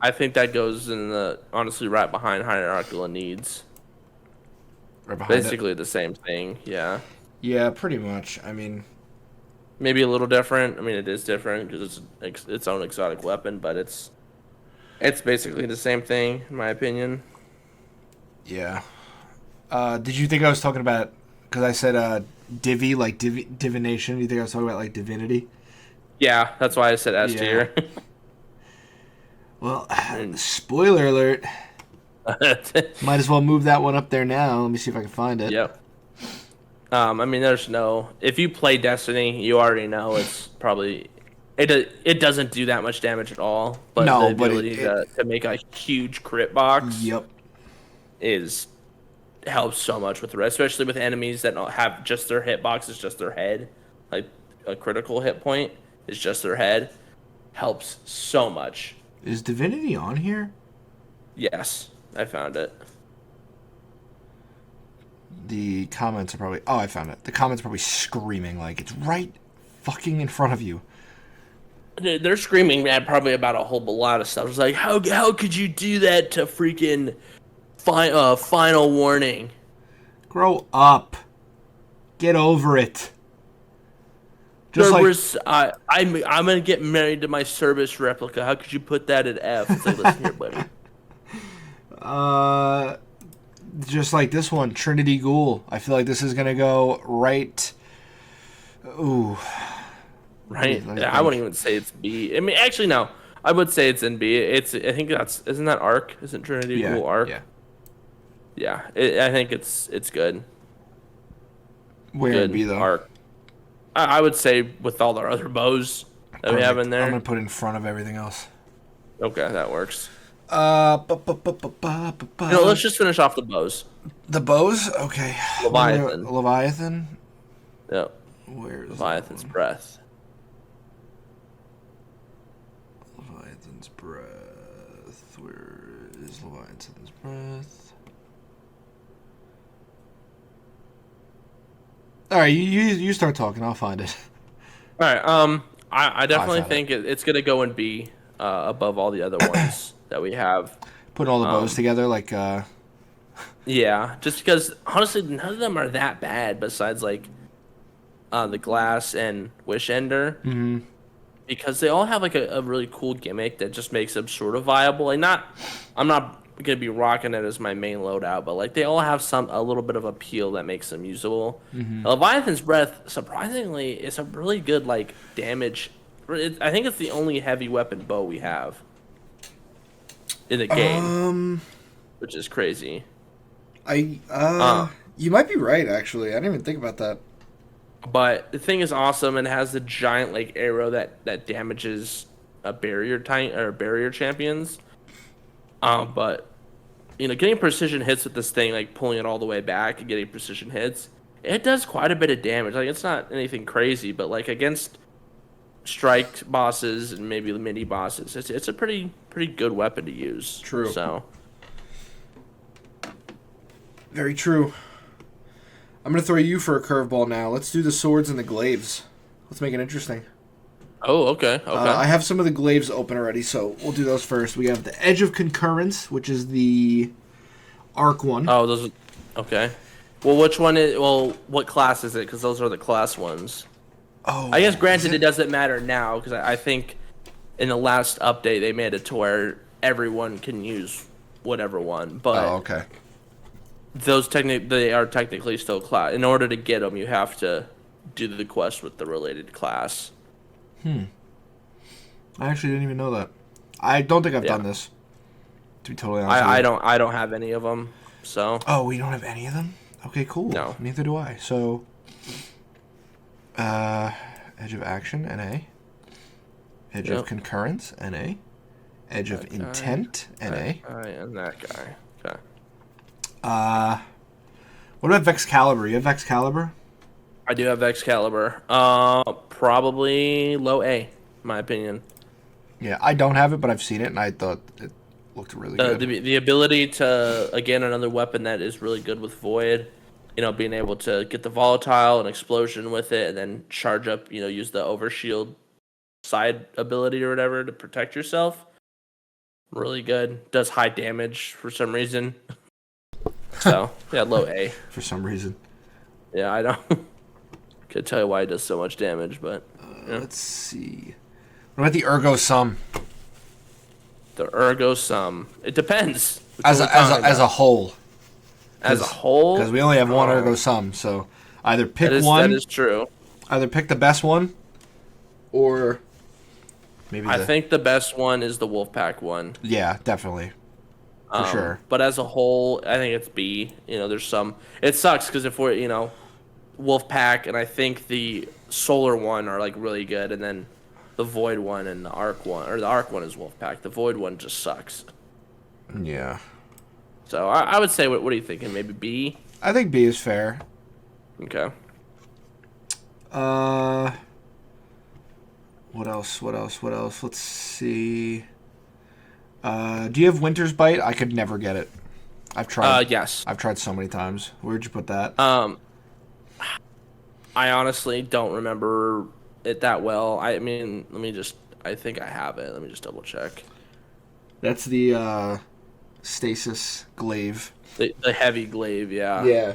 Speaker 2: I think that goes in the honestly right behind hierarchical needs.
Speaker 1: Right behind
Speaker 2: Basically the same thing. Yeah.
Speaker 1: Yeah, pretty much. I mean,
Speaker 2: Maybe a little different. I mean, it is different because it's its own exotic weapon, but it's basically the same thing in my opinion.
Speaker 1: yeah. Did you think I was talking about? Because I said divination. You think I was talking about like divinity?
Speaker 2: Yeah, that's why I said S
Speaker 1: Yeah.
Speaker 2: tier.
Speaker 1: Well, spoiler alert. Might as well move that one up there now. Let me see if I can find it.
Speaker 2: Yep. I mean, there's no. If you play Destiny, you already know it's probably. It doesn't do that much damage at all, but
Speaker 1: No,
Speaker 2: the ability to make a huge crit box
Speaker 1: Yep.
Speaker 2: helps so much with the rest, especially with enemies that don't have just their hitbox is just their head, like a critical hit point is just their head, helps so much.
Speaker 1: Is divinity on here?
Speaker 2: Yes, I found it.
Speaker 1: The comments are probably... Oh, I found it. The comments are probably screaming like it's right fucking in front of you.
Speaker 2: They're screaming at probably about a whole lot of stuff. It's like, how could you do that to freaking final warning?
Speaker 1: Grow up. Get over it. Just
Speaker 2: Cerberus, I'm gonna get married to my Cerberus replica. How could you put that at F? It's like, listen here, buddy.
Speaker 1: Just like this one, Trinity Ghoul. I feel like this is gonna go right. Ooh.
Speaker 2: Right? I wouldn't even say it's B. I mean, actually, no. I would say it's in B. I think isn't that Arc? Isn't Trinity Ghoul Arc?
Speaker 1: Yeah.
Speaker 2: Yeah. I think it's good.
Speaker 1: Where
Speaker 2: Good
Speaker 1: in B though?
Speaker 2: Arc. I would say with all our other bows that we have in there.
Speaker 1: I'm gonna put it in front of everything else.
Speaker 2: Okay, that works.
Speaker 1: No,
Speaker 2: Let's just finish off the bows.
Speaker 1: The bows? Okay. Leviathan?
Speaker 2: Yep.
Speaker 1: Where's
Speaker 2: Leviathan's Breath.
Speaker 1: Leviathan's Breath. Where is Leviathan's Breath? Alright, you start talking, I'll find it.
Speaker 2: Alright, I definitely think it's gonna go in B above all the other ones that we have.
Speaker 1: Putting all the bows together, like
Speaker 2: yeah, just because honestly none of them are that bad besides like the Glass and Wish Ender.
Speaker 1: Mm-hmm.
Speaker 2: Because they all have like a really cool gimmick that just makes them sort of viable. Like I'm not gonna be rocking it as my main loadout, but like they all have a little bit of appeal that makes them usable.
Speaker 1: Mm-hmm.
Speaker 2: Leviathan's Breath, surprisingly, is a really good like damage. I think it's the only heavy weapon bow we have in the game, which is crazy.
Speaker 1: You might be right. Actually, I didn't even think about that.
Speaker 2: But the thing is awesome and has the giant like arrow that damages a barrier champions. But you know, getting precision hits with this thing, like pulling it all the way back and getting precision hits, it does quite a bit of damage. Like it's not anything crazy, but like against strike bosses and maybe the mini bosses, it's a pretty good weapon to use.
Speaker 1: True.
Speaker 2: So
Speaker 1: very true. I'm gonna throw you for a curveball now. Let's do the swords and the glaives. Let's make it interesting.
Speaker 2: Oh, okay.
Speaker 1: I have some of the glaives open already, so we'll do those first. We have the Edge of Concurrence, which is the arc one.
Speaker 2: Oh, those. Okay. Well, which one is? Well, what class is it? Because those are the class ones.
Speaker 1: Oh.
Speaker 2: I guess granted, it doesn't matter now because I think in the last update they made it to where everyone can use whatever one. But
Speaker 1: okay.
Speaker 2: They are technically still class. In order to get them, you have to do the quest with the related class.
Speaker 1: I actually didn't even know that. I don't think I've done this. To be totally honest,
Speaker 2: I don't have any of them. So.
Speaker 1: Oh, we don't have any of them? Okay, cool.
Speaker 2: No.
Speaker 1: Neither do I. So, Edge of Action, NA. Edge of Concurrence, NA. Edge of Intent, NA.
Speaker 2: And that guy. Okay.
Speaker 1: What about Vexcalibur? You have Vexcalibur?
Speaker 2: I do have Excalibur. probably low A, in my opinion.
Speaker 1: Yeah, I don't have it, but I've seen it, and I thought it looked really good.
Speaker 2: The ability to, again, another weapon that is really good with Void, being able to get the volatile and explosion with it and then charge up, use the overshield side ability or whatever to protect yourself. Really good. Does high damage for some reason. So, yeah, low A.
Speaker 1: For some reason.
Speaker 2: Yeah, I don't. Could tell you why it does so much damage, but. Yeah.
Speaker 1: Let's see. What about the Ergo Sum?
Speaker 2: The Ergo Sum. It depends.
Speaker 1: As a whole.
Speaker 2: As a whole?
Speaker 1: Because we only have one Ergo Sum, so either pick one.
Speaker 2: That is true.
Speaker 1: Either pick the best one, or maybe
Speaker 2: I think the best one is the Wolfpack one.
Speaker 1: Yeah, definitely. For sure.
Speaker 2: But as a whole, I think it's B. There's some. It sucks because if we're, Wolfpack and I think the Solar one are like really good, and then the Void one and the Arc one, or the Arc one is Wolfpack. The Void one just sucks.
Speaker 1: Yeah.
Speaker 2: So I would say, what are you thinking? Maybe B?
Speaker 1: I think B is fair.
Speaker 2: Okay.
Speaker 1: What else? Let's see. Do you have Winter's Bite? I could never get it. I've tried.
Speaker 2: Yes.
Speaker 1: I've tried so many times. Where'd you put that?
Speaker 2: I honestly don't remember it that well. I mean, I think I have it. Let me just double check.
Speaker 1: That's the stasis glaive.
Speaker 2: The heavy glaive, yeah.
Speaker 1: Yeah.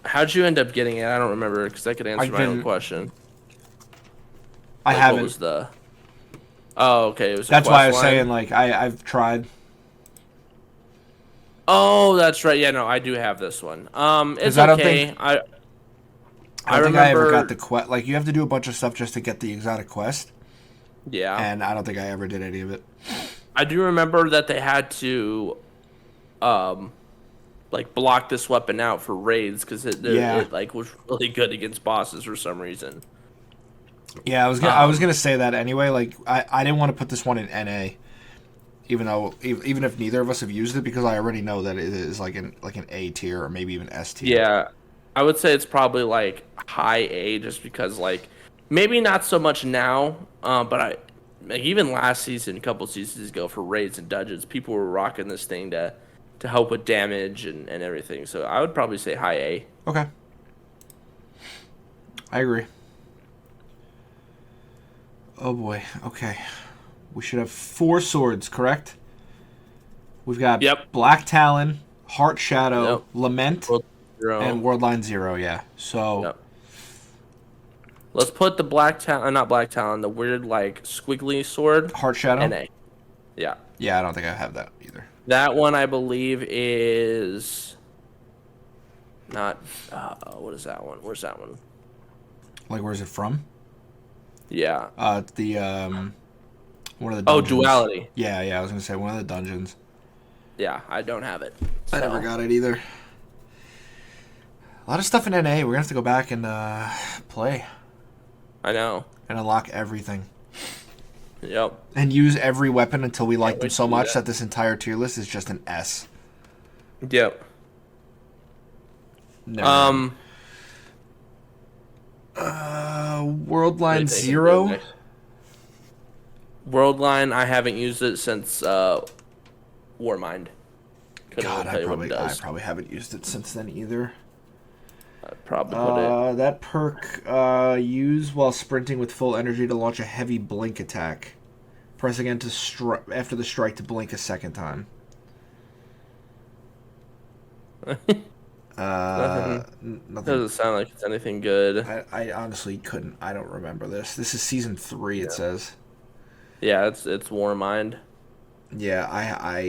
Speaker 2: How'd you end up getting it? I don't remember because I could answer my own question.
Speaker 1: I haven't.
Speaker 2: What was the? Oh, okay. It was.
Speaker 1: That's why I was saying I've tried.
Speaker 2: Oh, that's right. Yeah, no, I do have this one. It's
Speaker 1: okay.
Speaker 2: I
Speaker 1: don't think
Speaker 2: remember...
Speaker 1: I ever got the quest. Like, you have to do a bunch of stuff just to get the exotic quest.
Speaker 2: Yeah.
Speaker 1: And I don't think I ever did any of it.
Speaker 2: I do remember that they had to, block this weapon out for raids because it was really good against bosses for some reason.
Speaker 1: Yeah, I was gonna say that anyway. Like, I didn't want to put this one in NA, even if neither of us have used it, because I already know that it is like an A tier or maybe even S tier.
Speaker 2: Yeah, I would say it's probably like high A, just because maybe not so much now, but even last season, a couple seasons ago for raids and dungeons, people were rocking this thing to help with damage and everything. So I would probably say high A.
Speaker 1: Okay, I agree. Oh boy. Okay. We should have 4 swords, correct? We've got Black Talon, Heart Shadow, Lament, and Worldline 0, yeah. So
Speaker 2: let's put the not Black Talon, the weird squiggly sword.
Speaker 1: Heart Shadow?
Speaker 2: NA. Yeah.
Speaker 1: Yeah, I don't think I have that either.
Speaker 2: That one I believe is not what is that one? Where's that one?
Speaker 1: Like, where's it from?
Speaker 2: Yeah.
Speaker 1: The one of the dungeons.
Speaker 2: Oh, Duality.
Speaker 1: Yeah, I was gonna say one of the dungeons.
Speaker 2: Yeah, I don't have it.
Speaker 1: I never got it either. A lot of stuff in NA. We're gonna have to go back and play.
Speaker 2: I know.
Speaker 1: And unlock everything.
Speaker 2: Yep.
Speaker 1: And use every weapon until we like them so much that this entire tier list is just an S.
Speaker 2: Yep.
Speaker 1: Never. Worldline 0.
Speaker 2: Worldline, I haven't used it since Warmind.
Speaker 1: God, I probably haven't used it since then either.
Speaker 2: I'd probably put it.
Speaker 1: That perk, use while sprinting with full energy to launch a heavy blink attack. Press again to after the strike to blink a second time.
Speaker 2: Nothing. Doesn't sound like it's anything good.
Speaker 1: I honestly couldn't. I don't remember this. This is season 3. It says.
Speaker 2: Yeah, it's Warmind.
Speaker 1: Yeah,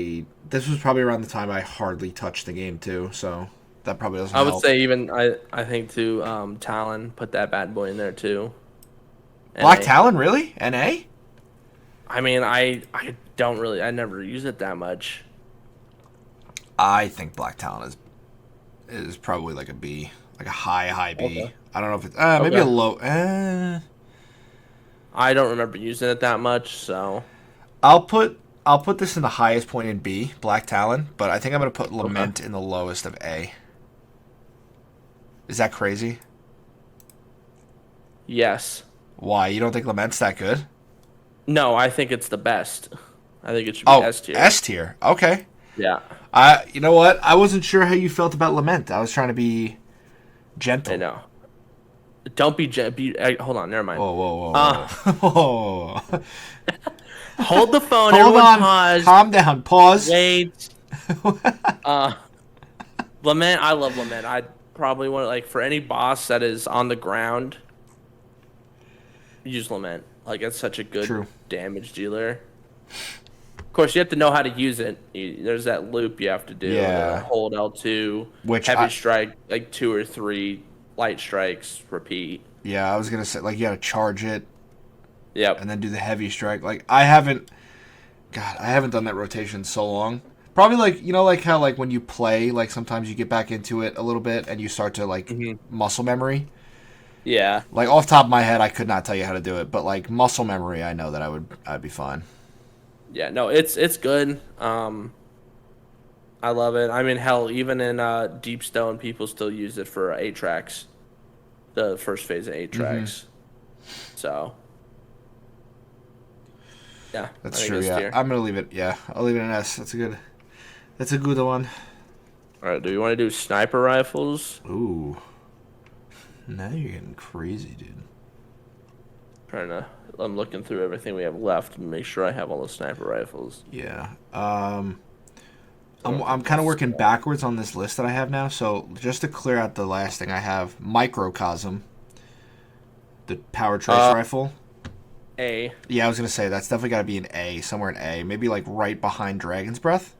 Speaker 1: this was probably around the time I hardly touched the game too, so that probably doesn't.
Speaker 2: I would say even I think too. Talon, put that bad boy in there too.
Speaker 1: Black Talon, really? NA?
Speaker 2: I mean, I don't really. I never use it that much.
Speaker 1: I think Black Talon is probably like a B, like a high B. Okay. I don't know if it's maybe a low.
Speaker 2: I don't remember using it that much, so
Speaker 1: I'll put this in the highest point in B, Black Talon, but I think I'm gonna put Lament in the lowest of A. Is that crazy?
Speaker 2: Yes.
Speaker 1: Why? You don't think Lament's that good?
Speaker 2: No, I think it's the best. I think it should be
Speaker 1: Oh,
Speaker 2: S tier.
Speaker 1: S tier. Okay.
Speaker 2: Yeah,
Speaker 1: You know what? I wasn't sure how you felt about Lament. I was trying to be
Speaker 2: I
Speaker 1: gentle.
Speaker 2: know. Don't be, hold on, never mind.
Speaker 1: Whoa, whoa,
Speaker 2: Uh,
Speaker 1: whoa, whoa. Whoa.
Speaker 2: hold the phone,
Speaker 1: Hold
Speaker 2: everyone
Speaker 1: on.
Speaker 2: pause.
Speaker 1: Calm down. Pause.
Speaker 2: Wait. Uh, Lament, I love Lament. I probably want like for any boss that is on the ground, use Lament. Like it's such a good
Speaker 1: True.
Speaker 2: damage dealer. Of course, you have to know how to use it. There's that loop you have to do.
Speaker 1: Yeah.
Speaker 2: Hold L2,
Speaker 1: Which
Speaker 2: heavy strike, like 2 or 3 light strikes, repeat.
Speaker 1: Yeah, I was gonna say like you gotta charge it
Speaker 2: Yep.
Speaker 1: and then do the heavy strike. Like I haven't done that rotation in so long. Probably like like how like when you play, like sometimes you get back into it a little bit and you start to like muscle memory.
Speaker 2: Yeah.
Speaker 1: Like off the top of my head I could not tell you how to do it, but like muscle memory I know that I'd be fine.
Speaker 2: Yeah, no, it's good. I love it. I mean, hell, even in Deep Stone, people still use it for 8 tracks. The first phase of 8 tracks. So, yeah.
Speaker 1: That's
Speaker 2: I think
Speaker 1: true,
Speaker 2: it's
Speaker 1: yeah.
Speaker 2: tier.
Speaker 1: I'm gonna leave it, yeah. I'll leave it an S. That's a good one.
Speaker 2: Alright, do you want to do sniper rifles?
Speaker 1: Ooh. Now you're getting crazy, dude.
Speaker 2: I'm looking through everything we have left and make sure I have all the sniper rifles.
Speaker 1: Yeah. I'm kind of working backwards on this list that I have now. So just to clear out the last thing I have, Microcosm, the power trace rifle.
Speaker 2: A.
Speaker 1: Yeah, I was gonna say that's definitely got to be an A, somewhere in A, maybe like right behind Dragon's Breath.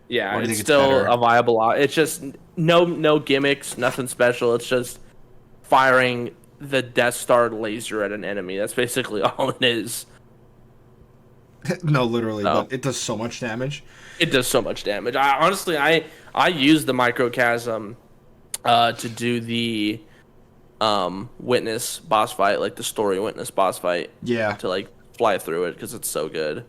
Speaker 2: Yeah,
Speaker 1: Or do you
Speaker 2: it's
Speaker 1: think it's
Speaker 2: still
Speaker 1: better?
Speaker 2: a viable. It's just no gimmicks, nothing special. It's just firing the Death Star laser at an enemy. That's basically all it is.
Speaker 1: No, literally,
Speaker 2: No.
Speaker 1: but it does so much damage.
Speaker 2: It does so much damage. I use the microchasm to do the witness boss fight, like the story witness boss fight.
Speaker 1: Yeah,
Speaker 2: To like fly through it because it's so good.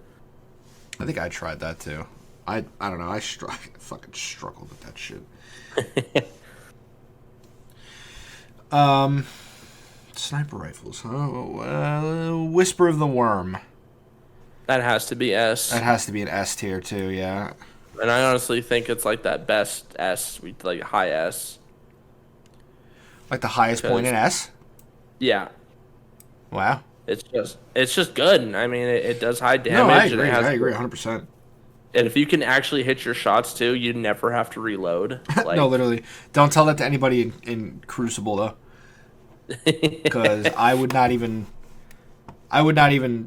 Speaker 1: I think I tried that too. I don't know. I fucking struggled with that shit. Sniper rifles, huh? Whisper of the Worm.
Speaker 2: That has to be S.
Speaker 1: That has to be an S tier too. Yeah.
Speaker 2: And I honestly think it's like that best S, like high S.
Speaker 1: Like the highest point in S.
Speaker 2: Yeah,
Speaker 1: Wow.
Speaker 2: it's just good. I mean, it does high damage.
Speaker 1: No, I
Speaker 2: and
Speaker 1: agree.
Speaker 2: it has,
Speaker 1: I agree 100%.
Speaker 2: And if you can actually hit your shots too, you never have to reload. Like,
Speaker 1: No, literally. Don't tell that to anybody in Crucible though, because I would not even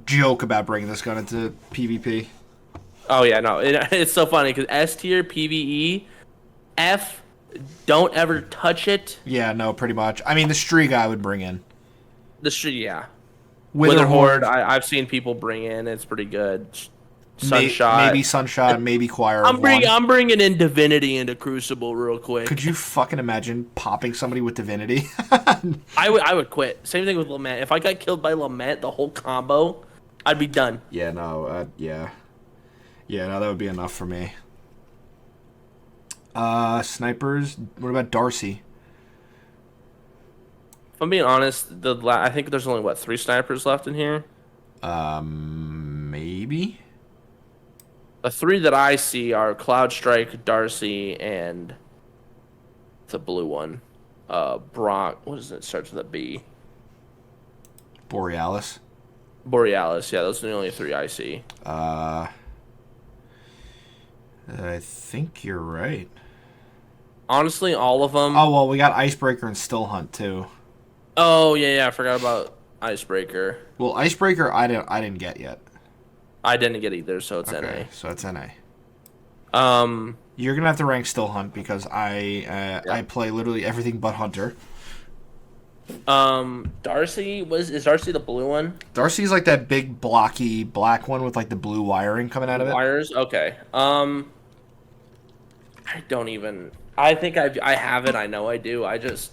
Speaker 1: joke about bringing this gun into PvP.
Speaker 2: Oh yeah, no, it's so funny because S tier PVE, F, don't ever touch it.
Speaker 1: Yeah, no, pretty much. I mean, the Striga I would bring in.
Speaker 2: The street, yeah.
Speaker 1: Wither
Speaker 2: Horde, I've seen people bring in. It's pretty good. Sunshot,
Speaker 1: maybe Sunshot, maybe Choir.
Speaker 2: I'm bringing in Divinity into Crucible real quick.
Speaker 1: Could you fucking imagine popping somebody with Divinity?
Speaker 2: I would quit. Same thing with Lament. If I got killed by Lament, the whole combo, I'd be done.
Speaker 1: Yeah, no, yeah, no, that would be enough for me. Snipers. What about Darcy?
Speaker 2: If I'm being honest, I think there's only 3 snipers left in here.
Speaker 1: Maybe.
Speaker 2: The 3 that I see are Cloud Strike, Darcy, and the blue one. Brock. What is it? Starts with a B.
Speaker 1: Borealis.
Speaker 2: Borealis. Yeah, those are the only 3 I see.
Speaker 1: I think you're right.
Speaker 2: Honestly, all of them.
Speaker 1: Oh well, we got Icebreaker and Still Hunt too.
Speaker 2: Oh yeah, I forgot about Icebreaker.
Speaker 1: Well, Icebreaker I didn't get yet.
Speaker 2: I didn't get either, so it's
Speaker 1: Okay, so it's NA.
Speaker 2: NA.
Speaker 1: You're gonna have to rank Still Hunt because I play literally everything but Hunter.
Speaker 2: Darcy is Darcy the blue one?
Speaker 1: Darcy's like that big blocky black one with like the blue wiring coming out of it.
Speaker 2: Wires. Okay. I don't even. I think I have it. I know I do. I don't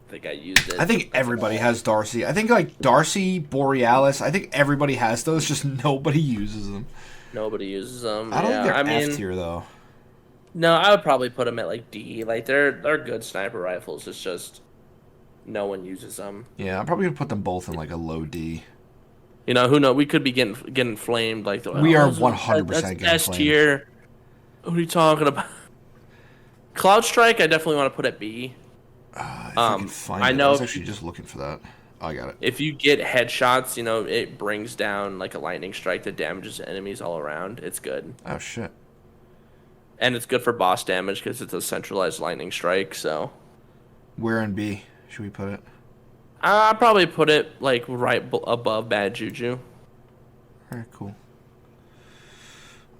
Speaker 2: think I used it.
Speaker 1: I think everybody has Darcy. I think like Darcy, Borealis. I think everybody has those. Just nobody uses them.
Speaker 2: Nobody uses them.
Speaker 1: I don't think they're F tier though.
Speaker 2: No, I would probably put them at like D. Like they're good sniper rifles. It's just no one uses them.
Speaker 1: Yeah, I'm probably gonna put them both in like a low D.
Speaker 2: You know, who knows? We could be getting flamed. Like,
Speaker 1: We are
Speaker 2: that's
Speaker 1: 100% getting
Speaker 2: S
Speaker 1: flamed.
Speaker 2: tier. What are you talking about? Cloud Strike, I definitely want to put at B.
Speaker 1: If I can find
Speaker 2: I
Speaker 1: it, I
Speaker 2: know
Speaker 1: was actually just looking for that. Oh, I got it.
Speaker 2: if you get headshots, you know, it brings down like a lightning strike that damages enemies all around. It's good.
Speaker 1: Oh shit.
Speaker 2: And it's good for boss damage because it's a centralized lightning strike. So
Speaker 1: Where in B should we put it?
Speaker 2: I'd probably put it like above Bad Juju.
Speaker 1: All right, cool.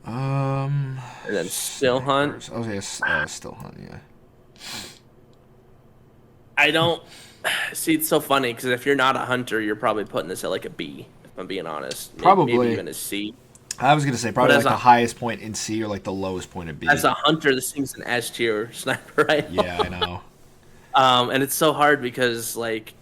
Speaker 2: And then Still Hunt.
Speaker 1: I was Still Hunt. Yeah.
Speaker 2: I don't see. It's so funny because if you're not a hunter, you're probably putting this at like a B. If I'm being honest,
Speaker 1: Probably
Speaker 2: maybe even a C.
Speaker 1: I was gonna say probably like
Speaker 2: the
Speaker 1: highest point in C or like the lowest point in B.
Speaker 2: As a hunter, this thing's an S tier sniper rifle.
Speaker 1: Yeah, I know.
Speaker 2: And it's so hard because like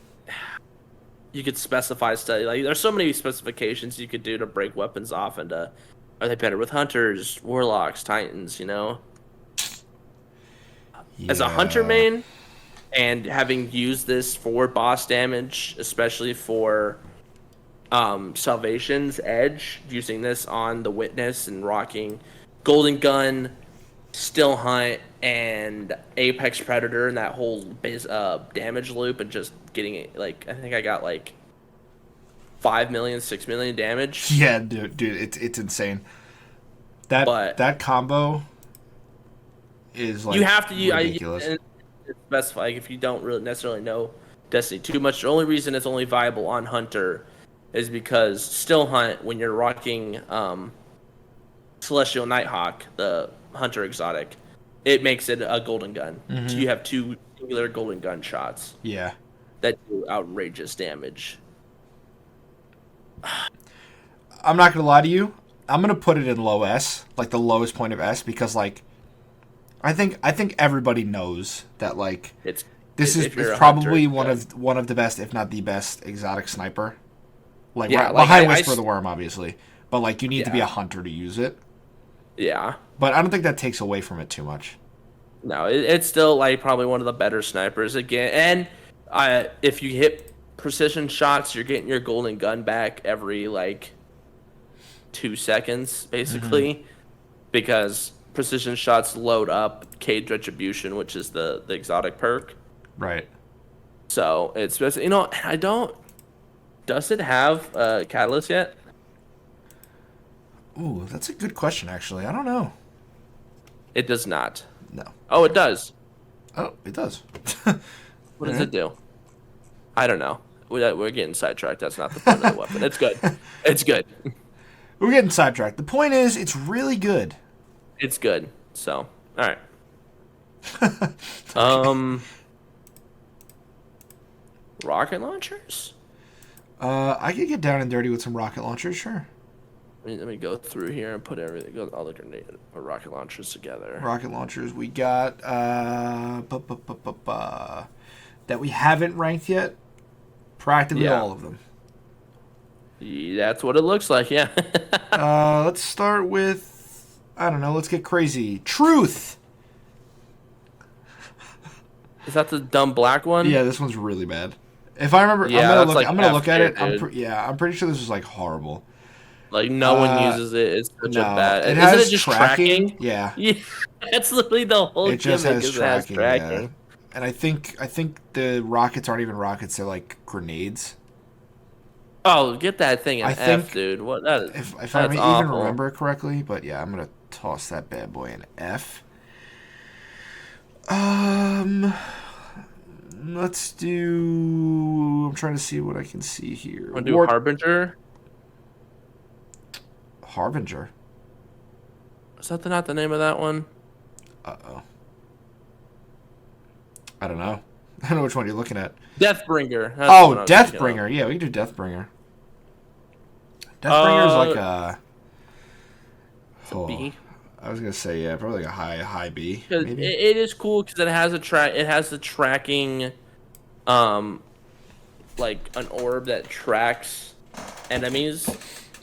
Speaker 2: you could specify stuff. Like there's so many specifications you could do to break weapons off into. Are they better with hunters, warlocks, titans? You know, as a hunter main, and having used this for boss damage, especially for Salvation's Edge, using this on the Witness and rocking Golden Gun, Still Hunt, and Apex Predator, and that whole damage loop, and just getting it, like, I think I got like 5 million, 6 million damage.
Speaker 1: Yeah, dude, it's insane. That combo is like
Speaker 2: you have to
Speaker 1: ridiculous.
Speaker 2: Specify, like, if you don't really necessarily know Destiny too much, the only reason it's only viable on Hunter is because Still Hunt, when you're rocking Celestial Nighthawk, the Hunter exotic, it makes it a golden gun.
Speaker 1: Mm-hmm.
Speaker 2: So you have 2 singular golden gun shots.
Speaker 1: Yeah.
Speaker 2: That do outrageous damage.
Speaker 1: I'm not gonna lie to you. I'm gonna put it in low S, like the lowest point of S, because like I think everybody knows that like it's probably one of the best, if not the best, exotic sniper. Like, yeah, behind Whisper of the Worm, obviously, but like you need to be a hunter to use it.
Speaker 2: Yeah,
Speaker 1: but I don't think that takes away from it too much.
Speaker 2: No, it's still like probably one of the better snipers again. And if you hit precision shots, you're getting your golden gun back every like 2 seconds, basically, because precision shots load up Cage Retribution, which is the exotic perk.
Speaker 1: Right.
Speaker 2: So it's, you know, I don't. Does it have catalyst yet?
Speaker 1: Ooh, that's a good question. Actually, I don't know.
Speaker 2: It does not.
Speaker 1: No.
Speaker 2: Oh, it does.
Speaker 1: Oh, it does.
Speaker 2: What does it do? I don't know. We're getting sidetracked. That's not the point of the weapon. It's good. It's good.
Speaker 1: We're getting sidetracked. The point is, it's really good.
Speaker 2: It's good. So, all right. Rocket launchers?
Speaker 1: I could get down and dirty with some rocket launchers, sure.
Speaker 2: Let me go through here and put all the grenade or rocket launchers together.
Speaker 1: Rocket launchers, we got that we haven't ranked yet. Practically all of them.
Speaker 2: Yeah, that's what it looks like, yeah.
Speaker 1: Let's start with, I don't know, let's get crazy. Truth!
Speaker 2: Is that the dumb black one?
Speaker 1: Yeah, this one's really bad. If I remember, I'm gonna look at it. I'm pretty sure this is like horrible.
Speaker 2: Like no one uses it. It's such a bad.
Speaker 1: Isn't
Speaker 2: it just tracking?
Speaker 1: Yeah.
Speaker 2: Yeah. That's literally the whole
Speaker 1: It just
Speaker 2: gimmick.
Speaker 1: has tracking. Yeah. And I think the rockets aren't even rockets. They're like grenades.
Speaker 2: Oh, get that thing in F, dude. What that is?
Speaker 1: If I even remember correctly, but yeah, I'm gonna toss that bad boy in F. Let's do. I'm trying to see what I can see here.
Speaker 2: Want to do Harbinger?
Speaker 1: Harbinger.
Speaker 2: Is that not the name of that one?
Speaker 1: Uh-oh. I don't know. I don't know which one you're looking at.
Speaker 2: Deathbringer.
Speaker 1: Deathbringer. Yeah, we can do Deathbringer. Deathbringer is like a...
Speaker 2: Oh, B.
Speaker 1: I was gonna say probably like a high B.
Speaker 2: Maybe. It is cool because it has the tracking, like an orb that tracks enemies,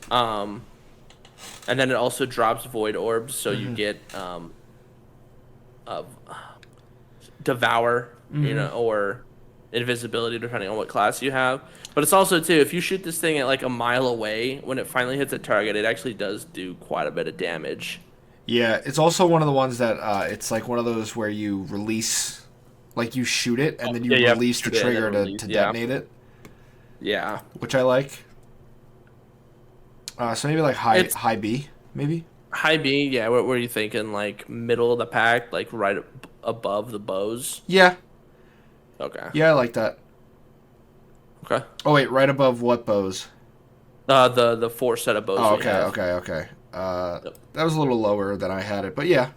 Speaker 2: and then it also drops void orbs, so you get devour, you know, or invisibility depending on what class you have. But it's also too, if you shoot this thing at like a mile away, when it finally hits a target, it actually does do quite a bit of damage.
Speaker 1: Yeah, it's also one of the ones that it's like one of those where you release, like you shoot it and then you
Speaker 2: Yeah,
Speaker 1: release the trigger to detonate it.
Speaker 2: Yeah.
Speaker 1: Which I like. So maybe like high B, maybe?
Speaker 2: High B, yeah. What were you thinking? Like middle of the pack, like right above the bows?
Speaker 1: Yeah.
Speaker 2: Okay.
Speaker 1: Yeah, I like that.
Speaker 2: Okay.
Speaker 1: Oh wait, right above what bows?
Speaker 2: The 4 set of bows.
Speaker 1: Oh,
Speaker 2: we have.
Speaker 1: okay.
Speaker 2: Yep.
Speaker 1: That was a little lower than I had it, but yeah,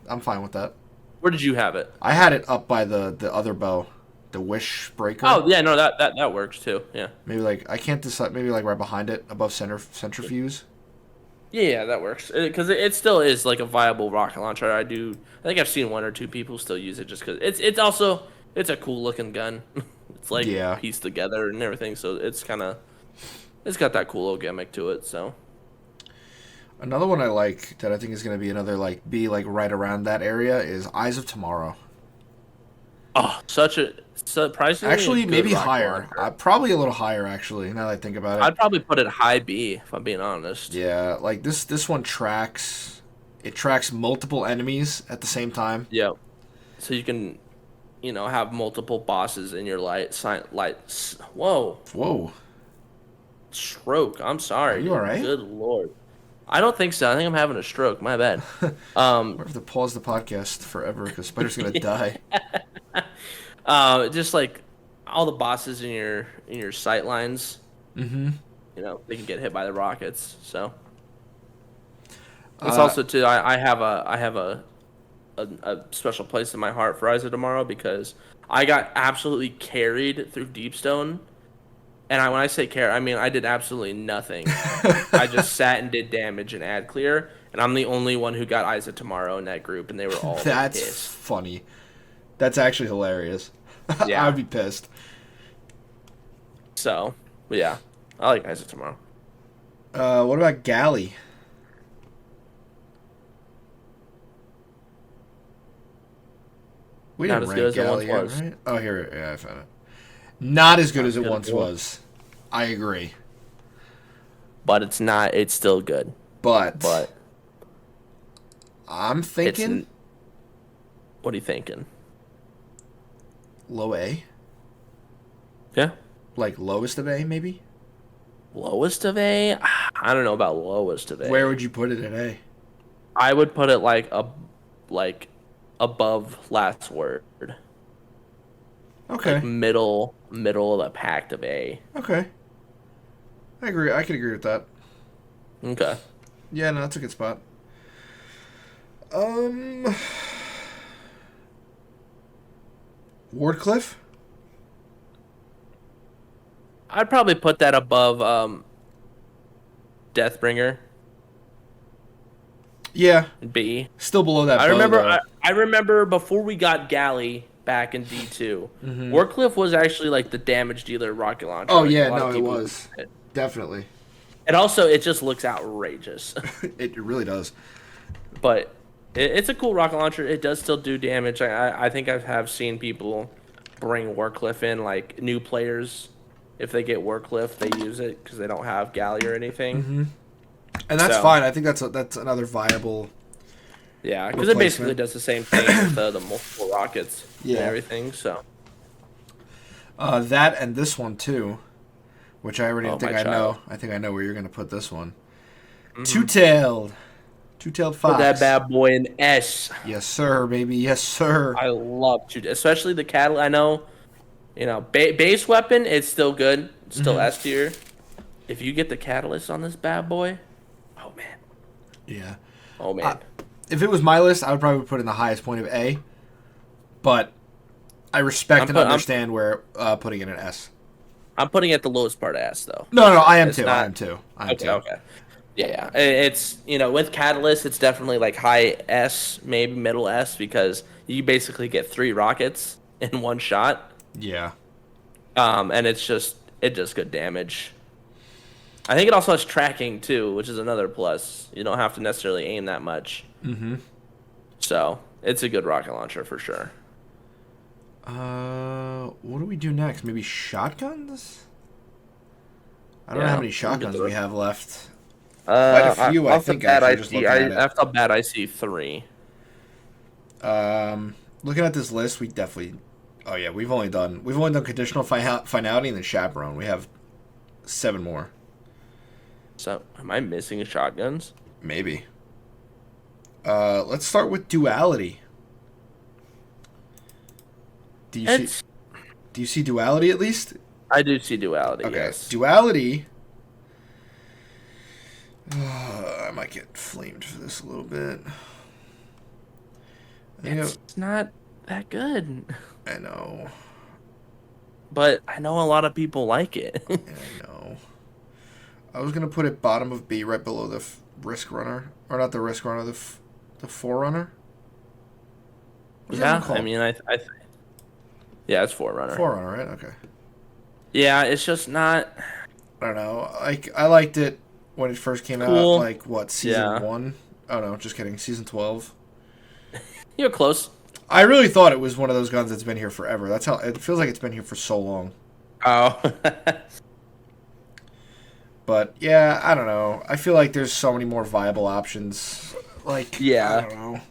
Speaker 1: I'm fine with that.
Speaker 2: Where did you have it?
Speaker 1: I had it up by the other bow, the wish breaker.
Speaker 2: Oh yeah, no, that works too. Yeah.
Speaker 1: Maybe like I can't decide. Maybe like right behind it, above centrifuge.
Speaker 2: Yeah, that works. Because it still is like a viable rocket launcher. I think I've seen 1 or 2 people still use it just because it's also it's a cool looking gun. It's like pieced together and everything, so it's got that cool little gimmick to it. So
Speaker 1: another one I like that I think is going to be another like be like right around that area is Eyes of Tomorrow.
Speaker 2: Oh, such a surprisingly
Speaker 1: actually maybe higher.
Speaker 2: Launcher.
Speaker 1: Probably a little higher actually. Now that I think about it,
Speaker 2: I'd probably put it high B if I'm being honest.
Speaker 1: Yeah, like this one tracks. It tracks multiple enemies at the same time.
Speaker 2: Yep. So you can, have multiple bosses in your Whoa. Stroke. I'm sorry.
Speaker 1: Are you all right?
Speaker 2: Good lord. I don't think so. I think I'm having a stroke. My bad.
Speaker 1: We have to pause the podcast forever because Spider's gonna die.
Speaker 2: Just like all the bosses in your sight lines.
Speaker 1: Mm-hmm.
Speaker 2: They can get hit by the rockets. So it's also too. I have a special place in my heart for Eyes of Tomorrow because I got absolutely carried through Deepstone. And when I say care, I mean I did absolutely nothing. I just sat and did damage and ad clear, and I'm the only one who got Eyes of Tomorrow in that group, and they were all
Speaker 1: That's
Speaker 2: pissed.
Speaker 1: Funny. That's actually hilarious.
Speaker 2: Yeah.
Speaker 1: I'd be pissed.
Speaker 2: So, but yeah, I like Eyes of Tomorrow.
Speaker 1: What about Galley? We
Speaker 2: Not
Speaker 1: didn't
Speaker 2: as good
Speaker 1: rank
Speaker 2: as it once
Speaker 1: Galley
Speaker 2: was.
Speaker 1: yet, right? Oh, here, yeah, I found it. Not as good as it
Speaker 2: good
Speaker 1: once
Speaker 2: as it was.
Speaker 1: was. I agree.
Speaker 2: But it's not. It's still good.
Speaker 1: But I'm
Speaker 2: It's
Speaker 1: thinking
Speaker 2: what are you thinking?
Speaker 1: low A.
Speaker 2: Yeah.
Speaker 1: Like lowest of A, maybe?
Speaker 2: Lowest of A? I don't know about lowest of A.
Speaker 1: Where would you put it at A?
Speaker 2: I would put it like above last word.
Speaker 1: Okay.
Speaker 2: Like middle of the pack of A.
Speaker 1: Okay. I agree. I can agree with that.
Speaker 2: Okay.
Speaker 1: Yeah, no, that's a good spot. Wardcliff?
Speaker 2: I'd probably put that above Deathbringer.
Speaker 1: Yeah.
Speaker 2: B.
Speaker 1: Still below that.
Speaker 2: I
Speaker 1: bow,
Speaker 2: remember.
Speaker 1: though.
Speaker 2: I remember before we got Galley back in D2, Wardcliff was actually like the damage dealer rocket launcher.
Speaker 1: Oh
Speaker 2: Like,
Speaker 1: yeah,
Speaker 2: a lot
Speaker 1: no,
Speaker 2: of
Speaker 1: it
Speaker 2: people
Speaker 1: was
Speaker 2: use it.
Speaker 1: definitely.
Speaker 2: And also, it just looks outrageous.
Speaker 1: It really does.
Speaker 2: But it's a cool rocket launcher. It does still do damage. I think I have seen people bring Wardcliff in, like new players. If they get Wardcliff, they use it because they don't have Galley or anything.
Speaker 1: And that's
Speaker 2: So-
Speaker 1: fine. I think that's another viable.
Speaker 2: Yeah, because it basically
Speaker 1: Replacement.
Speaker 2: does the same thing with the multiple rockets
Speaker 1: Yeah.
Speaker 2: and everything. So
Speaker 1: That and this one too, which I already
Speaker 2: Oh,
Speaker 1: think
Speaker 2: my
Speaker 1: I know.
Speaker 2: child.
Speaker 1: I think I know where you're gonna put this one. Two-tailed
Speaker 2: put
Speaker 1: fox.
Speaker 2: that bad boy in S.
Speaker 1: Yes, sir, baby. Yes, sir.
Speaker 2: I love to, especially the cattle. I know, base weapon. It's still good. It's still S tier. If you get the catalyst on this bad boy, oh man,
Speaker 1: Yeah.
Speaker 2: oh man.
Speaker 1: If it was my list, I would probably put in the highest point of A. But I respect and understand where putting it in S.
Speaker 2: I'm putting it at the lowest part of S though.
Speaker 1: No, I am
Speaker 2: It's
Speaker 1: too.
Speaker 2: not-
Speaker 1: I am too.
Speaker 2: Okay. Yeah. It's with catalyst, it's definitely like high S, maybe middle S, because you basically get 3 rockets in one shot.
Speaker 1: Yeah.
Speaker 2: And it does good damage. I think it also has tracking too, which is another plus. You don't have to necessarily aim that much.
Speaker 1: Mm-hmm.
Speaker 2: So it's a good rocket launcher for sure.
Speaker 1: What do we do next? Maybe shotguns? I don't know
Speaker 2: Yeah,
Speaker 1: how many shotguns we have left. Quite a few, I
Speaker 2: Off the
Speaker 1: think,
Speaker 2: bat,
Speaker 1: actually,
Speaker 2: I
Speaker 1: just
Speaker 2: see.
Speaker 1: looking at it.
Speaker 2: Off the bat, I see 3.
Speaker 1: Looking at this list, we definitely... Oh, yeah, we've only done conditional finality and then chaperone. We have 7 more.
Speaker 2: So, am I missing shotguns?
Speaker 1: Maybe. Let's start with duality. Do you see duality at least?
Speaker 2: I do see duality.
Speaker 1: Okay,
Speaker 2: Yes.
Speaker 1: duality. I might get flamed for this a little bit.
Speaker 2: It's not that good.
Speaker 1: I know.
Speaker 2: But I know a lot of people like it.
Speaker 1: Yeah, I know. I was gonna put it bottom of B, right below the risk runner, or not the risk runner, the forerunner.
Speaker 2: Yeah, I mean, yeah, it's Forerunner.
Speaker 1: Forerunner, right? Okay.
Speaker 2: Yeah, it's just not.
Speaker 1: I don't know. I liked it when it first came out. Like what, season 1? Oh no, just kidding. Season 12.
Speaker 2: You're close.
Speaker 1: I really thought it was one of those guns that's been here forever. That's how it feels like. It's been here for so long.
Speaker 2: Oh.
Speaker 1: But yeah, I don't know. I feel like there's so many more viable options. Like,
Speaker 2: yeah,
Speaker 1: I don't know.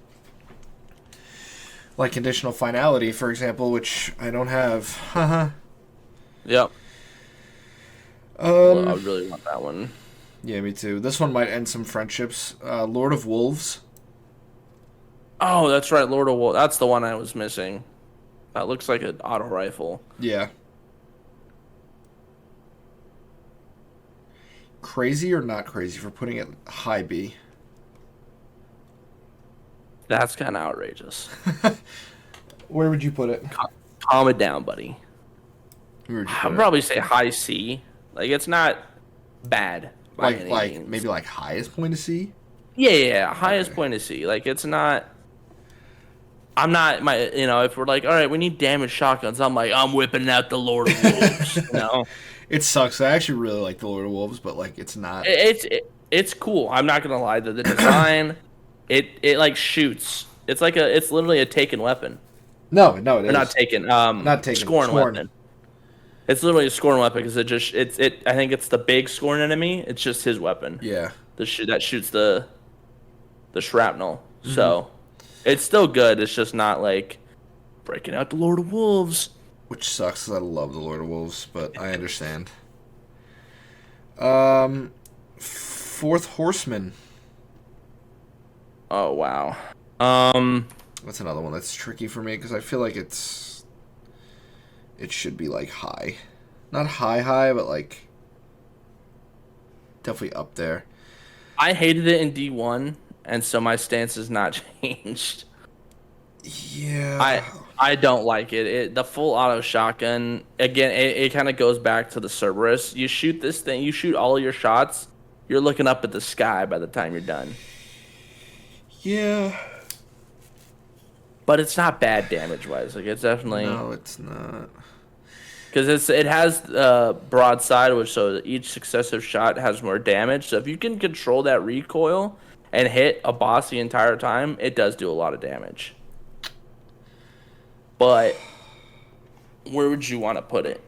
Speaker 1: Like conditional finality, for example, which I don't have. Haha.
Speaker 2: Yep. Well, I really want that one.
Speaker 1: Yeah, me too. This one might end some friendships. Lord of Wolves.
Speaker 2: Oh, that's right, Lord of Wolves. That's the one I was missing. That looks like an auto rifle.
Speaker 1: Yeah. Crazy or not crazy for putting it high B?
Speaker 2: That's kind of outrageous.
Speaker 1: Where would you put it?
Speaker 2: Calm it down, buddy. I'd probably say high C. Like, it's not bad.
Speaker 1: Like maybe like highest point of C?
Speaker 2: Yeah, highest point of C. Like, it's not. I'm not if we're like, all right, we need damage shotguns. I'm like, I'm whipping out the Lord of Wolves.
Speaker 1: It sucks. I actually really like the Lord of Wolves, but like it's not.
Speaker 2: It's cool. I'm not gonna lie. The design, it like shoots. It's literally a taken weapon.
Speaker 1: No, it is
Speaker 2: not taken.
Speaker 1: Not taken.
Speaker 2: Scorn weapon. It's literally a scorn weapon because I think it's the big scorn enemy. It's just his weapon.
Speaker 1: Yeah.
Speaker 2: That shoots the shrapnel. Mm-hmm. So it's still good. It's just not like breaking out the Lord of Wolves.
Speaker 1: Which sucks because I love the Lord of Wolves, but I understand. Fourth Horseman.
Speaker 2: Oh wow.
Speaker 1: That's another one that's tricky for me because I feel like it should be like high, not high, but like definitely up there.
Speaker 2: I hated it in D1, and so my stance has not changed.
Speaker 1: Yeah.
Speaker 2: I don't like it. The full auto shotgun, again, it kind of goes back to the Cerberus. You shoot this thing, you shoot all your shots, you're looking up at the sky by the time you're done.
Speaker 1: Yeah.
Speaker 2: But it's not bad damage-wise. Like, it's definitely...
Speaker 1: No, it's not.
Speaker 2: Because it has broadside, which so each successive shot has more damage. So if you can control that recoil and hit a boss the entire time, it does do a lot of damage. But where would you want to put it?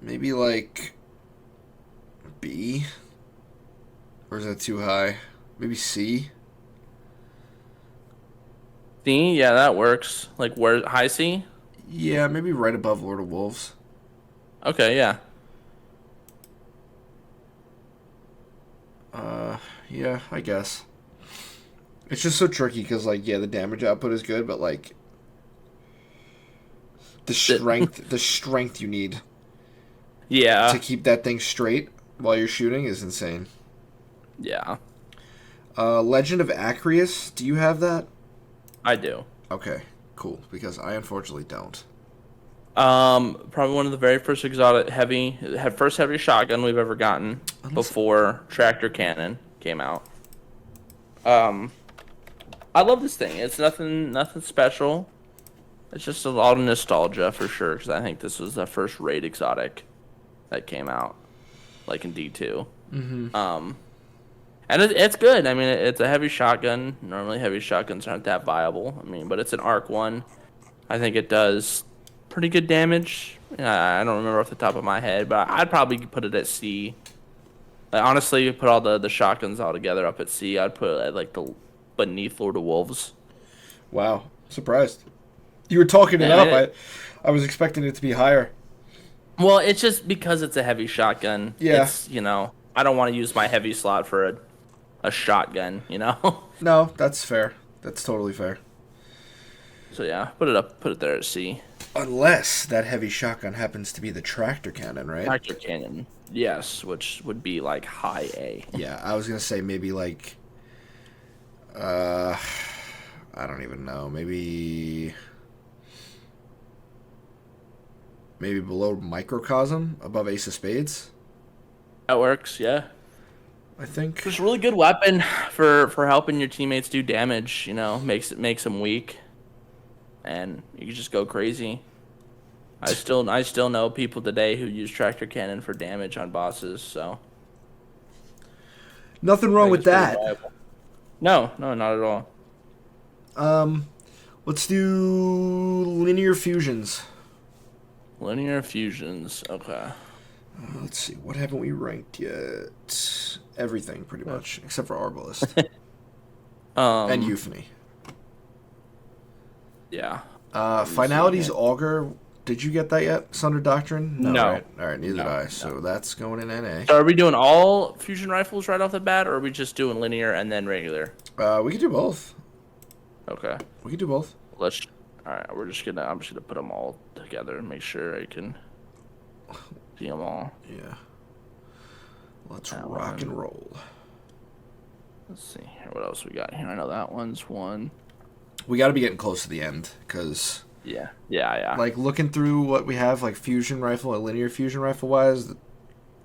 Speaker 1: Maybe like B? Or is that too high? Maybe C?
Speaker 2: C? Yeah, that works. Like, where, high C?
Speaker 1: Yeah, maybe right above Lord of Wolves.
Speaker 2: Okay, yeah.
Speaker 1: Yeah, I guess. It's just so tricky because, like, yeah, the damage output is good, but, like, the strength you need to keep that thing straight while you're shooting is insane.
Speaker 2: Yeah.
Speaker 1: Legend of Acreus, do you have that?
Speaker 2: I do.
Speaker 1: Okay, cool, because I unfortunately don't.
Speaker 2: Probably one of the very first first heavy shotgun we've ever gotten before tractor cannon came out. I love this thing. It's nothing special. It's just a lot of nostalgia for sure, because I think this was the first raid exotic that came out, like in D2. Mm-hmm. And it's good. I mean, it's a heavy shotgun. Normally, heavy shotguns aren't that viable. I mean, but it's an arc one. I think it does pretty good damage. I don't remember off the top of my head, but I'd probably put it at C. Like, honestly, put all the shotguns all together up at C. I'd put it at like the beneath Lord of Wolves.
Speaker 1: Wow, surprised. You were talking it
Speaker 2: Yeah,
Speaker 1: up.
Speaker 2: I mean,
Speaker 1: I was expecting it to be higher.
Speaker 2: well, it's just because it's a heavy shotgun.
Speaker 1: Yeah.
Speaker 2: It's, I don't want to use my heavy slot for a shotgun,
Speaker 1: No, that's fair. That's totally fair.
Speaker 2: So yeah, put it there at C.
Speaker 1: Unless that heavy shotgun happens to be the tractor cannon, right?
Speaker 2: Tractor cannon, yes, which would be like high A.
Speaker 1: Yeah, I was gonna say maybe like, I don't even know. Maybe below microcosm, above Ace of Spades.
Speaker 2: That works, yeah.
Speaker 1: I think.
Speaker 2: It's a really good weapon for helping your teammates do damage. Makes them weak, and you can just go crazy. I still know people today who use tractor cannon for damage on bosses. So
Speaker 1: Nothing wrong with that.
Speaker 2: No, not at all.
Speaker 1: Let's do linear fusions.
Speaker 2: Linear fusions, okay.
Speaker 1: Let's see. What haven't we ranked yet? Everything, pretty much, except for Arbalist and Euphony.
Speaker 2: Yeah.
Speaker 1: Finality's Augur. Did you get that yet? Sunder Doctrine?
Speaker 2: No.
Speaker 1: Right? All right, neither did I. So that's going in NA.
Speaker 2: So are we doing all fusion rifles right off the bat, or are we just doing linear and then regular?
Speaker 1: We can do both.
Speaker 2: Okay.
Speaker 1: We can do both.
Speaker 2: All right. I'm just gonna put them all together and make sure I can see them all.
Speaker 1: Yeah. Let's rock and roll.
Speaker 2: Let's see here. What else we got here? I know that one's one.
Speaker 1: We got to be getting close to the end because.
Speaker 2: Yeah.
Speaker 1: Like looking through what we have, like fusion rifle and linear fusion rifle wise,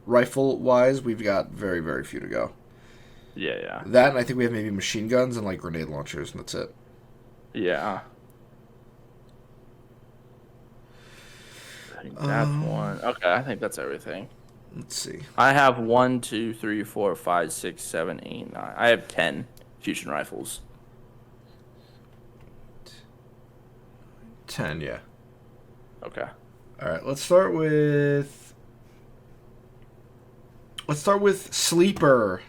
Speaker 1: we've got very, very few to go.
Speaker 2: Yeah.
Speaker 1: That, and I think we have maybe machine guns and like grenade launchers, and that's it.
Speaker 2: Yeah. I think that's one. Okay, I think that's everything.
Speaker 1: Let's see.
Speaker 2: I have 1, 2, 3, 4, 5, 6, 7, 8, 9. I have 10 fusion rifles.
Speaker 1: 10, yeah.
Speaker 2: Okay.
Speaker 1: All right, let's start with Sleeper.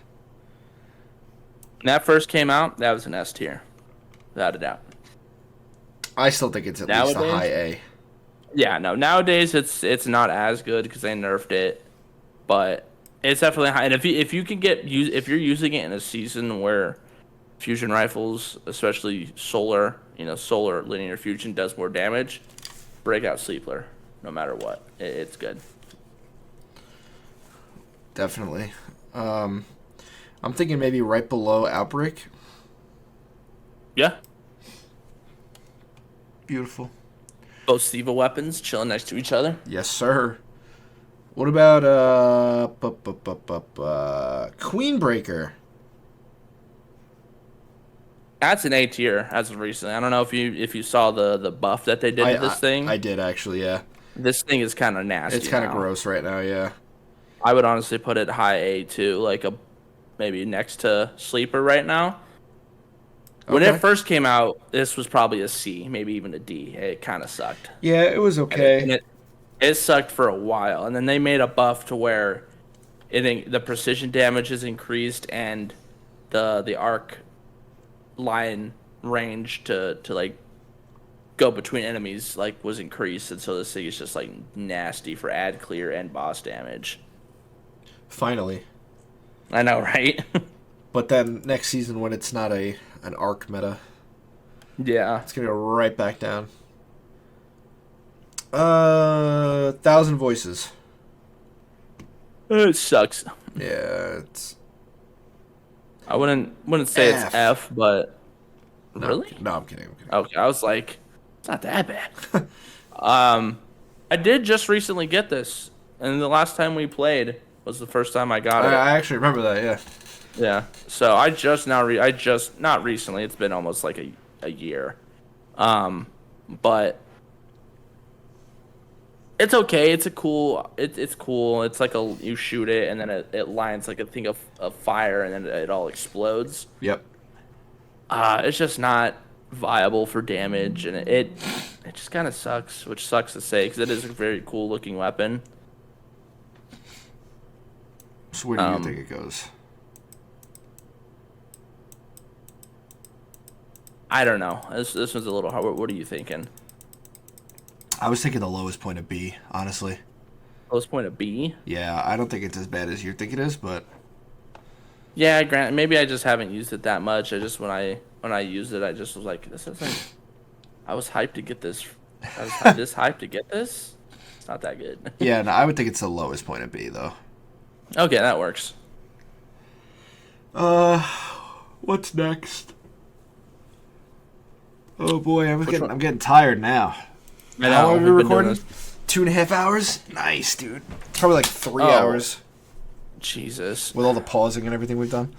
Speaker 2: When that first came out, that was an S tier, without a doubt.
Speaker 1: I still think it's at least a high A.
Speaker 2: Yeah, no. Nowadays, it's not as good because they nerfed it, but it's definitely high. And if you can if you're using it in a season where fusion rifles, especially solar linear fusion does more damage, break out Sleeper, no matter what. It's good.
Speaker 1: Definitely. I'm thinking maybe right below Outbreak.
Speaker 2: Yeah.
Speaker 1: Beautiful.
Speaker 2: Both Siva weapons chilling next to each other.
Speaker 1: Yes, sir. What about Queenbreaker?
Speaker 2: That's an A tier as of recently. I don't know if you saw the buff that they did to this thing.
Speaker 1: I did actually, yeah.
Speaker 2: This thing is kind of nasty.
Speaker 1: It's kind of gross right now, yeah.
Speaker 2: I would honestly put it high A too, like maybe next to Sleeper right now. When it first came out, this was probably a C, maybe even a D. It kind of sucked.
Speaker 1: Yeah, it was okay.
Speaker 2: And it sucked for a while, and then they made a buff to where the precision damage is increased and the arc line range to like go between enemies like was increased, and so this thing is just like nasty for ad clear and boss damage.
Speaker 1: Finally.
Speaker 2: I know, right?
Speaker 1: But then next season when it's not an arc meta,
Speaker 2: yeah,
Speaker 1: it's gonna go right back down. 1,000 Voices.
Speaker 2: It sucks.
Speaker 1: Yeah, it's.
Speaker 2: I wouldn't say it's F, but
Speaker 1: No,
Speaker 2: really?
Speaker 1: No, I'm kidding.
Speaker 2: Okay, I was like, it's not that bad. I did just recently get this, and the last time we played was the first time I got it.
Speaker 1: I actually remember that. Yeah.
Speaker 2: Yeah. So I just not recently. It's been almost like a year. But It's okay. It's a cool. It's cool. It's like you shoot it and then it lines like a thing of fire and then it all explodes.
Speaker 1: Yep.
Speaker 2: It's just not viable for damage and it just kind of sucks, which sucks to say because it is a very cool looking weapon.
Speaker 1: So where do you think it goes?
Speaker 2: I don't know. This one's a little hard. What are you thinking?
Speaker 1: I was thinking the lowest point of B, honestly.
Speaker 2: Lowest point of B?
Speaker 1: Yeah, I don't think it's as bad as you think it is, but
Speaker 2: Yeah, Grant. Maybe I just haven't used it that much. I just when I used it, I just was like, this is like, I was hyped to get this. I was this hyped to get this. It's not that good.
Speaker 1: yeah, no, I would think it's the lowest point of B though.
Speaker 2: Okay, that works.
Speaker 1: What's next? Oh boy, I'm getting tired now. How long have we recording? 2.5 hours? Nice, dude. Probably like 3 hours.
Speaker 2: Jesus.
Speaker 1: With all the pausing and everything we've done.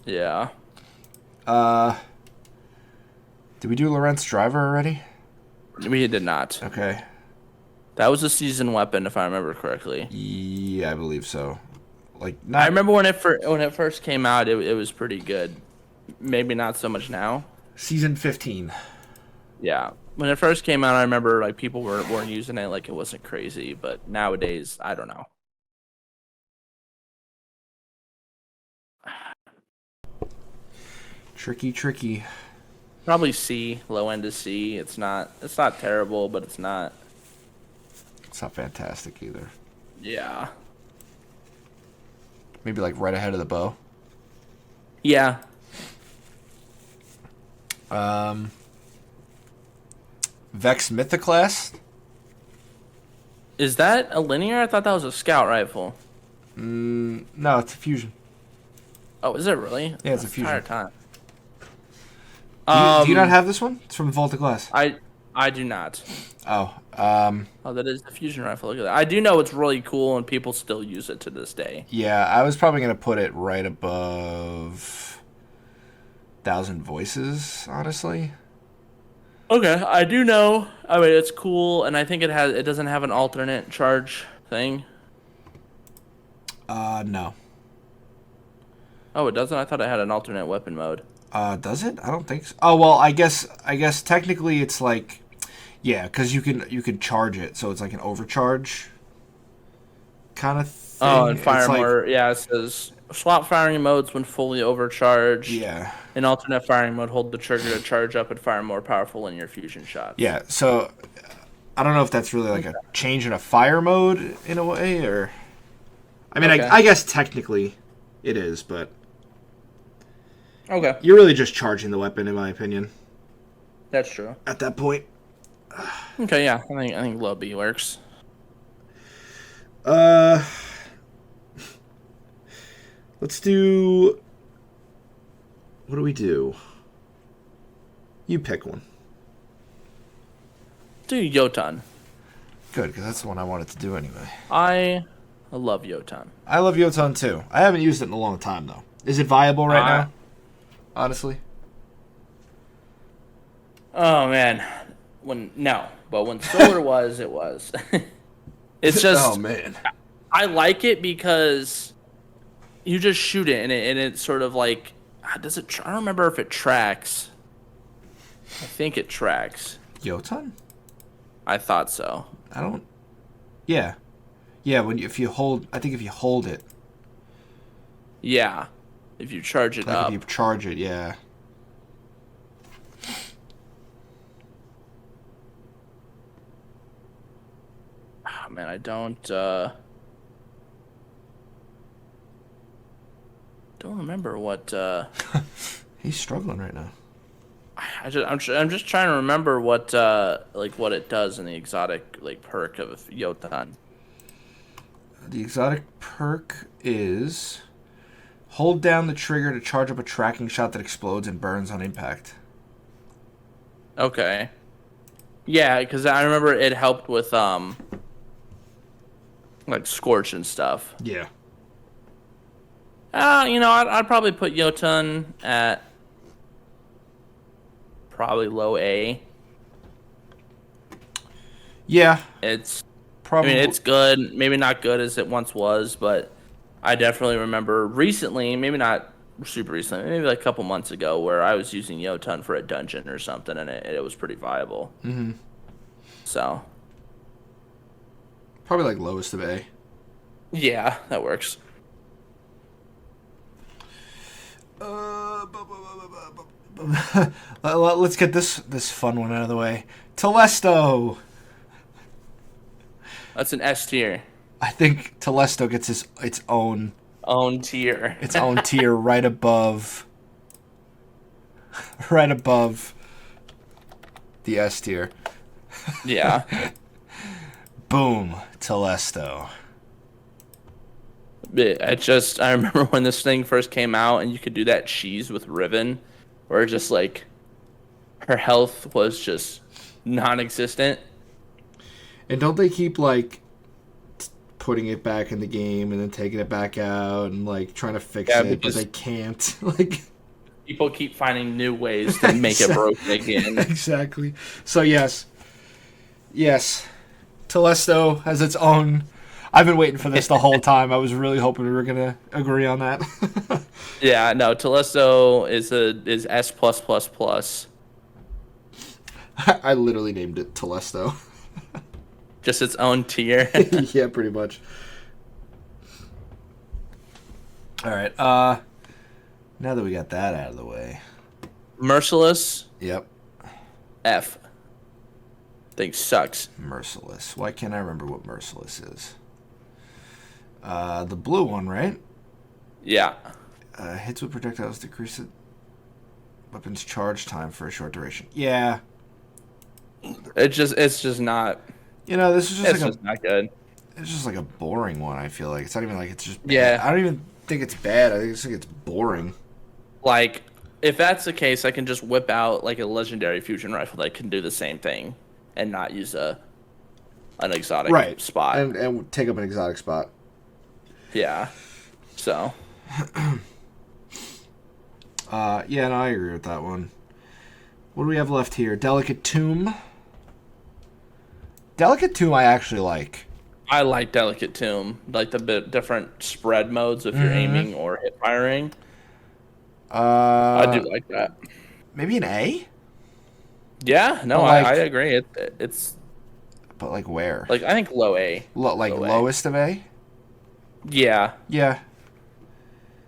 Speaker 2: Yeah.
Speaker 1: Did we do Lorentz Driver already?
Speaker 2: We did not.
Speaker 1: Okay.
Speaker 2: That was a season weapon, if I remember correctly.
Speaker 1: Yeah, I believe so.
Speaker 2: I remember when it first came out, it was pretty good. Maybe not so much now.
Speaker 1: Season 15.
Speaker 2: Yeah. When it first came out, I remember like people weren't using it like it wasn't crazy, but nowadays, I don't know.
Speaker 1: Tricky.
Speaker 2: Probably C, low end is C. It's not terrible, but it's not
Speaker 1: fantastic either.
Speaker 2: Yeah.
Speaker 1: Maybe like right ahead of the bow.
Speaker 2: Yeah.
Speaker 1: Vex Mythoclast.
Speaker 2: Is that a linear? I thought that was a scout rifle.
Speaker 1: No, it's a fusion.
Speaker 2: Oh, is it really?
Speaker 1: Yeah, it's a fusion.
Speaker 2: Entire time.
Speaker 1: Do you not have this one? It's from Vault of Glass.
Speaker 2: I do not.
Speaker 1: Oh.
Speaker 2: Oh, that is the fusion rifle. Look at that. I do know it's really cool, and people still use it to this day.
Speaker 1: Yeah, I was probably gonna put it right above 1,000 Voices, honestly.
Speaker 2: Okay, I do know. I mean, it's cool, and I think it doesn't have an alternate charge thing.
Speaker 1: No.
Speaker 2: Oh, it doesn't. I thought it had an alternate weapon mode.
Speaker 1: Does it? I don't think so. Oh well, I guess technically it's like, yeah, because you can charge it, so it's like an overcharge kind of thing.
Speaker 2: Oh, and fire
Speaker 1: like,
Speaker 2: more. Yeah, it says swap firing modes when fully overcharged.
Speaker 1: Yeah.
Speaker 2: In alternate firing mode, hold the trigger to charge up and fire more powerful in your fusion shots.
Speaker 1: Yeah. So I don't know if that's really like a change in a fire mode in a way, or I mean, I guess technically it is, but
Speaker 2: okay,
Speaker 1: you're really just charging the weapon, in my opinion.
Speaker 2: That's true.
Speaker 1: At that point.
Speaker 2: Okay, yeah, I think low B works.
Speaker 1: Let's do. What do we do? You pick one.
Speaker 2: Do Yotan.
Speaker 1: Good, because that's the one I wanted to do anyway.
Speaker 2: I love Yotan.
Speaker 1: I love Yotan too. I haven't used it in a long time though. Is it viable right now? Honestly.
Speaker 2: Oh man, but when solar was, it was. It's just.
Speaker 1: Oh man.
Speaker 2: I like it because you just shoot it and it's sort of like, does it? I don't remember if it tracks. I think it tracks.
Speaker 1: Yotan?
Speaker 2: I thought so.
Speaker 1: I don't. Yeah. Yeah. If you hold it.
Speaker 2: Yeah. If you charge it up.
Speaker 1: If you charge it, yeah.
Speaker 2: Oh, man, I don't remember what.
Speaker 1: He's struggling right now.
Speaker 2: I'm just trying to remember what what it does in the exotic perk of Yotan.
Speaker 1: The exotic perk is hold down the trigger to charge up a tracking shot that explodes and burns on impact.
Speaker 2: Okay. Yeah, because I remember it helped with Scorch and stuff.
Speaker 1: Yeah.
Speaker 2: I'd probably put Yotan at probably low A.
Speaker 1: Yeah.
Speaker 2: It's
Speaker 1: Probably.
Speaker 2: I mean, it's good. Maybe not good as it once was, but I definitely remember recently, maybe not super recently, maybe like a couple months ago, where I was using Yotun for a dungeon or something, and it was pretty viable.
Speaker 1: Mm-hmm.
Speaker 2: So.
Speaker 1: Probably like lowest of A.
Speaker 2: Yeah, that works.
Speaker 1: Let's get this fun one out of the way. Telesto.
Speaker 2: That's an S tier.
Speaker 1: I think Telesto gets its own
Speaker 2: Tier.
Speaker 1: tier right above the S tier.
Speaker 2: Yeah.
Speaker 1: Boom, Telesto.
Speaker 2: I remember when this thing first came out and you could do that cheese with Riven, where just like her health was just non-existent.
Speaker 1: And don't they keep like putting it back in the game and then taking it back out and like trying to fix it, but they can't. Like
Speaker 2: people keep finding new ways to make it broken again.
Speaker 1: Exactly. So yes, Telesto has its own. I've been waiting for this the whole time. I was really hoping we were gonna agree on that.
Speaker 2: Yeah, no, Telesto is S plus plus plus.
Speaker 1: I literally named it Telesto.
Speaker 2: Just its own tier.
Speaker 1: Yeah, pretty much. All right. Now that we got that out of the way.
Speaker 2: Merciless.
Speaker 1: Yep.
Speaker 2: F. Thing sucks.
Speaker 1: Merciless. Why can't I remember what Merciless is? The blue one, right?
Speaker 2: Yeah.
Speaker 1: Hits with projectiles decrease the weapon's charge time for a short duration. Yeah.
Speaker 2: It's just not.
Speaker 1: This is
Speaker 2: Just not good.
Speaker 1: It's just like a boring one. I feel like it's not even like it's just. Bad.
Speaker 2: Yeah.
Speaker 1: I don't even think it's bad. I think it's boring.
Speaker 2: Like, if that's the case, I can just whip out like a legendary fusion rifle that can do the same thing and not use an exotic spot
Speaker 1: and take up an exotic spot.
Speaker 2: Yeah. So.
Speaker 1: Yeah, no, I agree with that one. What do we have left here? Delicate Tomb. Delicate Tomb I actually like.
Speaker 2: I like Delicate Tomb. Like the bit different spread modes if you're aiming or hip firing. I do like that.
Speaker 1: Maybe an A?
Speaker 2: Yeah, no, I agree. It's.
Speaker 1: But like where?
Speaker 2: Like I think low A.
Speaker 1: Low lowest of A?
Speaker 2: Yeah.
Speaker 1: Yeah.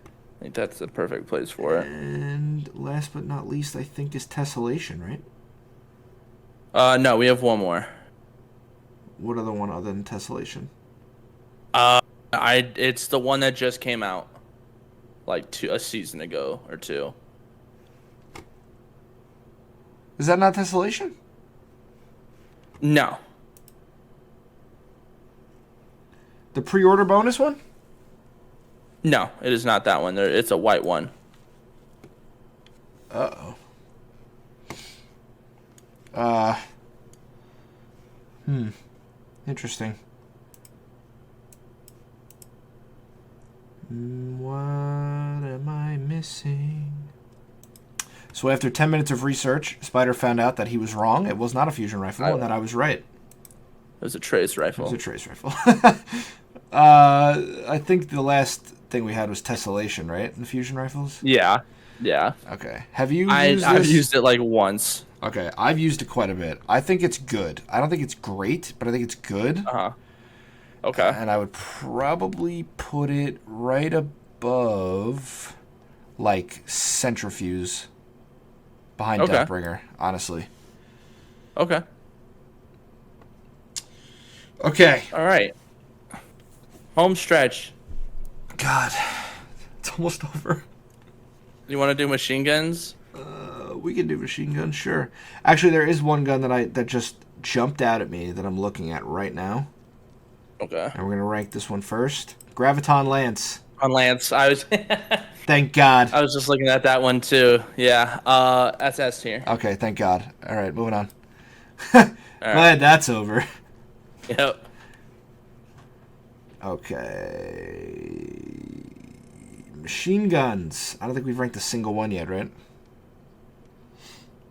Speaker 2: I think that's the perfect place for it.
Speaker 1: And last but not least, I think is Tessellation,
Speaker 2: right? No, we have one more.
Speaker 1: What other one other than Tessellation?
Speaker 2: It's the one that just came out, like a season ago or two.
Speaker 1: Is that not Tessellation?
Speaker 2: No.
Speaker 1: The pre-order bonus one?
Speaker 2: No, it is not that one. It's a white one.
Speaker 1: Uh-oh. Interesting. What am I missing? So after 10 minutes of research, Spider found out that he was wrong. It was not a fusion rifle, and that I was right.
Speaker 2: It was a trace rifle.
Speaker 1: It was a trace rifle. I think the last thing we had was Tessellation, right? In the fusion rifles?
Speaker 2: Yeah. Yeah.
Speaker 1: Okay. Have you used this?
Speaker 2: I've used it like once.
Speaker 1: Okay. I've used it quite a bit. I think it's good. I don't think it's great, but I think it's good.
Speaker 2: Uh-huh. Okay.
Speaker 1: And I would probably put it right above, like, Centrifuge behind Deathbringer, honestly.
Speaker 2: Okay.
Speaker 1: Okay.
Speaker 2: All right. Home stretch.
Speaker 1: God. It's almost over.
Speaker 2: You want to do machine guns?
Speaker 1: We can do machine guns, sure. Actually, there is one gun that just jumped out at me that I'm looking at right now.
Speaker 2: Okay.
Speaker 1: And we're going to rank this one first. Graviton Lance.
Speaker 2: On Lance. I was...
Speaker 1: Thank God.
Speaker 2: I was just looking at that one, too. Yeah. That's S tier.
Speaker 1: Okay, thank God. All right, moving on. Glad that's over.
Speaker 2: Yep.
Speaker 1: Okay. Machine guns. I don't think we've ranked a single one yet, right?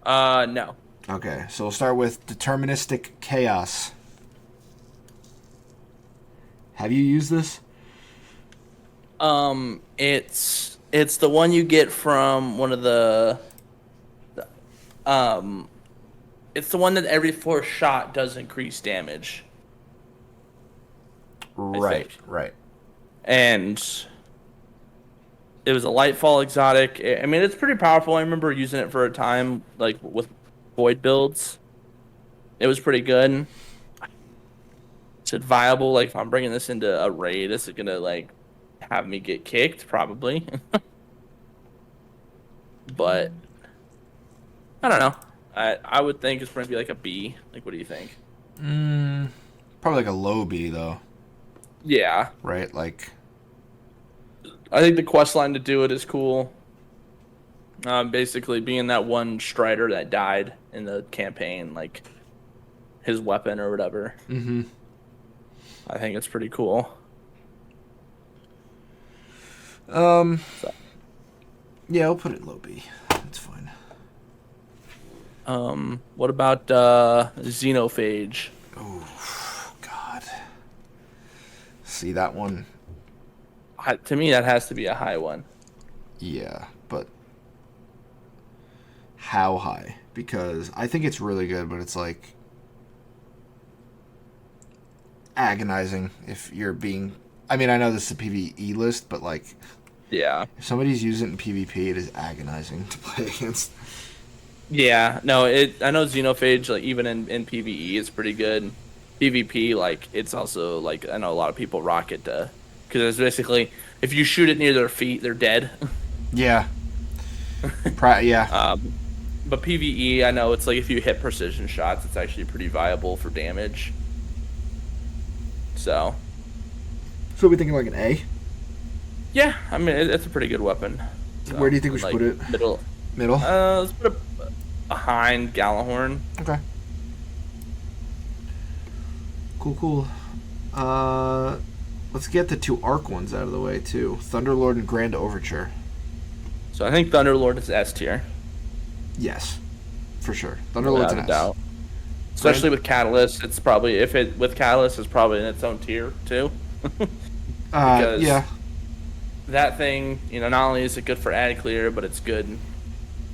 Speaker 2: No.
Speaker 1: Okay, so we'll start with Deterministic Chaos. Have you used this?
Speaker 2: It's the one you get from one of um, it's the one that every 4th shot does increase damage.
Speaker 1: Right, right.
Speaker 2: And it was a Lightfall exotic. I mean, it's pretty powerful. I remember using it for a time, like with void builds. It was pretty good. Is it viable? Like, if I'm bringing this into a raid, is it gonna like have me get kicked? Probably. But I don't know. I would think it's going to be like a B. Like, what do you think?
Speaker 1: Probably like a low B though.
Speaker 2: Yeah.
Speaker 1: Right, like.
Speaker 2: I think the quest line to do it is cool. Basically, being that one Strider that died in the campaign, like his weapon or whatever.
Speaker 1: Mm-hmm.
Speaker 2: I think it's pretty cool.
Speaker 1: So. Yeah, I'll put it low B. That's fine.
Speaker 2: What about Xenophage?
Speaker 1: Oh, God. See that one?
Speaker 2: To me, that has to be a high one.
Speaker 1: Yeah, but how high? Because I think it's really good, but it's like agonizing if you're being. I mean, I know this is a PvE list, but like,
Speaker 2: yeah,
Speaker 1: if somebody's using it in PvP, it is agonizing to play against.
Speaker 2: Yeah, no, I know Xenophage, like even in PvE, is pretty good. PvP, like it's also like I know a lot of people rock it because it's basically if you shoot it near their feet, they're dead.
Speaker 1: Yeah. Yeah.
Speaker 2: But PvE, I know it's like if you hit precision shots, it's actually pretty viable for damage. So
Speaker 1: we're thinking like an A?
Speaker 2: Yeah, I mean it's a pretty good weapon. So,
Speaker 1: where do you think we should put it?
Speaker 2: Middle. Let's put it behind Gjallarhorn.
Speaker 1: Okay. Cool. Let's get the 2 Arc ones out of the way too. Thunderlord and Grand Overture.
Speaker 2: So I think Thunderlord is S tier.
Speaker 1: Yes, for sure. Thunderlord's an S.
Speaker 2: Doubt. Especially with Catalyst, it's probably with Catalyst, it's probably in its own tier too. Because
Speaker 1: yeah.
Speaker 2: That thing, not only is it good for ad clear, but it's good,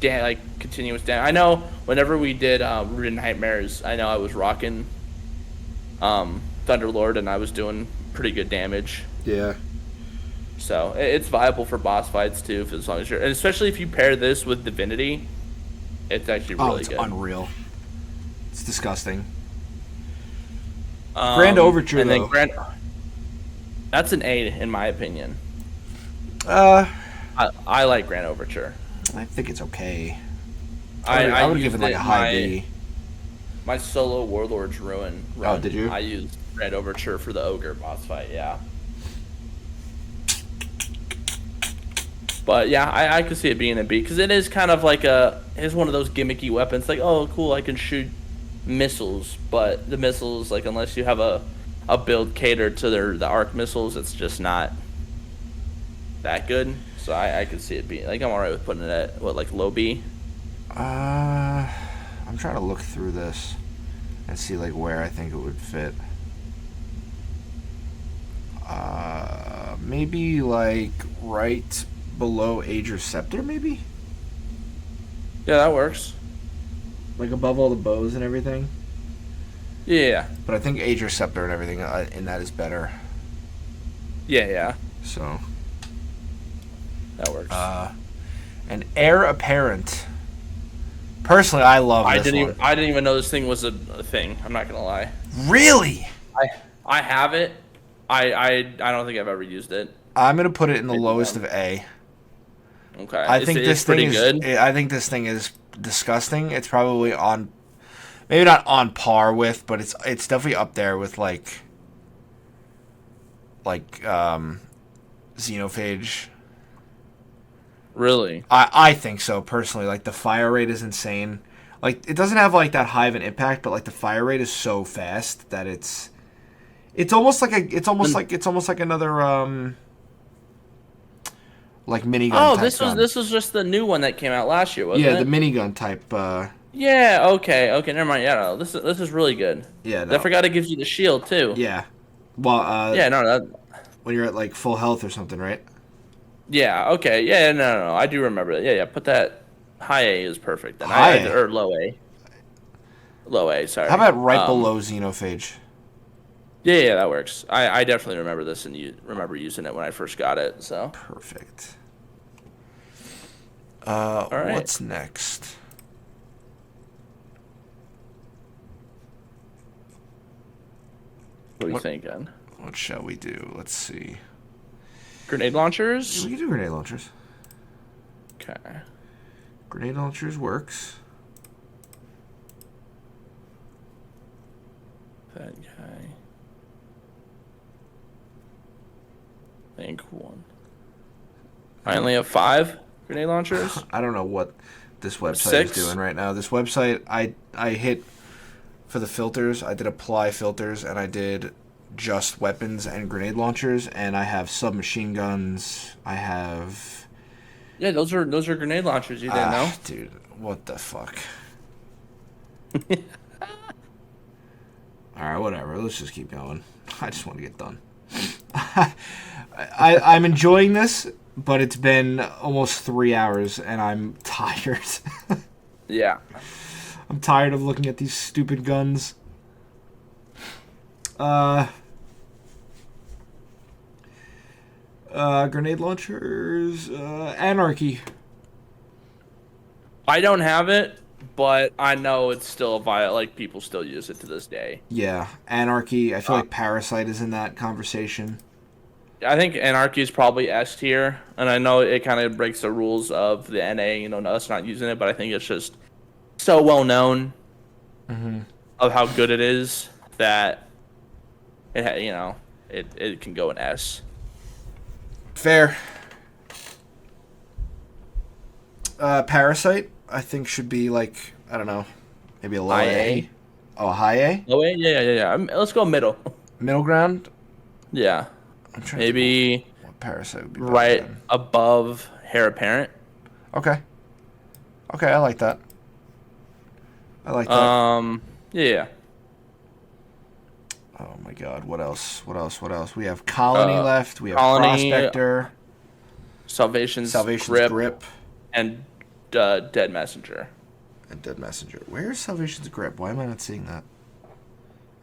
Speaker 2: like continuous damage. I know whenever we did Ridin Nightmares, I know I was rocking Thunderlord and I was doing pretty good damage.
Speaker 1: Yeah.
Speaker 2: So it's viable for boss fights too, as long as and especially if you pair this with Divinity, it's actually really good.
Speaker 1: Oh, it's unreal. It's disgusting. Grand Overture,
Speaker 2: and
Speaker 1: though.
Speaker 2: Then that's an A in my opinion. I like Grand Overture.
Speaker 1: I think it's okay.
Speaker 2: I
Speaker 1: would give it like a high B.
Speaker 2: My solo Warlord's Ruin run.
Speaker 1: Oh, did you?
Speaker 2: I used Grand Overture for the Ogre boss fight, yeah. But yeah, I could see it being a B because it is kind of like it's one of those gimmicky weapons. Like, oh, cool, I can shoot missiles, but the missiles, like, unless you have a build catered to the arc missiles, it's just not that good. So I could see it being like I'm alright with putting it at like low B.
Speaker 1: I'm trying to look through this and see like where I think it would fit. Maybe like right below Ager's Scepter, maybe?
Speaker 2: Yeah, that works.
Speaker 1: Like above all the bows and everything?
Speaker 2: Yeah.
Speaker 1: But I think Ager's Scepter and everything in that is better.
Speaker 2: Yeah.
Speaker 1: So.
Speaker 2: That works.
Speaker 1: An Heir Apparent. Personally, I love this one.
Speaker 2: I didn't even know this thing was a thing. I'm not going to lie.
Speaker 1: Really?
Speaker 2: I have it. I don't think I've ever used it.
Speaker 1: I'm going to put it in the lowest of A.
Speaker 2: Okay.
Speaker 1: I think this thing is
Speaker 2: good.
Speaker 1: I think this thing is disgusting. It's probably on, maybe not on par with, but it's definitely up there with like Xenophage.
Speaker 2: Really?
Speaker 1: I think so personally. Like the fire rate is insane. Like it doesn't have like that high of an impact, but like the fire rate is so fast that it's almost like another like minigun.
Speaker 2: Oh,
Speaker 1: type gun.
Speaker 2: this was just the new one that came out last year, wasn't it?
Speaker 1: Yeah, the minigun type.
Speaker 2: Yeah. Okay. Never mind. Yeah. No, this is really good.
Speaker 1: Yeah. No.
Speaker 2: I forgot it gives you the shield too.
Speaker 1: Yeah. Well,
Speaker 2: Yeah, no,
Speaker 1: when you're at like full health or something, right?
Speaker 2: yeah, okay, yeah, no, I do remember that. Yeah, yeah, put that high A is perfect then.
Speaker 1: High A.
Speaker 2: Or low A,
Speaker 1: How
Speaker 2: sorry.
Speaker 1: about right below Xenophage?
Speaker 2: Yeah, yeah, that works. I definitely remember this and you remember using it when I first got it. So
Speaker 1: Perfect.
Speaker 2: all right,
Speaker 1: What's next?
Speaker 2: what are you thinking?
Speaker 1: What shall we do? Let's see.
Speaker 2: Grenade launchers.
Speaker 1: We can do grenade launchers.
Speaker 2: Okay.
Speaker 1: Grenade launchers works.
Speaker 2: That guy. I think one. I only have 5 grenade launchers.
Speaker 1: I don't know what this website
Speaker 2: 6?
Speaker 1: is doing right now. This website, I hit for the filters. I did apply filters, and I did just weapons and grenade launchers, and I have submachine guns. I have.
Speaker 2: Yeah, those are grenade launchers. You didn't know,
Speaker 1: dude. What the fuck? All right, whatever. Let's just keep going. I just want to get done. I'm enjoying this, but it's been almost 3 hours, and I'm tired.
Speaker 2: Yeah.
Speaker 1: I'm tired of looking at these stupid guns. Grenade launchers, anarchy.
Speaker 2: I don't have it, but I know it's still like people still use it to this day.
Speaker 1: Yeah, anarchy. I feel like Parasite is in that conversation.
Speaker 2: I think Anarchy is probably S tier, and I know it kind of breaks the rules of the NA, us not using it, but I think it's just so well known of how good it is that it can go in S.
Speaker 1: Fair. Parasite, I think should be like, I don't know, maybe a low
Speaker 2: High
Speaker 1: A.
Speaker 2: A.
Speaker 1: Oh, a high A?
Speaker 2: Low A? Yeah. Let's go middle.
Speaker 1: Middle ground?
Speaker 2: Yeah.
Speaker 1: I'm trying
Speaker 2: Maybe
Speaker 1: to think what Parasite would be better
Speaker 2: right
Speaker 1: than.
Speaker 2: above Heir Apparent.
Speaker 1: Okay. Okay, I like that. I like that.
Speaker 2: Yeah.
Speaker 1: Oh my god, what else? What else? We have Colony left. We have
Speaker 2: Colony,
Speaker 1: Prospector.
Speaker 2: Salvation's
Speaker 1: Salvation's Grip.
Speaker 2: and Dead Messenger.
Speaker 1: And Dead Messenger. Where's Salvation's Grip? Why am I not seeing that?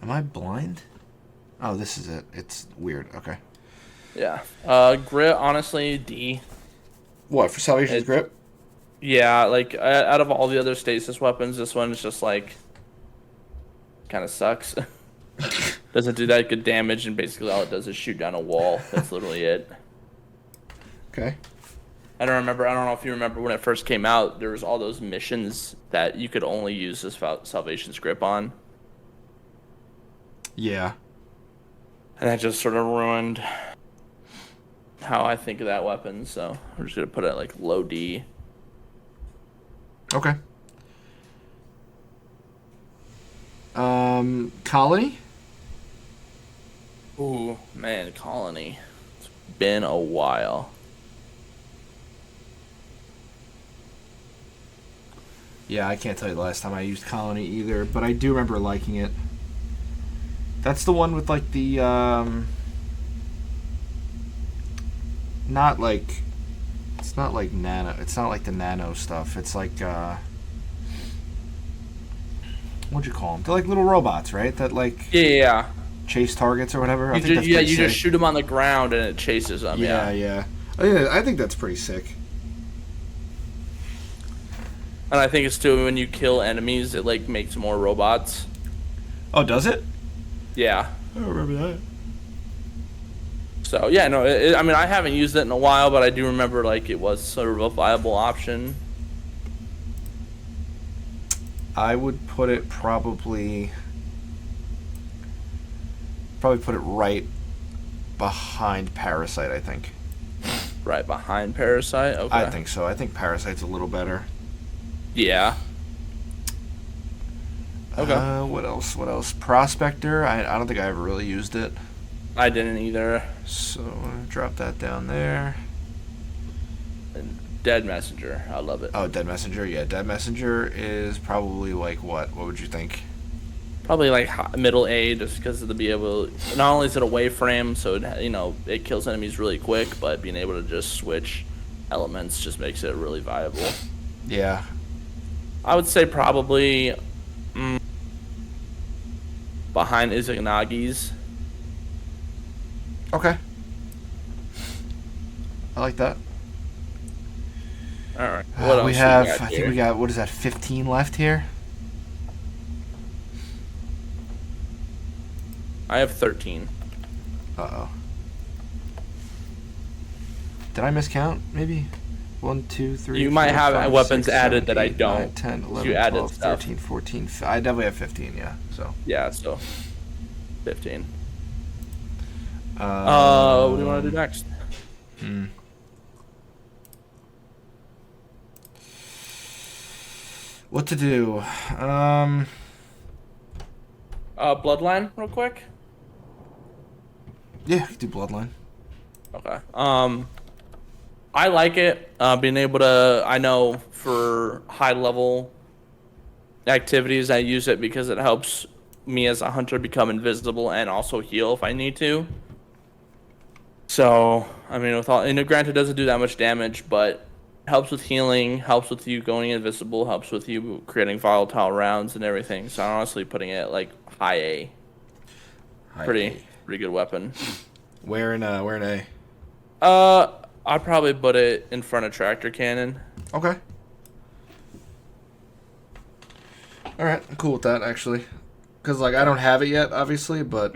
Speaker 1: Am I blind? Oh, this is it. It's weird. Okay.
Speaker 2: Yeah. Grip, honestly, D.
Speaker 1: What, for Salvation's Grip?
Speaker 2: Yeah, like, out of all the other stasis weapons, this one is just, like, kind of sucks. Doesn't do that good damage, and basically all it does is shoot down a wall. That's literally it.
Speaker 1: Okay.
Speaker 2: I don't know if you remember when it first came out, there was all those missions that you could only use this Salvation's Grip on.
Speaker 1: Yeah.
Speaker 2: And that just sort of ruined how I think of that weapon, so I'm just going to put it at, like, low D.
Speaker 1: Okay. Colony?
Speaker 2: Ooh, man, Colony. It's been a while.
Speaker 1: Yeah, I can't tell you the last time I used Colony either, but I do remember liking it. That's the one with, like, the, not like, it's not like nano, it's not like the nano stuff. It's like, what'd you call them? They're like little robots, right? That, like,
Speaker 2: Yeah.
Speaker 1: chase targets or whatever.
Speaker 2: You just shoot them on the ground and it chases them.
Speaker 1: Yeah. I think that's pretty sick.
Speaker 2: And I think it's too when you kill enemies, it like makes more robots.
Speaker 1: Oh, does it?
Speaker 2: Yeah.
Speaker 1: I don't remember that.
Speaker 2: So yeah, no. I mean, I haven't used it in a while, but I do remember like it was sort of a viable option.
Speaker 1: I would put it probably put it right behind Parasite, I think.
Speaker 2: Right behind Parasite. Okay.
Speaker 1: I think so. I think Parasite's a little better.
Speaker 2: Yeah. Okay.
Speaker 1: What else? Prospector. I don't think I ever really used it.
Speaker 2: I didn't either.
Speaker 1: So I'm gonna drop that down there.
Speaker 2: And Dead Messenger. I love it.
Speaker 1: Oh, Dead Messenger. Yeah, Dead Messenger is probably like what? What would you think?
Speaker 2: Probably like middle A, just because to be able. Not only is it a wave frame, so it kills enemies really quick, but being able to just switch elements just makes it really viable.
Speaker 1: Yeah.
Speaker 2: I would say probably behind Izanagi's.
Speaker 1: Okay. I like that.
Speaker 2: All right. What else
Speaker 1: we have?
Speaker 2: I
Speaker 1: think we got, what is that? 15 left here.
Speaker 2: I have 13.
Speaker 1: Uh-oh. Did I miscount? Maybe 1, 2, 3.
Speaker 2: You might
Speaker 1: 4,
Speaker 2: have
Speaker 1: 5,
Speaker 2: weapons
Speaker 1: 6,
Speaker 2: added
Speaker 1: 7,
Speaker 2: that
Speaker 1: 8,
Speaker 2: I don't.
Speaker 1: 9, 10, 11,
Speaker 2: You added
Speaker 1: 12,
Speaker 2: stuff.
Speaker 1: 13, 14. I definitely have 15. Yeah. So.
Speaker 2: Yeah. So 15.
Speaker 1: What
Speaker 2: What do you want to do next?
Speaker 1: What to do?
Speaker 2: Bloodline, real quick.
Speaker 1: Yeah, we can do Bloodline.
Speaker 2: Okay. I like it. Being able to, I know for high level activities, I use it because it helps me as a hunter become invisible and also heal if I need to. So, I mean, granted, it doesn't do that much damage, but helps with healing, helps with you going invisible, helps with you creating volatile rounds and everything. So, I'm honestly putting it like high A. Pretty good weapon.
Speaker 1: Where in A?
Speaker 2: I'd probably put it in front of tractor cannon.
Speaker 1: Okay. All right, I'm cool with that actually, because like I don't have it yet, obviously, but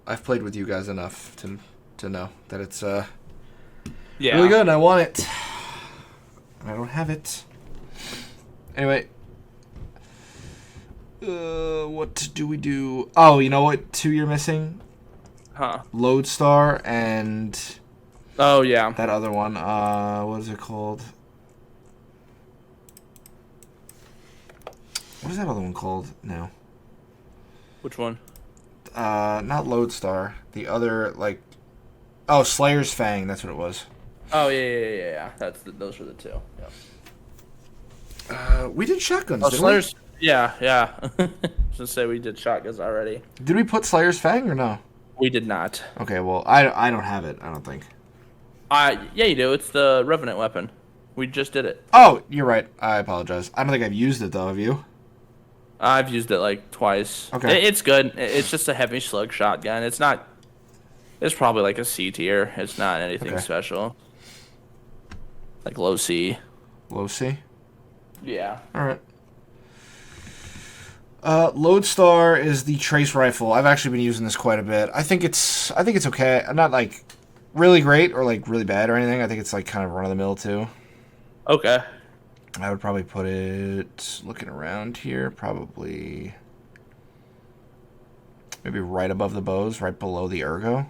Speaker 1: I've played with you guys enough to know that it's really good. And I want it. I don't have it. Anyway, what do we do? Oh, you know what? 2 you're missing.
Speaker 2: Huh?
Speaker 1: Lodestar and.
Speaker 2: Oh yeah.
Speaker 1: That other one. What is it called? What is that other one called now?
Speaker 2: Which one?
Speaker 1: Not Lodestar. The other, like... Oh, Slayer's Fang. That's what it was.
Speaker 2: Oh, yeah. Those were the two. Yeah.
Speaker 1: We did shotguns, didn't
Speaker 2: Slayer's... We? Yeah. I was gonna say we did shotguns already.
Speaker 1: Did we put Slayer's Fang or no?
Speaker 2: We did not.
Speaker 1: Okay, well, I don't have it, I don't think.
Speaker 2: Yeah, you do. It's the Revenant weapon. We just did it.
Speaker 1: Oh, you're right. I apologize. I don't think I've used it, though. Have you?
Speaker 2: I've used it like twice.
Speaker 1: Okay.
Speaker 2: It's good. It's just a heavy slug shotgun. It's not. It's probably like a C tier. It's not anything special. Like low C.
Speaker 1: Low C?
Speaker 2: Yeah.
Speaker 1: All right. Lodestar is the trace rifle. I've actually been using this quite a bit. I think it's okay. I'm not like really great or like really bad or anything. I think it's like kind of run of the mill too.
Speaker 2: Okay.
Speaker 1: I would probably put it, looking around here, probably maybe right above the bows, right below the ergo.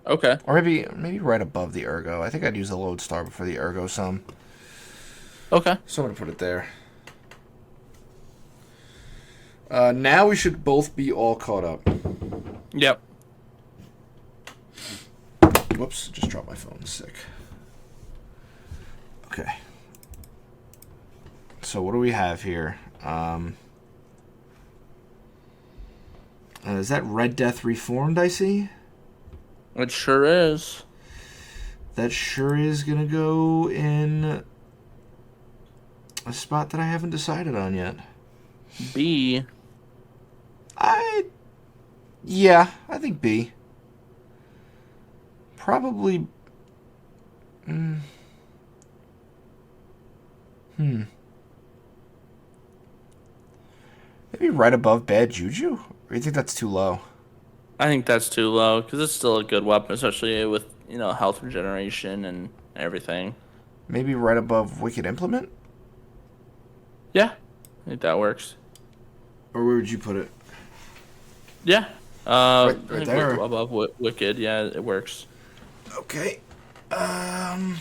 Speaker 2: Okay.
Speaker 1: Or maybe right above the ergo. I think I'd use the Lodestar before the ergo some.
Speaker 2: Okay.
Speaker 1: So I'm going to put it there. Now we should both be all caught up.
Speaker 2: Yep.
Speaker 1: Whoops, just dropped my phone. Sick. Okay. So what do we have here? Is that Red Death Reformed I see?
Speaker 2: It sure is.
Speaker 1: That sure is going to go in a spot that I haven't decided on yet.
Speaker 2: B.
Speaker 1: Yeah, I think B. Probably... Maybe right above Bad Juju? Or do you think that's too low?
Speaker 2: I think that's too low because it's still a good weapon, especially with health regeneration and everything.
Speaker 1: Maybe right above Wicked Implement?
Speaker 2: Yeah, I think that works.
Speaker 1: Or where would you put it?
Speaker 2: Yeah,
Speaker 1: right
Speaker 2: I think
Speaker 1: there.
Speaker 2: above Wicked. Yeah, it works.
Speaker 1: Okay. Oh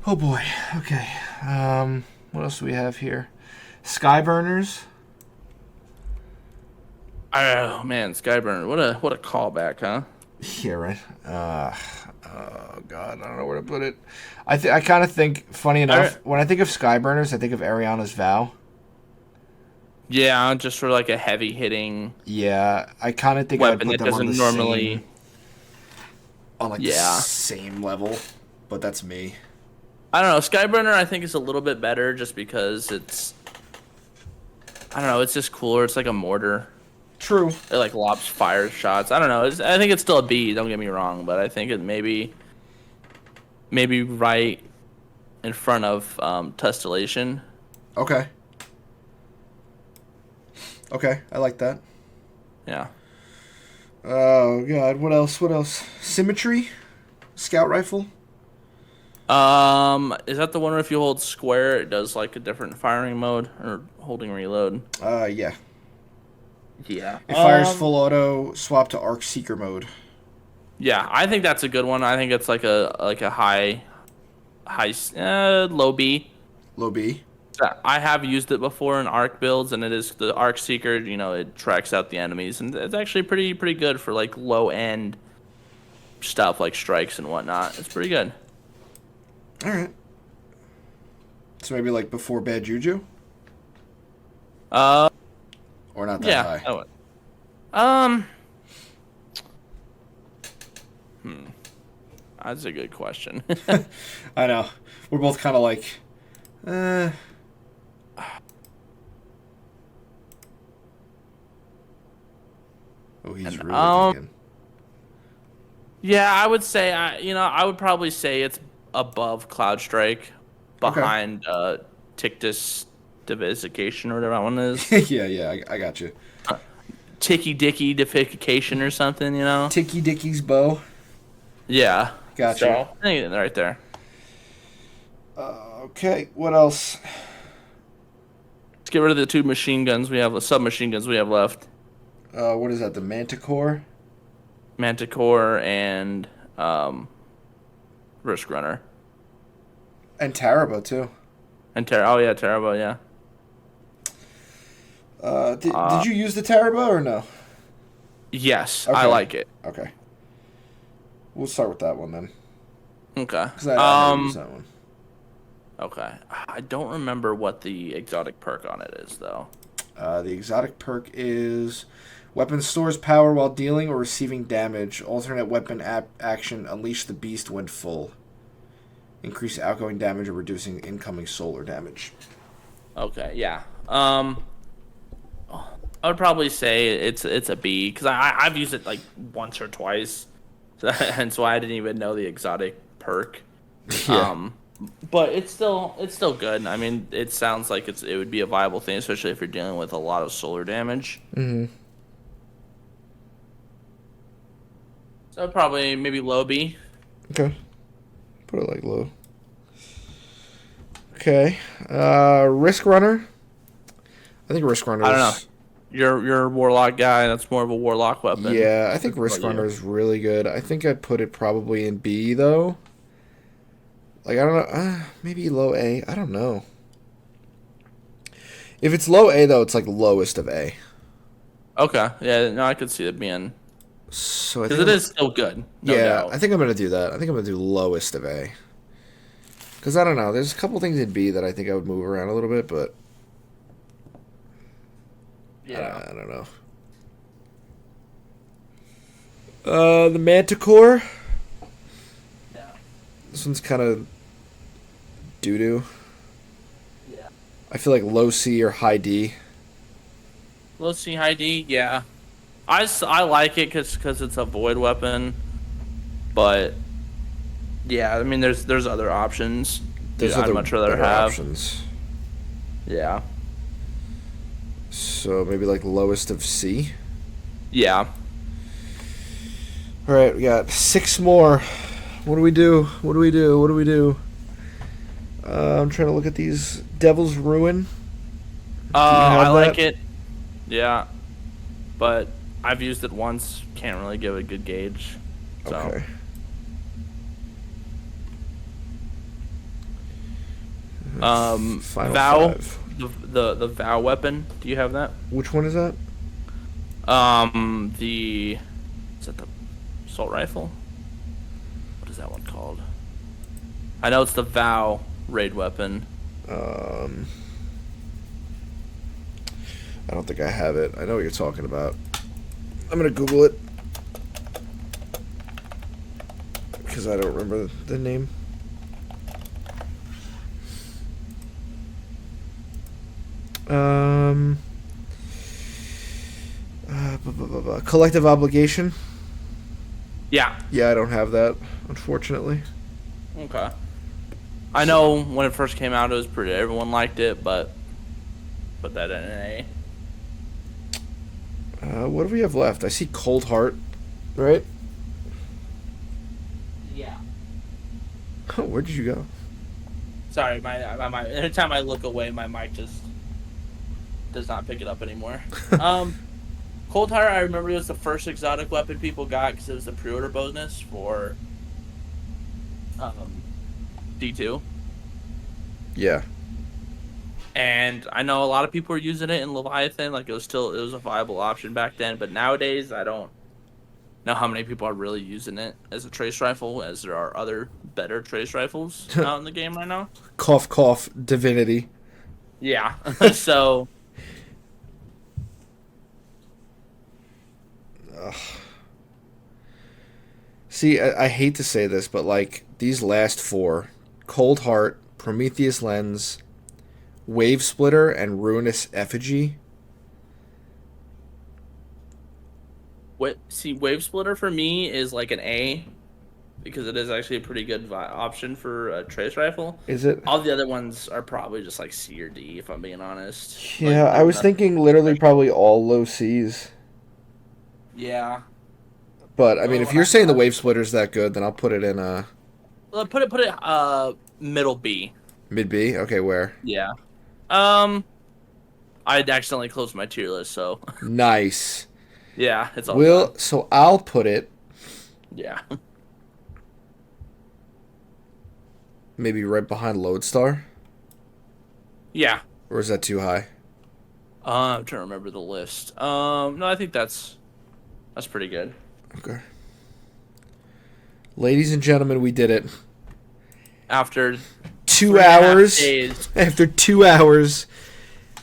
Speaker 1: boy. Okay. What else do we have here? Skyburners.
Speaker 2: Oh man, Skyburner. What a callback, huh?
Speaker 1: Yeah, right. Oh god, I don't know where to put it. I kind of think, funny enough, when I think of Skyburners, I think of Ariana's Vow.
Speaker 2: Yeah, just for like a heavy hitting
Speaker 1: Yeah, I kind of think I'd
Speaker 2: weapon
Speaker 1: put
Speaker 2: that
Speaker 1: them on the
Speaker 2: doesn't normally.
Speaker 1: same, on like the
Speaker 2: Yeah,
Speaker 1: same level, but that's me.
Speaker 2: I don't know. Skyburner I think is a little bit better just because it's. I don't know. It's just cooler. It's like a mortar.
Speaker 1: True.
Speaker 2: It like lobs fire shots. I don't know. I think it's still a B. Don't get me wrong, but I think it maybe right in front of Testillation.
Speaker 1: Okay. Okay, I like that.
Speaker 2: Yeah.
Speaker 1: Oh god, what else? What else? Symmetry, scout rifle.
Speaker 2: Is that the one where if you hold square, it does like a different firing mode or holding reload?
Speaker 1: Yeah.
Speaker 2: Yeah.
Speaker 1: It fires full auto. Swap to arc seeker mode.
Speaker 2: Yeah, I think that's a good one. I think it's like a low B.
Speaker 1: Low B.
Speaker 2: I have used it before in arc builds, and it is the arc seeker. You know, it tracks out the enemies, and it's actually pretty good for like low end stuff like strikes and whatnot. It's pretty good.
Speaker 1: All right. So maybe like before bad juju,
Speaker 2: Uh,
Speaker 1: or not that
Speaker 2: yeah.
Speaker 1: high.
Speaker 2: That one. Um, that's a good question.
Speaker 1: I know. We're both kind of like, Oh, he's really thinking.
Speaker 2: Yeah, I would say I would probably say it's above Cloud Strike, behind Tictus Diversification or whatever that one is.
Speaker 1: Yeah, I got you.
Speaker 2: Ticky Dicky Dification or something, you know?
Speaker 1: Ticky Dicky's bow.
Speaker 2: Yeah.
Speaker 1: Gotcha.
Speaker 2: So, I think right there.
Speaker 1: Okay, what else?
Speaker 2: Let's get rid of the two machine guns we have, submachine guns we have left.
Speaker 1: What is that? The Manticore?
Speaker 2: Manticore and Risk Runner.
Speaker 1: And Taraba, too.
Speaker 2: And Tarabo, yeah.
Speaker 1: Did you use the Taraba or no?
Speaker 2: Yes,
Speaker 1: Okay.
Speaker 2: I like it.
Speaker 1: Okay. We'll start with that one then.
Speaker 2: Okay.
Speaker 1: Because I never used that one.
Speaker 2: Okay. I don't remember what the exotic perk on it is, though.
Speaker 1: The exotic perk is weapon stores power while dealing or receiving damage. Alternate weapon action, unleash the beast when full. Increase outgoing damage or reducing incoming solar damage.
Speaker 2: Okay, yeah. I would probably say it's a B because I've used it like once or twice, hence why I didn't even know the exotic perk.
Speaker 1: Yeah.
Speaker 2: But it's still good. I mean, it sounds like it would be a viable thing, especially if you're dealing with a lot of solar damage.
Speaker 1: Mm-hmm.
Speaker 2: So probably maybe low B.
Speaker 1: Okay. Put it like low. Okay. Risk Runner. I think Risk Runner.
Speaker 2: I don't know. You're a warlock guy. That's more of a warlock weapon.
Speaker 1: Yeah, I think Risk Runner is really good. I think I'd put it probably in B though. Like I don't know, maybe low A. I don't know. If it's low A though, it's like lowest of A.
Speaker 2: Okay. Yeah. No, I could see it being.
Speaker 1: So
Speaker 2: because it is still good. No doubt.
Speaker 1: I think I'm gonna do that. I think I'm gonna do lowest of A. Because I don't know, there's a couple things in B that I think I would move around a little bit, but
Speaker 2: yeah,
Speaker 1: I don't know. The Manticore.
Speaker 2: Yeah.
Speaker 1: This one's kind of doo-doo.
Speaker 2: Yeah.
Speaker 1: I feel like low C or high D.
Speaker 2: Low C, high D. Yeah. I like it because it's a void weapon, but yeah, I mean there's other options.
Speaker 1: There's
Speaker 2: I'd
Speaker 1: other
Speaker 2: much rather
Speaker 1: better
Speaker 2: have
Speaker 1: options.
Speaker 2: Yeah.
Speaker 1: So maybe like lowest of C.
Speaker 2: Yeah.
Speaker 1: All right, we got 6 more. What do we do? What do we do? What do we do? I'm trying to look at these. Devil's Ruin.
Speaker 2: I like it. Yeah, but I've used it once. Can't really give a good gauge. So.
Speaker 1: Okay. Final
Speaker 2: Vow,
Speaker 1: 5.
Speaker 2: the Vow weapon. Do you have that?
Speaker 1: Which one is that?
Speaker 2: Is that the assault rifle? What is that one called? I know it's the Vow raid weapon.
Speaker 1: I don't think I have it. I know what you're talking about. I'm gonna Google it because I don't remember the name. Collective obligation.
Speaker 2: Yeah.
Speaker 1: Yeah, I don't have that, unfortunately.
Speaker 2: Okay. I know when it first came out, it was pretty. Everyone liked it, but put that in an A.
Speaker 1: What do we have left? I see Cold Heart, right?
Speaker 2: Yeah.
Speaker 1: Oh, where did you go?
Speaker 2: Sorry, my every time I look away, my mic just does not pick it up anymore. Cold Heart, I remember it was the first exotic weapon people got because it was the pre-order bonus for D2.
Speaker 1: Yeah.
Speaker 2: And I know a lot of people were using it in Leviathan, like it was a viable option back then. But nowadays, I don't know how many people are really using it as a trace rifle, as there are other better trace rifles out in the game right now.
Speaker 1: Cough, cough, divinity.
Speaker 2: Yeah, so.
Speaker 1: Ugh. See, I hate to say this, but like these last four, Cold Heart, Prometheus Lens, Wave Splitter, and Ruinous Effigy.
Speaker 2: Wave Splitter for me is like an A, because it is actually a pretty good option for a trace rifle.
Speaker 1: Is it?
Speaker 2: All the other ones are probably just like C or D, if I'm being honest.
Speaker 1: Yeah,
Speaker 2: like,
Speaker 1: I was thinking literally probably all low C's.
Speaker 2: Yeah.
Speaker 1: But I mean, if you're saying the Wave Splitter's that good, then I'll put it in
Speaker 2: Put it middle B.
Speaker 1: mid B. Okay, where?
Speaker 2: Yeah. I'd accidentally closed my tier list, so
Speaker 1: Nice.
Speaker 2: yeah, it's all done.
Speaker 1: So I'll put it
Speaker 2: Yeah.
Speaker 1: maybe right behind Lodestar.
Speaker 2: Yeah.
Speaker 1: Or is that too high?
Speaker 2: I'm trying to remember the list. No, I think that's pretty good.
Speaker 1: Okay. Ladies and gentlemen, we did it.
Speaker 2: After
Speaker 1: 2 hours.
Speaker 2: days,
Speaker 1: After 2 hours.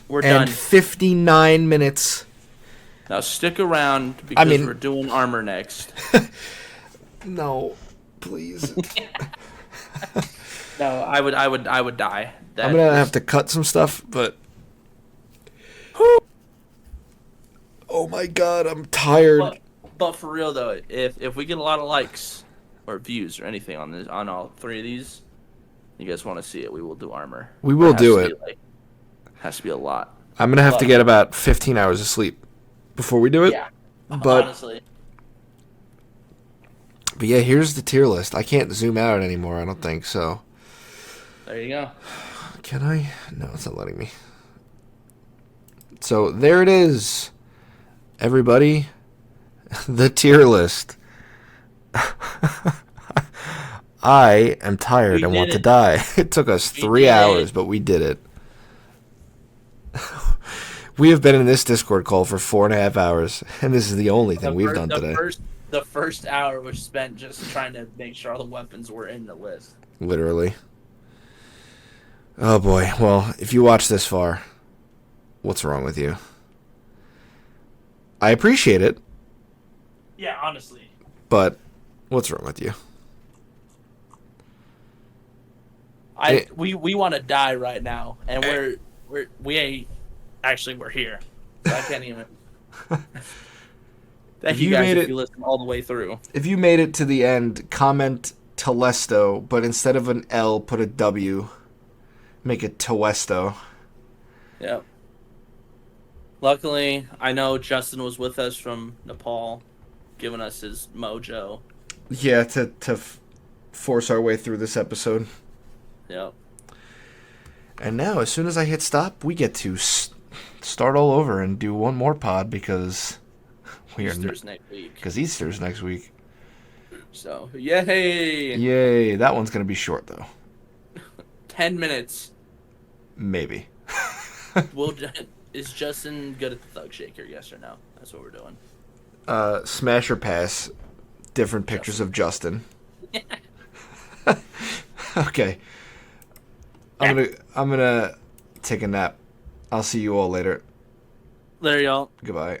Speaker 2: we're
Speaker 1: and
Speaker 2: done.
Speaker 1: 59 minutes.
Speaker 2: Now stick around because we're doing armor next.
Speaker 1: No, please.
Speaker 2: No, I would die.
Speaker 1: I'm gonna have to cut some stuff, but oh my god, I'm tired.
Speaker 2: But for real though, if we get a lot of likes or views or anything on all three of these, you guys want to see it, we will do armor.
Speaker 1: We will do it.
Speaker 2: Has to be a lot.
Speaker 1: I'm gonna have to get about 15 hours of sleep before we do it.
Speaker 2: Yeah,
Speaker 1: but
Speaker 2: honestly.
Speaker 1: But yeah, here's the tier list. I can't zoom out anymore. I don't think so.
Speaker 2: There you go.
Speaker 1: Can I? No, it's not letting me. So there it is, everybody. The tier list. I am tired and want to die. It took us 3 hours, but we did it. We have been in this Discord call for 4.5 hours, and this is the only thing we've done today.
Speaker 2: The first hour was spent just trying to make sure all the weapons were in the list.
Speaker 1: Literally. Oh boy. Well, if you watch this far, what's wrong with you? I appreciate it.
Speaker 2: Yeah, honestly.
Speaker 1: But what's wrong with you?
Speaker 2: We want to die right now, and we ain't actually we're here. So I can't even. Thank you guys if you listen all the way through.
Speaker 1: If you made it to the end, comment Telesto, but instead of an L, put a W. Make it Telesto.
Speaker 2: Yep. Luckily, I know Justin was with us from Nepal, giving us his mojo.
Speaker 1: Yeah, to force our way through this episode.
Speaker 2: Yep.
Speaker 1: And now, as soon as I hit stop, we get to start all over and do one more pod because
Speaker 2: Easter's next week.
Speaker 1: Because Easter's next week.
Speaker 2: So, yay!
Speaker 1: Yay! That one's gonna be short though.
Speaker 2: 10 minutes.
Speaker 1: Maybe.
Speaker 2: Is Justin good at the Thug Shaker? Yes or no? That's what we're doing.
Speaker 1: Smash or pass. Different pictures of Justin. Okay. I'm gonna take a nap. I'll see you all later.
Speaker 3: There, y'all.
Speaker 1: Goodbye.